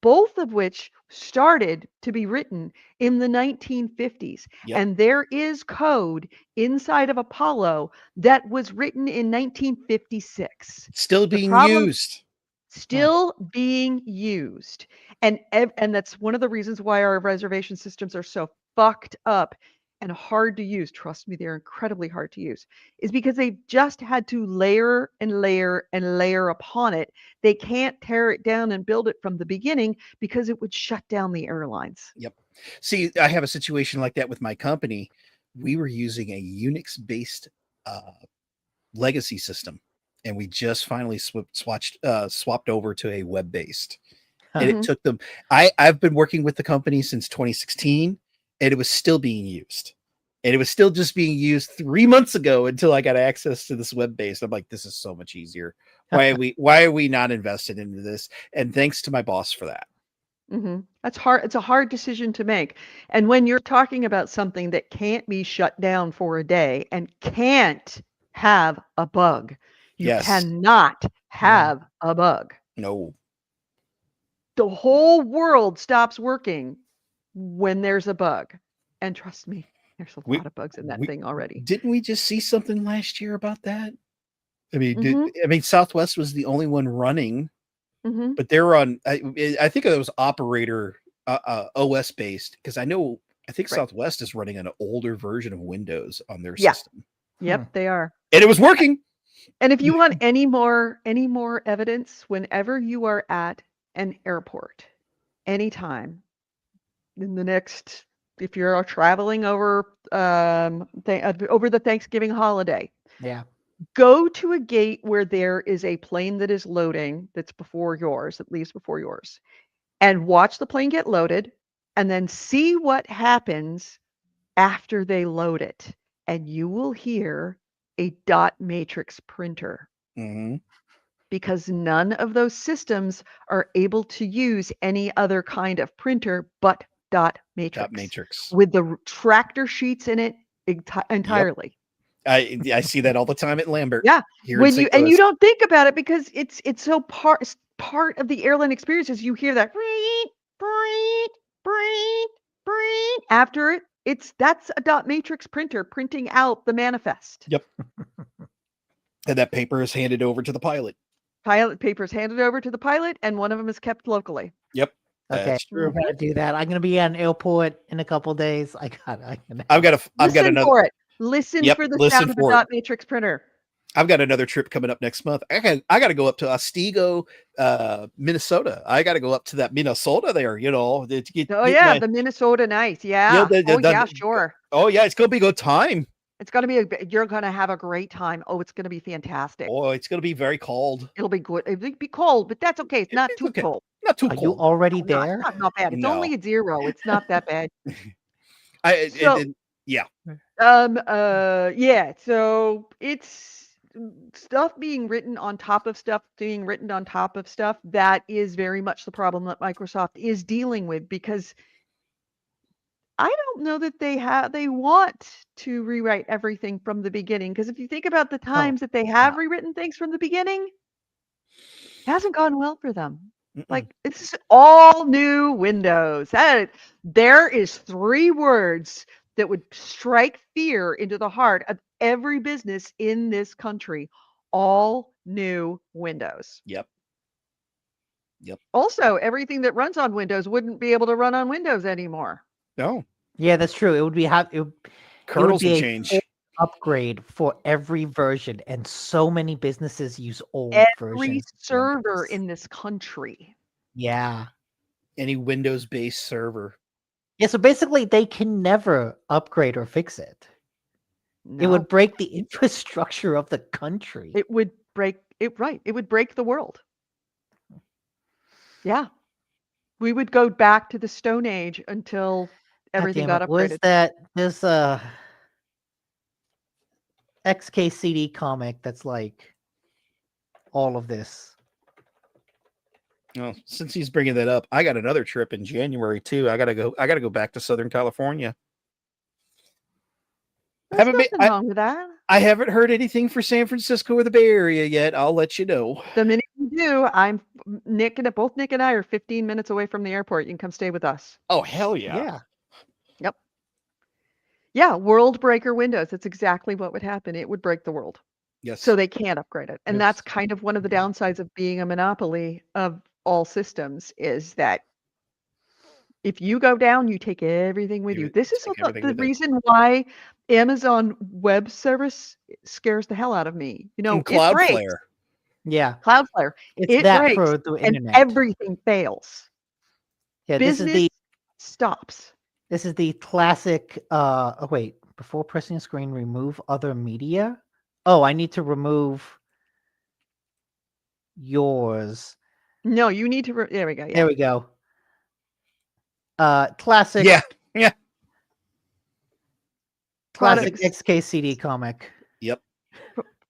both of which started to be written in the 1950s. Yep. And there is code inside of Apollo that was written in 1956. Still The being problem- used. Still being used. And that's one of the reasons why our reservation systems are so fucked up and hard to use. Trust me, they're incredibly hard to use. Is because they've just had to layer and layer and layer upon it. They can't tear it down and build it from the beginning because it would shut down the airlines. Yep. See, I have a situation like that with my company. We were using a Unix-based legacy system, and we just finally swapped over to a web-based. And it took them. I've been working with the company since 2016, and it was still being used. And it was still just being used 3 months ago until I got access to this web-based. I'm like, this is so much easier. Why are we not invested into this? And thanks to my boss for that. Mm-hmm. That's hard. It's a hard decision to make. And when you're talking about something that can't be shut down for a day and can't have a bug, you Yes. cannot have a bug. No. The whole world stops working when there's a bug. And trust me, there's a lot of bugs in that thing already. Didn't we just see something last year about that? I mean, Southwest was the only one running, but they're on. I think it was operator OS based, because I think Southwest is running an older version of Windows on their system. Yep, they are. And it was working. And if you want any more evidence, whenever you are at an airport, anytime in the next, if you're traveling over over the Thanksgiving holiday, go to a gate where there is a plane that is loading, that's before yours, at least before yours, and watch the plane get loaded, and then see what happens after they load it, and you will hear a dot matrix printer. Because none of those systems are able to use any other kind of printer but dot matrix. With the tractor sheets in it entirely. Yep. I see that all the time at Lambert. Yeah. When you don't think about it, because it's so part of the airline experience is you hear that after it. That's a dot matrix printer printing out the manifest. Yep. And that paper is handed over to the pilot. Paper is handed over to the pilot, and one of them is kept locally. Yep. Okay, That's true. I'm gonna do that. I'm gonna be at an airport in a couple of days. I've got Listen for it. Listen for the sound of the dot matrix printer. I've got another trip coming up next month. I got to go up to Otsego, Minnesota. I got to go up to that Minnesota there, the Minnesota nice. Yeah. Sure. Oh yeah, it's going to be a good time. It's going to be you're going to have a great time. Oh, it's going to be fantastic. Oh, it's going to be very cold. It'll be good. It'll be cold, but that's okay. It's not too cold. Not too cold. Are you already there? Not bad. It's only a 0. It's not that bad. Yeah. Yeah. So it's stuff being written on top of stuff, being written on top of stuff. That is very much the problem that Microsoft is dealing with, because I don't know that they want to rewrite everything from the beginning. Because if you think about the times that they have rewritten things from the beginning, it hasn't gone well for them. Mm-mm. Like, it's all new Windows. There is 3 words that would strike fear into the heart of every business in this country. All new Windows. Yep. Also, everything that runs on Windows wouldn't be able to run on Windows anymore. No. Yeah, that's true. It would be Kernels be would a change. full upgrade for every version, and so many businesses use old Every versions. of server Windows. in this country. Yeah. Any Windows-based server. Yeah, so basically they can never upgrade or fix it. It No. would break the infrastructure of the country. It would break it, right. It would break the world. Yeah. We would go back to the Stone Age until everything got Was upgraded. that this XKCD comic that's like all of this? Well, since he's bringing that up, I got another trip in January too. I gotta go back to Southern California. There's nothing wrong with that. I haven't heard anything for San Francisco or the Bay Area yet. I'll let you know. The minute you do, both Nick and I are 15 minutes away from the airport. You can come stay with us. Oh, hell yeah. Yep. Yeah, world breaker Windows. That's exactly what would happen. It would break the world. Yes. So they can't upgrade it. And Yes. that's kind of one of the downsides of being a monopoly of all systems, is that if you go down, you take everything with you. This is take the everything with it. reason why Amazon Web Service scares the hell out of me. You know, And it breaks. Cloudflare. Yeah. Cloudflare. It's It that breaks, for the and internet. everything fails. Yeah, Business stops. this is the classic oh wait, before pressing a screen, remove other media. Oh, I need to remove yours. No, you need to. There we go. Yeah. There we go. Classic. Yeah. Yeah. Classic Products. XKCD comic. Yep.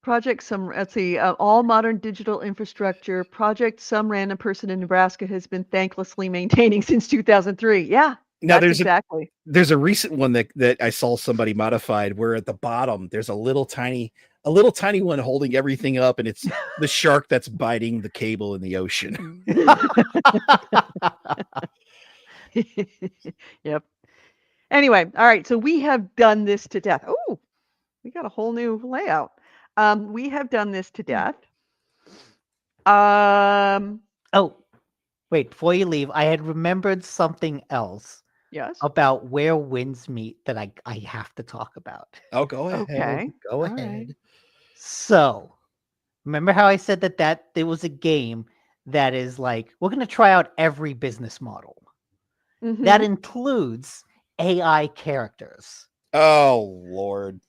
Project some. Let's see. All modern digital infrastructure. Project some random person in Nebraska has been thanklessly maintaining since 2003. Yeah. Now that's exactly. There's a recent one that I saw somebody modified where at the bottom there's a little tiny one holding everything up, and it's the shark that's biting the cable in the ocean. Yep. Anyway, all right. So we have done this to death. Oh, we got a whole new layout. We have done this to death. Oh, wait, before you leave, I had remembered something else Yes. about where winds meet that I have to talk about. Oh, go ahead. Okay. Go All ahead. right. So, remember how I said that there was a game that is like, we're going to try out every business model. Mhm. That includes AI characters. Oh, Lord.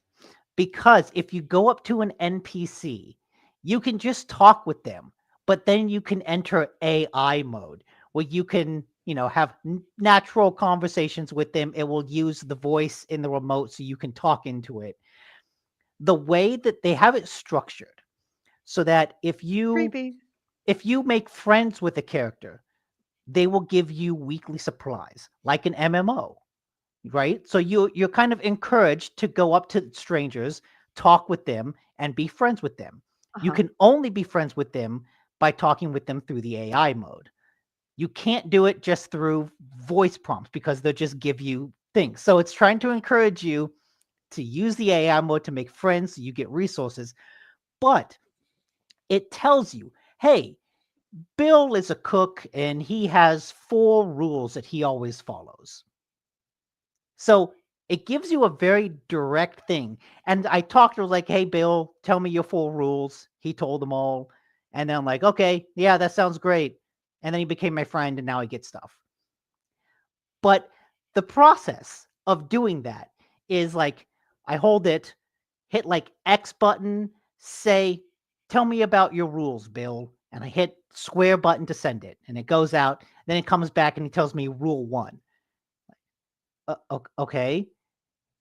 Because if you go up to an NPC, you can just talk with them, but then you can enter AI mode where you can, have natural conversations with them. It will use the voice in the remote so you can talk into it. The way that they have it structured so that if you Creepy. make friends with a character, they will give you weekly supplies like an MMO, right? So you're kind of encouraged to go up to strangers, talk with them, and be friends with them. You Uh-huh. can only be friends with them by talking with them through the AI mode. You can't do it just through voice prompts because they'll just give you things. So it's trying to encourage you to use the AI mode to make friends so you get resources. But it tells you, hey, Bill is a cook and he has 4 rules that he always follows. So it gives you a very direct thing. And I talked to him like, hey, Bill, tell me your 4 rules. He told them all. And then I'm like, okay, yeah, that sounds great. And then he became my friend and now I get stuff. But the process of doing that is like, I hold it, hit like X button, say, tell me about your rules, Bill. And I hit square button to send it. And it goes out. Then it comes back and he tells me rule 1. Okay.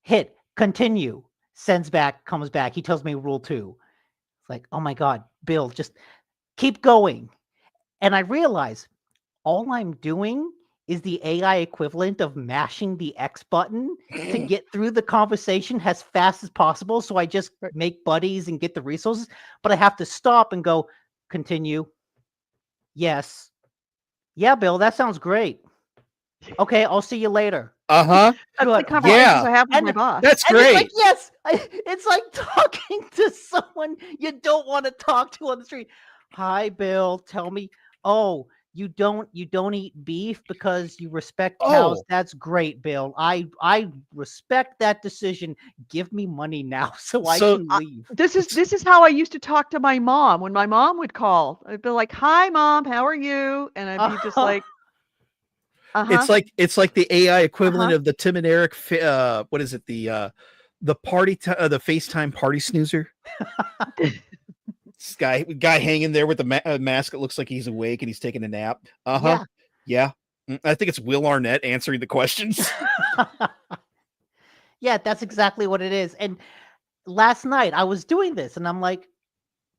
hit, continue, sends back, comes back. He tells me rule 2. It's like, oh my God, Bill, just keep going. And I realize all I'm doing is the AI equivalent of mashing the X button to get through the conversation as fast as possible. So I just make buddies and get the resources, but I have to stop and go, continue. Yes. Yeah, Bill, that sounds great. Okay, I'll see you later. Uh-huh. That's Good. the conversations Yeah. I have with my And- boss. That's And it's great. like, yes, it's like talking to someone you don't want to talk to on the street. Hi, Bill. Tell me. Oh, you don't eat beef because you respect cows. Oh. That's great, Bill. I respect that decision. Give me money now so I So, can leave. This is how I used to talk to my mom when my mom would call. I'd be like, "Hi, Mom. How are you?" And I'd be just like, it's like the AI equivalent Uh-huh. of the Tim and Eric. What is it? The party, the FaceTime party snoozer. This guy hanging there with the mask. It looks like he's awake and he's taking a nap. Yeah. I think it's Will Arnett answering the questions. Yeah, that's exactly what it is. And last night I was doing this and I'm like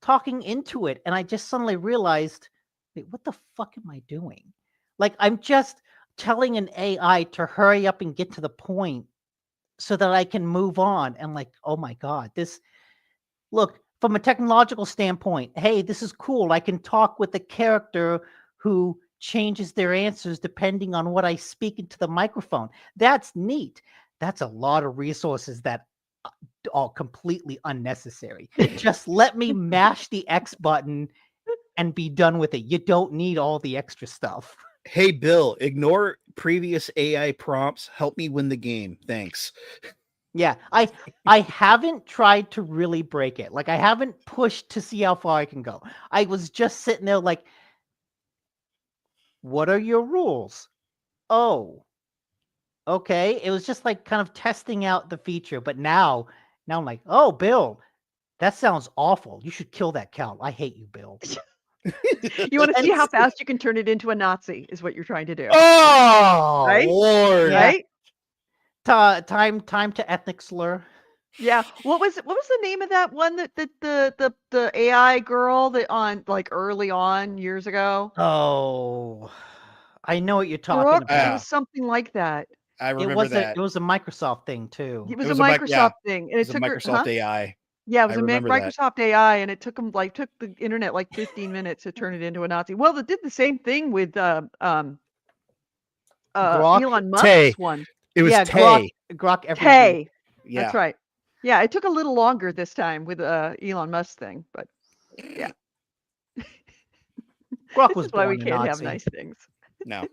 talking into it and I just suddenly realized, wait, what the fuck am I doing? Like I'm just telling an AI to hurry up and get to the point so that I can move on. And like, oh my God, look, from a technological standpoint, hey, this is cool. I can talk with the character who changes their answers depending on what I speak into the microphone. That's neat. That's a lot of resources that are completely unnecessary. Just let me mash the X button and be done with it. You don't need all the extra stuff. Hey, Bill, ignore previous AI prompts. Help me win the game. Thanks. Yeah, I haven't tried to really break it. Like I haven't pushed to see how far I can go. I was just sitting there like, what are your rules? Oh, okay. It was just like kind of testing out the feature, but now I'm like, oh, Bill, that sounds awful. You should kill that cow. I hate you, Bill. You want to see how fast you can turn it into a Nazi? Is what you're trying to do, Oh, Right? Lord. Yeah. right? Time to ethnic slur. Yeah. What was the name of that one that the AI girl that on like early on years ago? Oh, I know what you're talking Brooke, about. it was something like that. I It remember was that. it was a Microsoft thing too. It was It a was a Microsoft thing, and It it was a took her, Microsoft AI. Yeah, it was I a remember that. Microsoft AI, and it took the internet like 15 minutes to turn it into a Nazi. Well, it did the same thing with Grok? Elon Musk's Tay. one. It was Yeah, Tay. Grok every Tay. week. Yeah. That's right. Yeah, it took a little longer this time with Elon Musk thing, but yeah. Grok This was is why we born a can't have Nazi. nice things. No.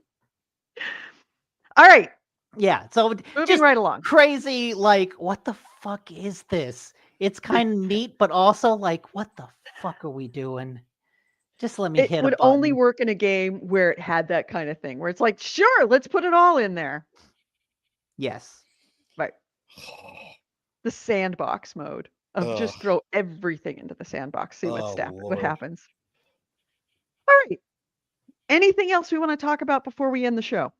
All right, Yeah, so moving just right along. crazy, like, what the fuck is this? It's kind of neat, but also like, what the fuck are we doing? Just let me It hit a would button. only work in a game where it had that kind of thing, where it's like, sure, let's put it all in there. Yes. Right. The sandbox mode of just Ugh. throw everything into the sandbox, see Oh, what Lord. happens. All right. Anything else we want to talk about before we end the show?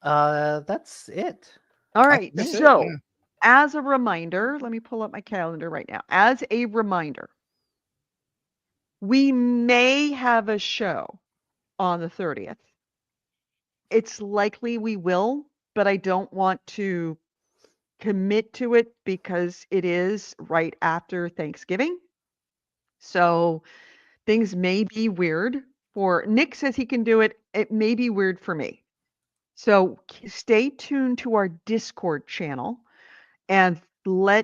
That's it. All right. That's it, So, yeah. as a reminder, let me pull up my calendar right now. As a reminder, we may have a show on the 30th. It's likely we will, but I don't want to commit to it because it is right after Thanksgiving. So things may be weird. For Nick says he can do it. It may be weird for me. So stay tuned to our Discord channel and we'll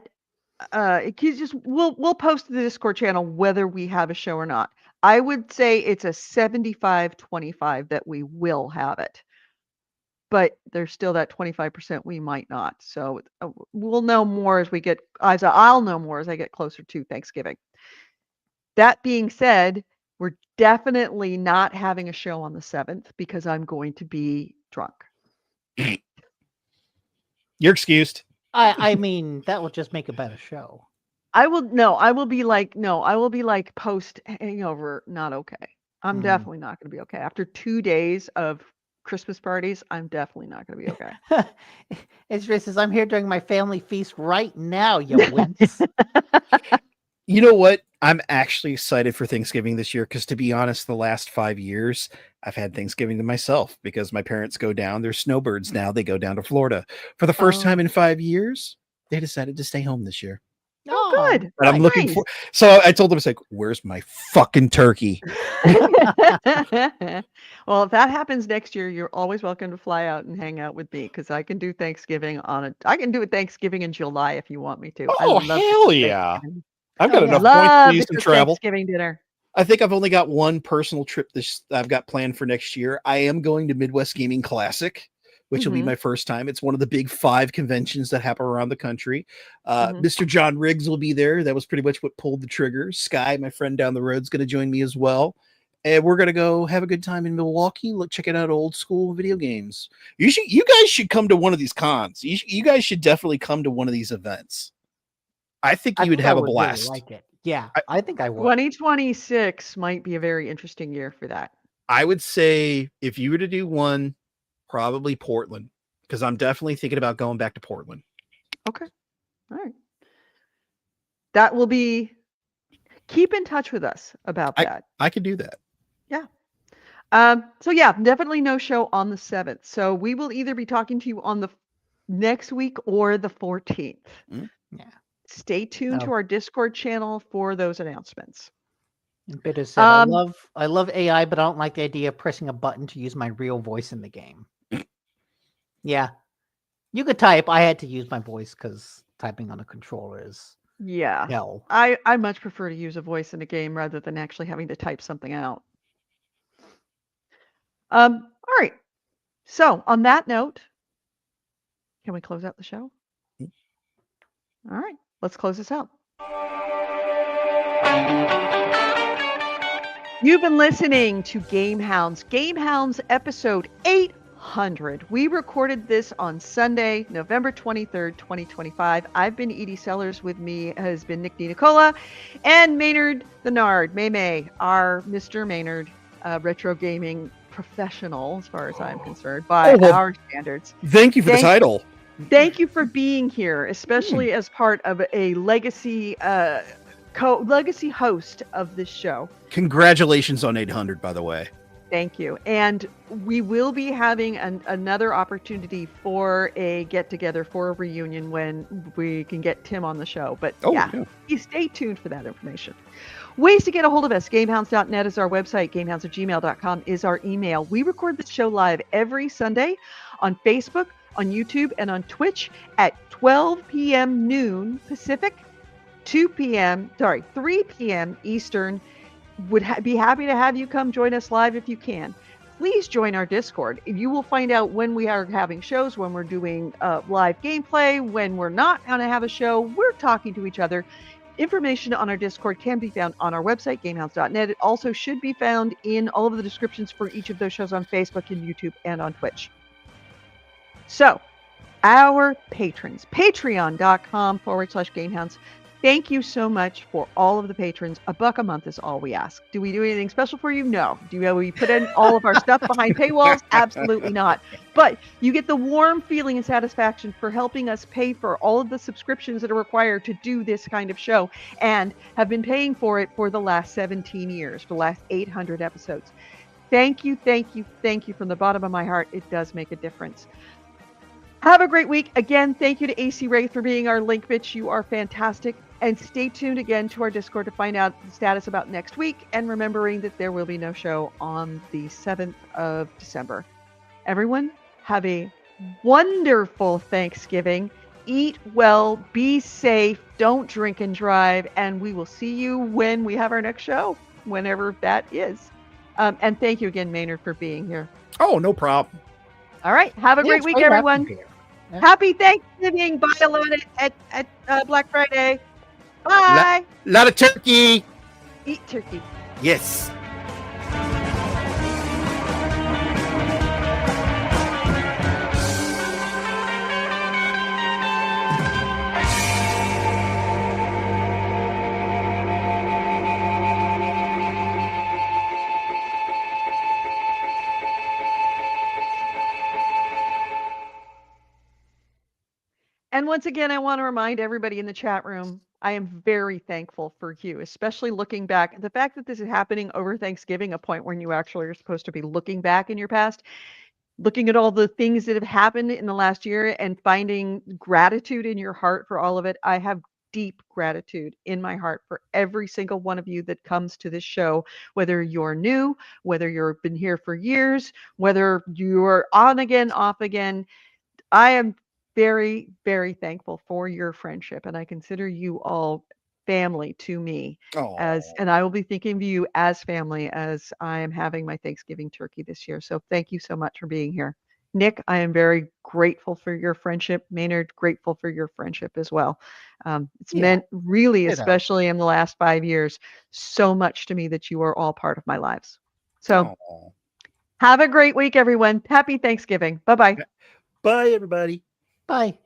post to the Discord channel whether we have a show or not. I would say it's a 75-25 that we will have it. But there's still that 25% we might not. So we'll know more I'll know more as I get closer to Thanksgiving. That being said, we're definitely not having a show on the 7th because I'm going to be drunk. You're excused. I mean, that will just make a better show. I will be like post hangover, not okay. I'm definitely not going to be okay. After 2 days of Christmas parties, I'm definitely not going to be okay. Israel says, I'm here during my family feast right now, you wince. You know what? I'm actually excited for Thanksgiving this year because, to be honest, the last 5 years, I've had Thanksgiving to myself because my parents go down. They're snowbirds now. They go down to Florida. For the first time in 5 years, they decided to stay home this year. Oh, good. And I'm looking for. So I told them, it's like, where's my fucking turkey? Well, if that happens next year, you're always welcome to fly out and hang out with me because I can do Thanksgiving I can do it Thanksgiving in July if you want me to. Oh, I love hell yeah. Thanksgiving. I've got enough Love points to use the some travel. Thanksgiving dinner. I think I've only got one personal trip I've got planned for next year. I am going to Midwest Gaming Classic, which will be my first time. It's one of the big 5 conventions that happen around the country. Mr. John Riggs will be there. That was pretty much what pulled the trigger. Sky, my friend down the road, is going to join me as well. And we're going to go have a good time in Milwaukee. Check it out, old school video games. You guys should come to one of these cons. You guys should definitely come to one of these events. I think you would have a blast. Really like it. Yeah, I think I would. 2026 might be a very interesting year for that. I would say if you were to do one, probably Portland, because I'm definitely thinking about going back to Portland. Okay. All right. That will be, keep in touch with us about that. I could do that. Yeah. So yeah, definitely no show on the 7th. So we will either be talking to you on the next week or the 14th. Yeah. Stay tuned to our Discord channel for those announcements. Bitter said, I love AI, but I don't like the idea of pressing a button to use my real voice in the game. Yeah. You could type. I had to use my voice because typing on a controller is hell. I much prefer to use a voice in a game rather than actually having to type something out. All right. So on that note, can we close out the show? All right. Let's close this out. You've been listening to GameHounds. GameHounds episode 800. We recorded this on Sunday, November 23rd, 2025. I've been Edie Sellers. With me has been Nick DiNicola and Maynard the Nard, May, our Mr. Maynard, retro gaming professional, as far as I'm concerned, by our standards. Thank you for the title. Thank you for being here, especially as part of a legacy legacy host of this show. Congratulations on 800, by the way. Thank you. And we will be having another opportunity for a get-together, for a reunion when we can get Tim on the show. But stay tuned for that information. Ways to get a hold of us. GameHounds.net is our website. GameHounds@gmail.com is our email. We record this show live every Sunday on Facebook, on YouTube, and on Twitch at 12 p.m. noon Pacific, 3 p.m. Eastern. Would be happy to have you come join us live if you can. Please join our Discord. You will find out when we are having shows, when we're doing live gameplay, when we're not going to have a show. We're talking to each other. Information on our Discord can be found on our website, GameHounds.net. It also should be found in all of the descriptions for each of those shows on Facebook and YouTube and on Twitch. So, our patrons, patreon.com/GameHounds. Thank you so much for all of the patrons. $1 a month is all we ask. Do we do anything special for you? No. Do we put in all of our stuff behind paywalls? Absolutely not. But you get the warm feeling and satisfaction for helping us pay for all of the subscriptions that are required to do this kind of show, and have been paying for it for the last 17 years, for the last 800 episodes. Thank you, thank you, thank you from the bottom of my heart. It does make a difference. Have a great week. Again, thank you to AC Wraith for being our link bitch. You are fantastic. And stay tuned again to our Discord to find out the status about next week, and remembering that there will be no show on the 7th of December. Everyone, have a wonderful Thanksgiving. Eat well, be safe, don't drink and drive, and we will see you when we have our next show, whenever that is. And thank you again, Maynard, for being here. Oh, no problem. All right. Have a great week, everyone. Happy Thanksgiving. Buy a lot at Black Friday. Bye. Lot of turkey. Eat turkey. Yes. And once again, I want to remind everybody in the chat room, I am very thankful for you, especially looking back. The fact that this is happening over Thanksgiving, a point when you actually are supposed to be looking back in your past, looking at all the things that have happened in the last year and finding gratitude in your heart for all of it. I have deep gratitude in my heart for every single one of you that comes to this show, whether you're new, whether you've been here for years, whether you're on again, off again. I am very, very thankful for your friendship, and I consider you all family to me, and I will be thinking of you as family as I am having my Thanksgiving turkey this year. So thank you so much for being here. Nick, I am very grateful for your friendship. Maynard, grateful for your friendship as well. It's meant really, especially in the last 5 years, so much to me that you are all part of my lives. So have a great week, everyone. Happy Thanksgiving. Bye-bye. Bye, everybody. Bye.